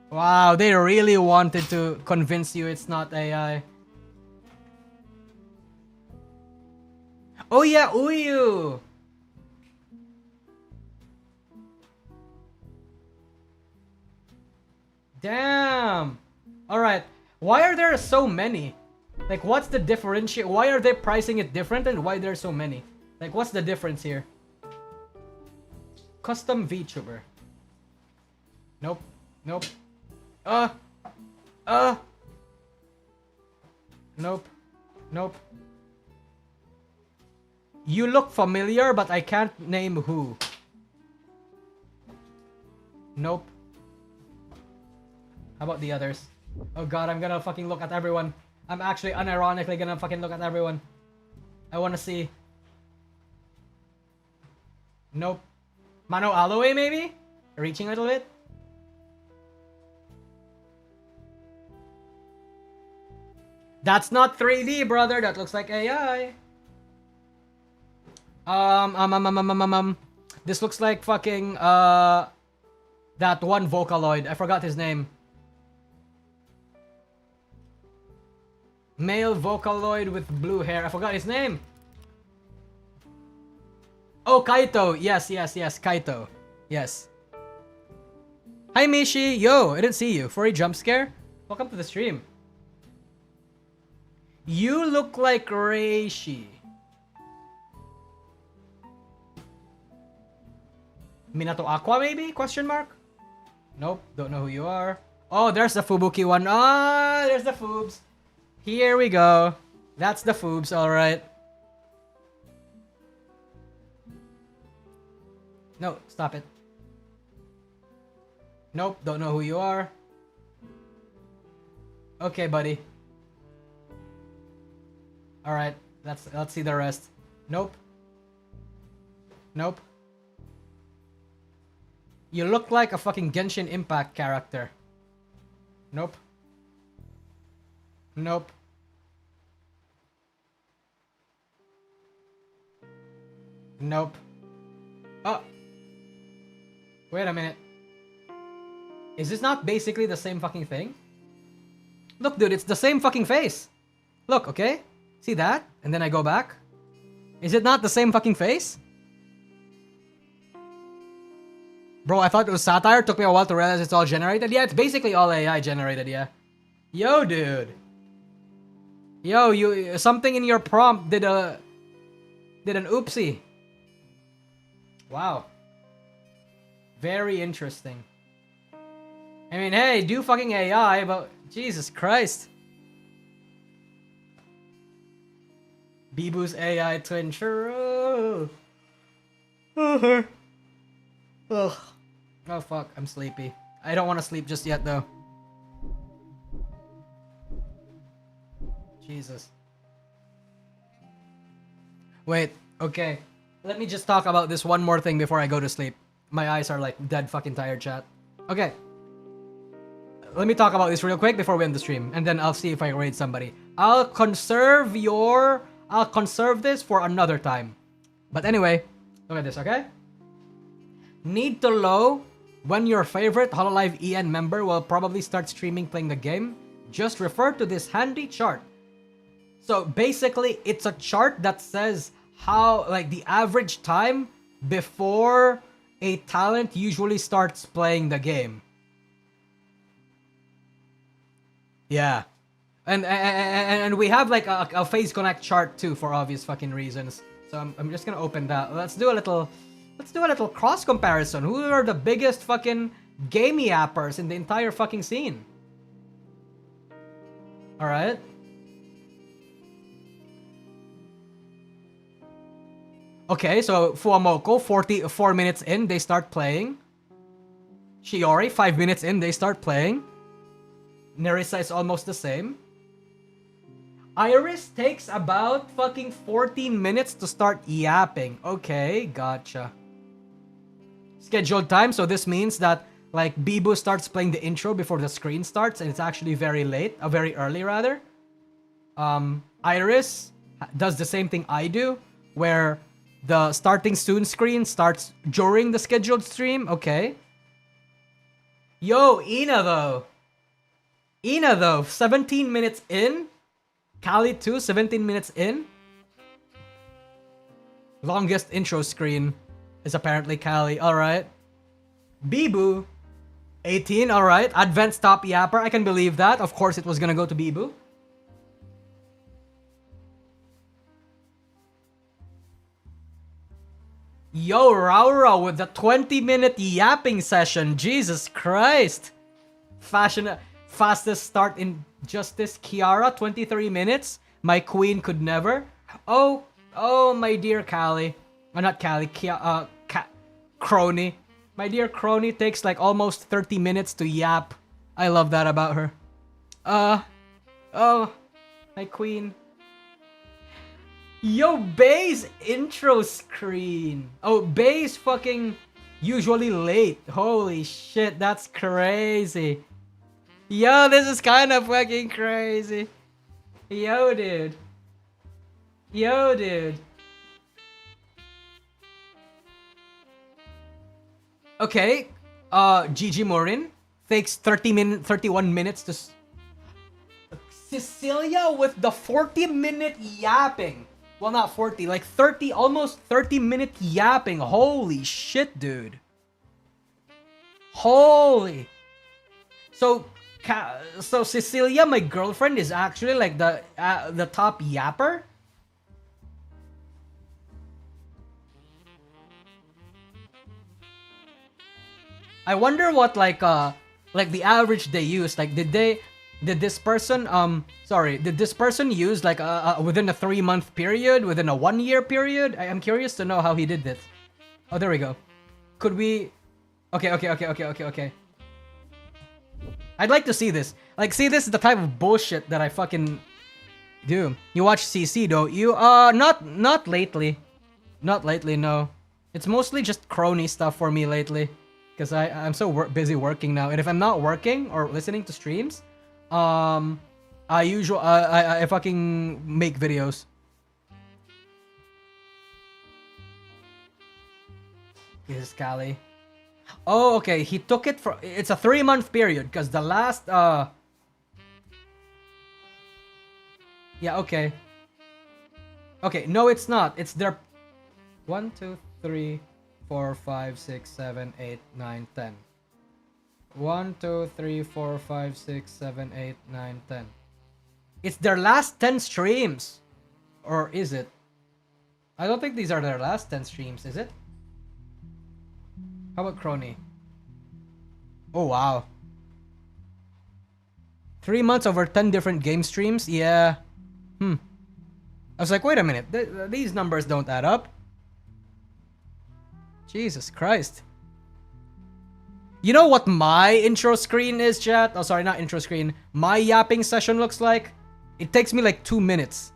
Wow, they really wanted to convince you it's not AI. Oh yeah, Uyu! Damn! Alright, why are there so many? Like, what's the differentiate? Why are they pricing it different and why there's so many? Like, what's the difference here? Custom VTuber. Nope. Nope. Nope. Nope. You look familiar, but I can't name who. Nope. How about the others? Oh god, I'm gonna fucking look at everyone. I'm actually unironically gonna fucking look at everyone. I wanna see. Nope. Mano Aloe, maybe? Reaching a little bit? That's not 3D, brother. That looks like AI. This looks like fucking, that one Vocaloid. I forgot his name. Male Vocaloid with blue hair. I forgot his name. Oh, Kaito. Yes, yes, yes. Kaito. Yes. Hi, Mishi. Yo, I didn't see you. For a jump scare? Welcome to the stream. You look like Reishi. Minato Aqua, maybe? Question mark? Nope. Don't know who you are. Oh, there's the Fubuki one. Ah, there's the Fubs. Here we go. That's the Foobs, alright. No, stop it. Nope, don't know who you are. Okay, buddy. Alright, let's see the rest. Nope. Nope. You look like a fucking Genshin Impact character. Nope. Nope. Nope. Oh. Wait a minute. Is this not basically the same fucking thing? Look, dude, it's the same fucking face. Look, okay? See that? And then I go back. Is it not the same fucking face? Bro, I thought it was satire. Took me a while to realize it's all generated. Yeah, it's basically all AI generated, yeah. Yo, dude. Yo, you something in your prompt did an oopsie. Wow. Very interesting. I mean, hey, do fucking AI, but Jesus Christ. Bibu's AI twin, true. Ugh. Oh fuck, I'm sleepy. I don't want to sleep just yet though. Jesus. Wait, okay. Let me just talk about this one more thing before I go to sleep. My eyes are like dead fucking tired, chat. Okay. Let me talk about this real quick before we end the stream, and then I'll see if I raid somebody. I'll conserve this for another time. But anyway, look at this, okay? Need to know when your favorite Hololive EN member will probably start streaming playing the game? Just refer to this handy chart. So basically, it's a chart that says how, like, the average time before a talent usually starts playing the game. Yeah. And we have like a phase connect chart too for obvious fucking reasons. So I'm just gonna open that. Let's do a little Let's do a little cross comparison. Who are the biggest fucking game yappers in the entire fucking scene? Alright. Okay, so Fuamoko, 44 minutes in, they start playing. Shiori, 5 minutes in, they start playing. Nerissa is almost the same. Iris takes about fucking 14 minutes to start yapping. Okay, gotcha. Scheduled time, so this means that like Bibu starts playing the intro before the screen starts, and it's actually very late, very early rather. Iris does the same thing I do, where the starting soon screen starts during the scheduled stream. Okay. Yo, Ina though, 17 minutes in. Kali too, 17 minutes in. Longest intro screen is apparently Kali. Alright. Bibu, 18. Alright. Advanced top yapper. I can believe that. Of course it was gonna go to Bibu. Yo, Raura with the 20-minute yapping session. Jesus Christ. Fastest start in Justice. Kiara, 23 minutes. My queen could never. Oh, my dear Kali. Not Kali, Crony. My dear Crony takes like almost 30 minutes to yap. I love that about her. Oh, my queen. Yo, Bay's intro screen. Oh, Bay's fucking usually late. Holy shit, that's crazy. Yo, this is kind of fucking crazy. Yo, dude. Okay, Gigi Morin takes 31 minutes to... Cecilia with the 40-minute yapping. Well, not 40, like 30, almost 30-minute yapping. Holy shit, dude. Holy. So Cecilia, my girlfriend, is actually like the top yapper. I wonder what like the average they use. Like, did this person use like within a 3-month period, within a 1-year period? I am curious to know how he did this. Oh, there we go. Could we? Okay. I'd like to see this. Like, see, this is the type of bullshit that I fucking do. You watch CC, don't you? Not lately. Not lately, no. It's mostly just crony stuff for me lately. Because I'm so busy working now. And if I'm not working or listening to streams, I fucking make videos. This is Kali. Oh, okay. He took it for... It's a 3-month period. Because the last... Yeah, okay. Okay, no, it's not. It's their... 1, 2, 3, 4, 5, 6, 7, 8, 9, 10. 1, 2, 3, 4, 5, 6, 7, 8, 9, 10. It's their last 10 streams. Or is it? I don't think these are their last 10 streams, is it? How about Crony? Oh, wow. 3 months over 10 different game streams? Yeah. I was like, wait a minute. These numbers don't add up. Jesus Christ. You know what my intro screen is, chat? Oh, sorry, not intro screen. My yapping session looks like? It takes me like 2 minutes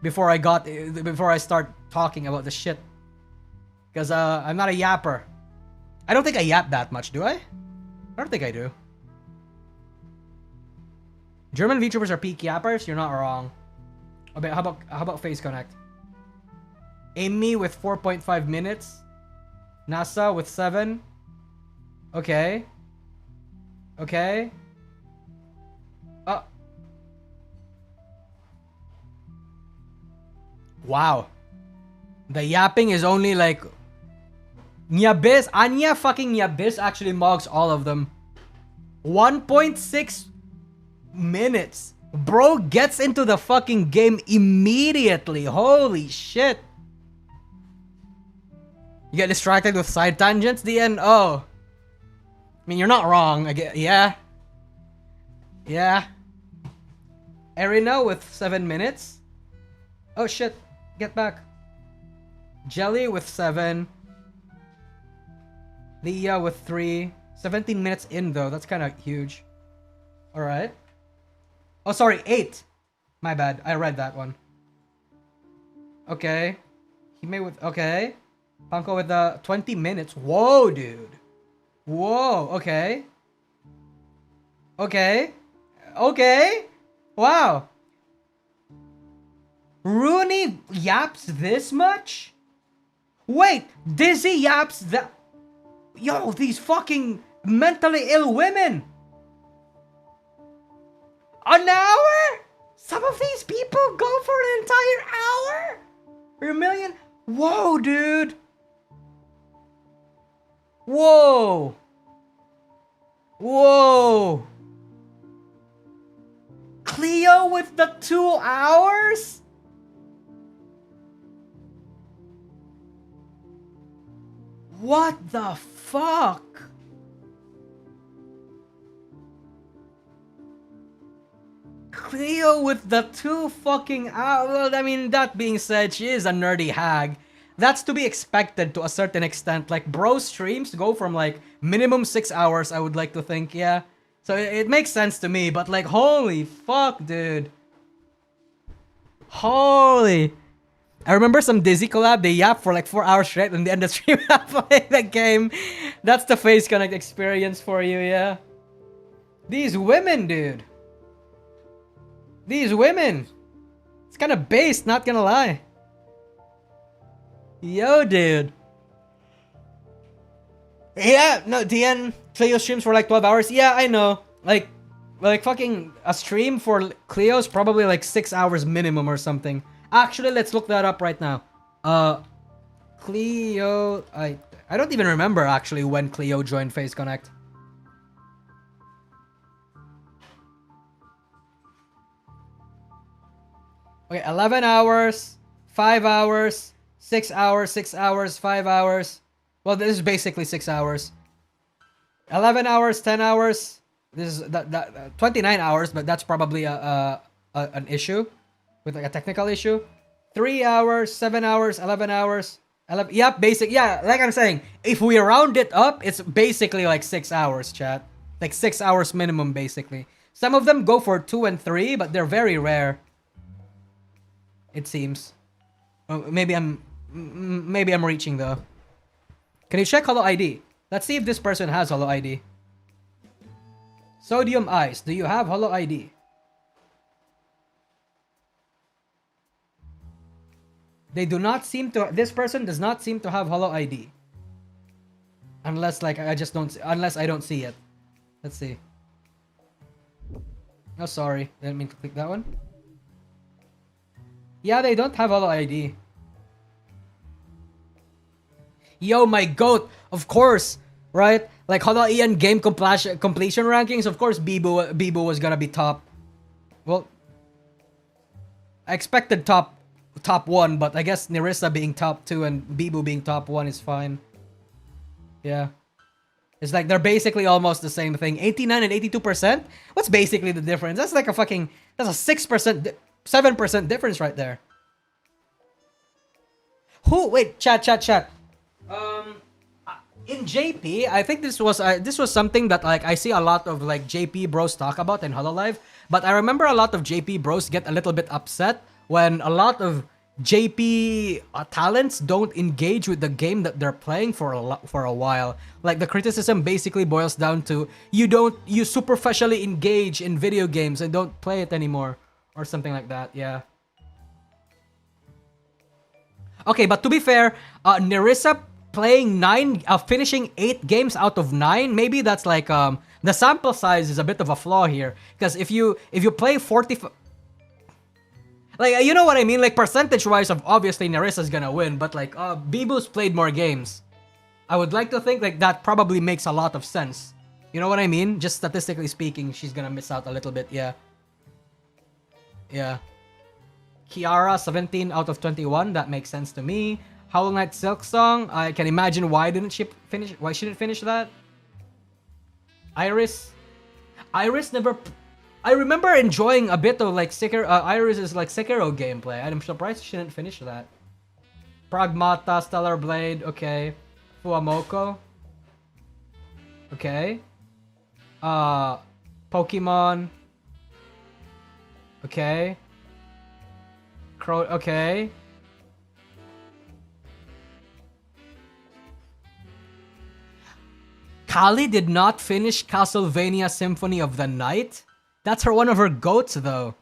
before I start talking about the shit. Because I'm not a yapper. I don't think I yap that much, do I? I don't think I do. German VTubers are peak yappers? You're not wrong. Okay, how about Face Connect? Amy with 4.5 minutes. NASA with 7. Okay. Okay. Wow. The yapping is only like... Nyabis, Anya fucking Nyabis actually mogs all of them. 1.6 minutes. Bro gets into the fucking game immediately. Holy shit. You get distracted with side tangents, the end. Oh. I mean, you're not wrong. I get, yeah. Yeah. Erina with 7 minutes. Oh shit. Get back. Jelly with 7. Leah with 3. 17 minutes in though. That's kind of huge. Alright. Oh, sorry. 8. My bad. I read that one. Okay. Hime with... Okay. Panko with the 20 minutes. Whoa, dude. Whoa. Okay. Okay. Okay. Wow. Rooney yaps this much? Wait. Dizzy yaps that... Yo, these fucking mentally ill women. An hour? Some of these people go for an entire hour? Or a million? Whoa, dude. Whoa. Whoa. Cleo with the 2 hours? What the fuck? Cleo with the 2 fucking hours. Well, I mean, that being said, she is a nerdy hag. That's to be expected to a certain extent. Like, bro streams go from like minimum 6 hours, I would like to think, yeah. So it makes sense to me, but like, holy fuck, dude. Holy. I remember some Dizzy collab, they yap for like 4 hours straight and they end the stream playing the game. That's the Face Connect experience for you, yeah. These women, dude. These women. It's kind of based, not gonna lie. Yo, dude. Yeah, no, DN Cleo streams for like 12 hours. Yeah, I know. Like fucking a stream for Cleo's probably like 6 hours minimum or something. Actually, let's look that up right now. Cleo, I don't even remember actually when Cleo joined Face Connect. Okay, 11 hours, 5 hours, 6 hours, 6 hours, 5 hours. Well, this is basically 6 hours. 11 hours, 10 hours. This is 29 hours, but that's probably an issue with like a technical issue. 3 hours, 7 hours, 11 hours. 11, yep, basic. Yeah, like I'm saying, if we round it up, it's basically like 6 hours, chat. Like 6 hours minimum, basically. Some of them go for 2 and 3, but they're very rare. It seems. Maybe I'm reaching though. Can you check Holo ID? Let's see if this person has Holo ID. Sodium Ice, do you have Holo ID? They do not seem to. This person does not seem to have Holo ID. Unless like I just don't. Unless I don't see it. Let's see. Oh, sorry. Didn't mean to click that one. Yeah, they don't have Holo ID. Yo, my goat, of course, right? Like Holo Ian game completion rankings, of course Bibu was gonna be top. Well, I expected top 1, but I guess Nerissa being top 2 and Bibu being top 1 is fine. Yeah. It's like they're basically almost the same thing. 89 and 82%? What's basically the difference? That's like a fucking, that's a 6%, 7% difference right there. Wait, chat. In JP, I think this was something that like I see a lot of like JP bros talk about in Hololive, but I remember a lot of JP bros get a little bit upset when a lot of JP talents don't engage with the game that they're playing for a while. Like the criticism basically boils down to you superficially engage in video games and don't play it anymore or something like that. Yeah. Okay, but to be fair, Nerissa playing finishing 8 games out of 9, maybe that's like the sample size is a bit of a flaw here, because if you play 40, like you know what I mean, like percentage wise, of obviously Nerissa's gonna win, but like Bibu's played more games. I would like to think like that probably makes a lot of sense. You know what I mean? Just statistically speaking, she's gonna miss out a little bit. Yeah. Kiara 17 out of 21, that makes sense to me. Hollow Knight Silk Song. I can imagine why didn't she finish? Why she didn't finish that? Iris never. I remember enjoying a bit of like Iris's like Sekiro gameplay. I'm surprised she didn't finish that. Pragmata, Stellar Blade, okay. Fuamoko. Okay. Pokemon. Okay. Okay. Kali did not finish Castlevania Symphony of the Night? That's one of her goats, though.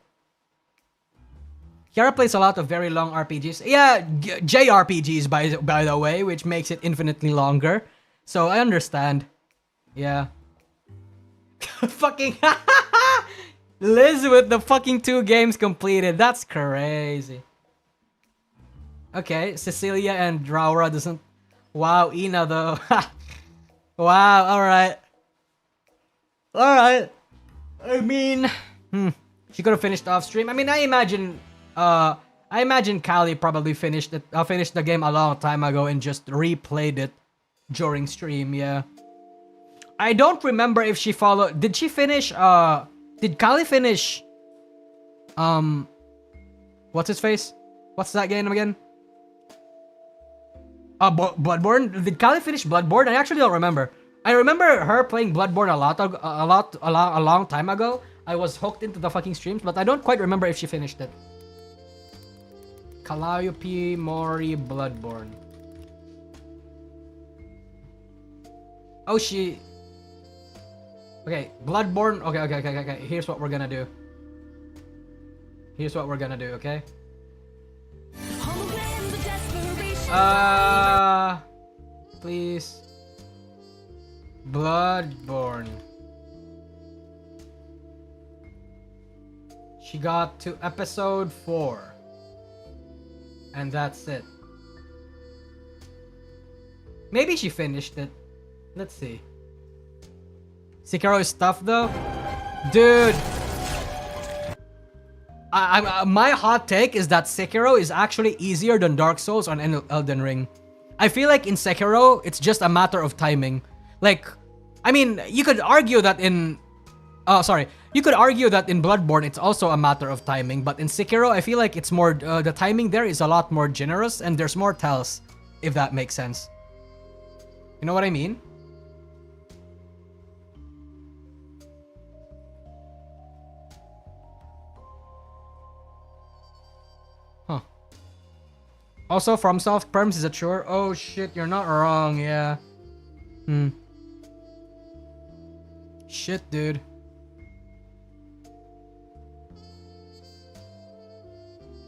Kiara plays a lot of very long RPGs. Yeah, JRPGs, by the way, which makes it infinitely longer. So I understand. Yeah. Fucking Liz with the fucking 2 games completed. That's crazy. Okay, Cecilia and Draura doesn't... Wow, Ina though. Wow, alright. Alright. I mean... She could have finished off stream. I mean, I imagine Callie probably finished the game a long time ago and just replayed it during stream, yeah. I don't remember if she followed... Did she finish, did Callie finish... What's his face? What's that game again? Bloodborne? Did Callie finish Bloodborne? I actually don't remember. I remember her playing Bloodborne a long time ago. I was hooked into the fucking streams, but I don't quite remember if she finished it. Calliope Mori Bloodborne. Oh, she... Okay, Bloodborne. Okay. Here's what we're gonna do. Okay? Please. Bloodborne. She got to episode 4. And that's it. Maybe she finished it. Let's see. Sekiro is tough though? Dude! My hot take is that Sekiro is actually easier than Dark Souls on Elden Ring. I feel like in Sekiro, it's just a matter of timing. Like, I mean, you could argue that in... You could argue that in Bloodborne, it's also a matter of timing. But in Sekiro, I feel like it's more... the timing there is a lot more generous and there's more tells, if that makes sense. You know what I mean? Huh. Also, FromSoft Perms is a chore. Oh shit, you're not wrong, yeah. Shit, dude.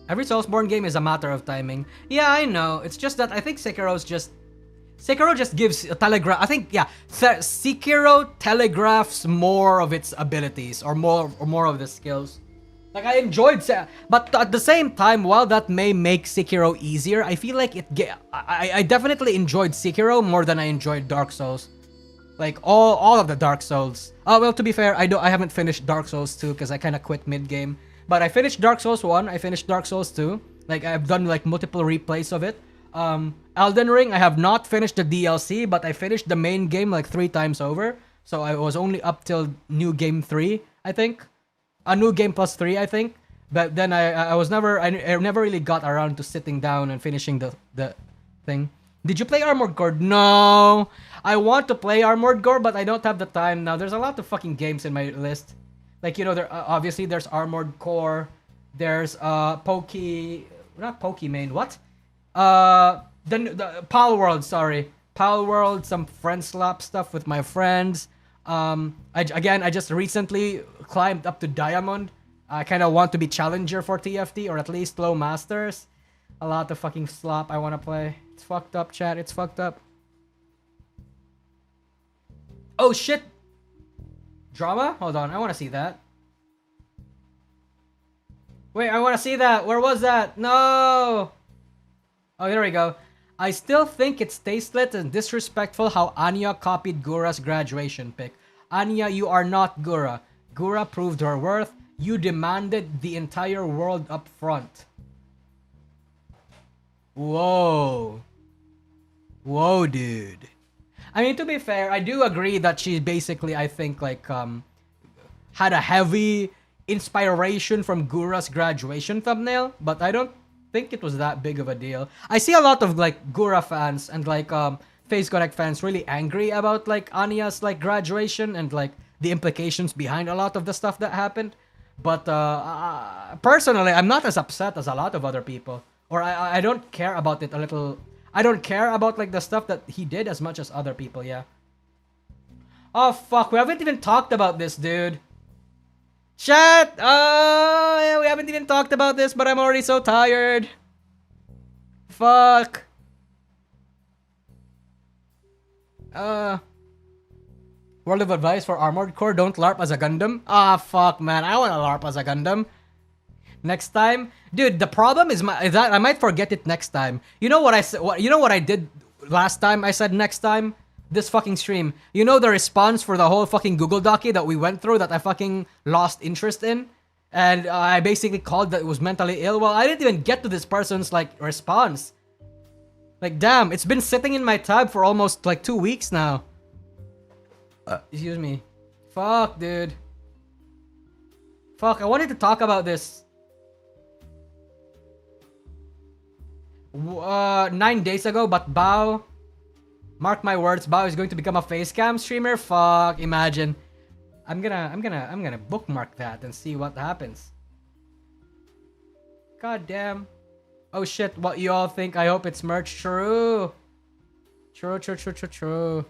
Every Soulsborne game is a matter of timing. Yeah, I know. It's just that I think Sekiro just gives a telegraph. I think, yeah, Sekiro telegraphs more of its abilities or more of the skills. Like, I enjoyed but at the same time, while that may make Sekiro easier, I feel like I definitely enjoyed Sekiro more than I enjoyed Dark Souls. Like, all of the Dark Souls. Oh, well, to be fair, I haven't finished Dark Souls 2 because I kind of quit mid-game. But I finished Dark Souls 1, I finished Dark Souls 2. Like, I've done, like, multiple replays of it. Elden Ring, I have not finished the DLC, but I finished the main game, like, 3 times over. So I was only up till New Game 3, I think. A New Game plus 3, I think. But then I never really got around to sitting down and finishing the thing. Did you play Armored Core? No! I want to play Armored Core, but I don't have the time now. There's a lot of fucking games in my list. Like, you know, obviously there's Armored Core. There's not Pokimane, what? The Pal World, sorry. Pal World, some friend slap stuff with my friends. I just recently climbed up to Diamond. I kind of want to be challenger for TFT, or at least low masters. A lot of fucking slop I want to play. It's fucked up, chat. It's fucked up. Oh, shit. Drama? Hold on. I want to see that. Wait, I want to see that. Where was that? No. Oh, here we go. I still think it's tasteless and disrespectful how Anya copied Gura's graduation pic. Anya, you are not Gura. Gura proved her worth. You demanded the entire world up front. Whoa. Whoa, dude. I mean, to be fair, I do agree that she basically, I think, like, had a heavy inspiration from Gura's graduation thumbnail, but I don't think it was that big of a deal. I see a lot of, like, Gura fans and, like, Face Connect fans really angry about, like, Anya's, like, graduation and, like, the implications behind a lot of the stuff that happened. But, personally, I'm not as upset as a lot of other people. Or I don't care about it a little... I don't care about, like, the stuff that he did as much as other people, yeah. Oh, fuck. We haven't even talked about this, dude. Chat! Oh, yeah, we haven't even talked about this, but I'm already so tired. Fuck. Word of advice for Armored Core, don't LARP as a Gundam. Ah, fuck, man. I want to LARP as a Gundam. Next time, dude. The problem is that I might forget it next time. You know what I said? You know what I did last time? I said next time. This fucking stream. You know the response for the whole fucking Google Docu that we went through that I fucking lost interest in, and I basically called that it was mentally ill. Well, I didn't even get to this person's like response. Like, damn, it's been sitting in my tab for almost like 2 weeks now. Excuse me. Fuck, dude. Fuck, I wanted to talk about this. 9 days ago, but Bao, mark my words, Bao is going to become a facecam streamer. Fuck, imagine. I'm gonna bookmark that and see what happens. God damn. Oh shit, what you all think? I hope it's merch. True. True.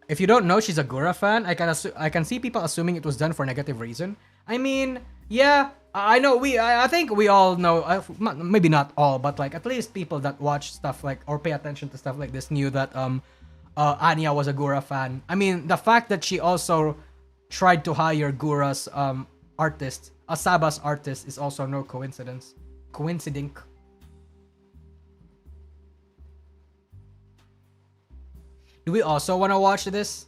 If you don't know she's a Gura fan, I can see people assuming it was done for negative reason. I mean, yeah, I know I think we all know, maybe not all, but like at least people that watch stuff like or pay attention to stuff like this knew that Anya was a Gura fan. I mean, the fact that she also tried to hire Gura's artist, Asaba's artist, is also no coincidence. Coinciding. Do we also want to watch this?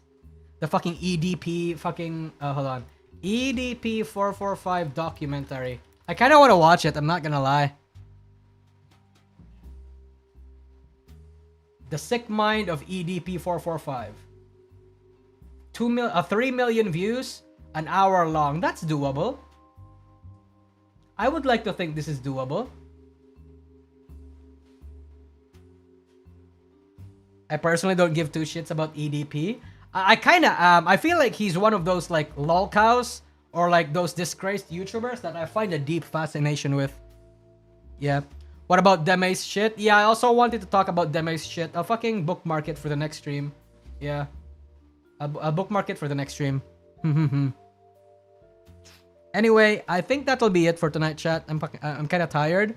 The fucking EDP fucking... hold on. EDP 445 documentary. I kind of want to watch it, I'm not gonna lie. The Sick Mind of EDP 445. 3 million views, an hour long. That's doable. I would like to think this is doable. I personally don't give two shits about EDP. I kind of I feel like he's one of those like lol cows or like those disgraced YouTubers that I find a deep fascination with. Yeah. What about Deme's shit? Yeah, I also wanted to talk about Deme's shit. I'll fucking bookmark it for the next stream. Yeah. I'll bookmark it for the next stream. Anyway, I think that'll be it for tonight, chat. I'm kind of tired.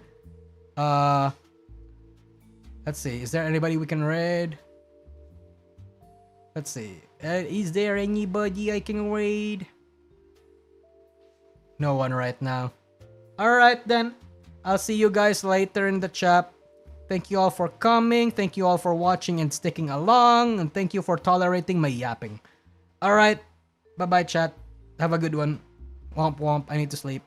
Let's see. Is there anybody we can raid? Let's see. Is there anybody I can raid? No one right now. Alright then. I'll see you guys later in the chat. Thank you all for coming. Thank you all for watching and sticking along. And thank you for tolerating my yapping. Alright. Bye-bye, chat. Have a good one. Womp womp. I need to sleep.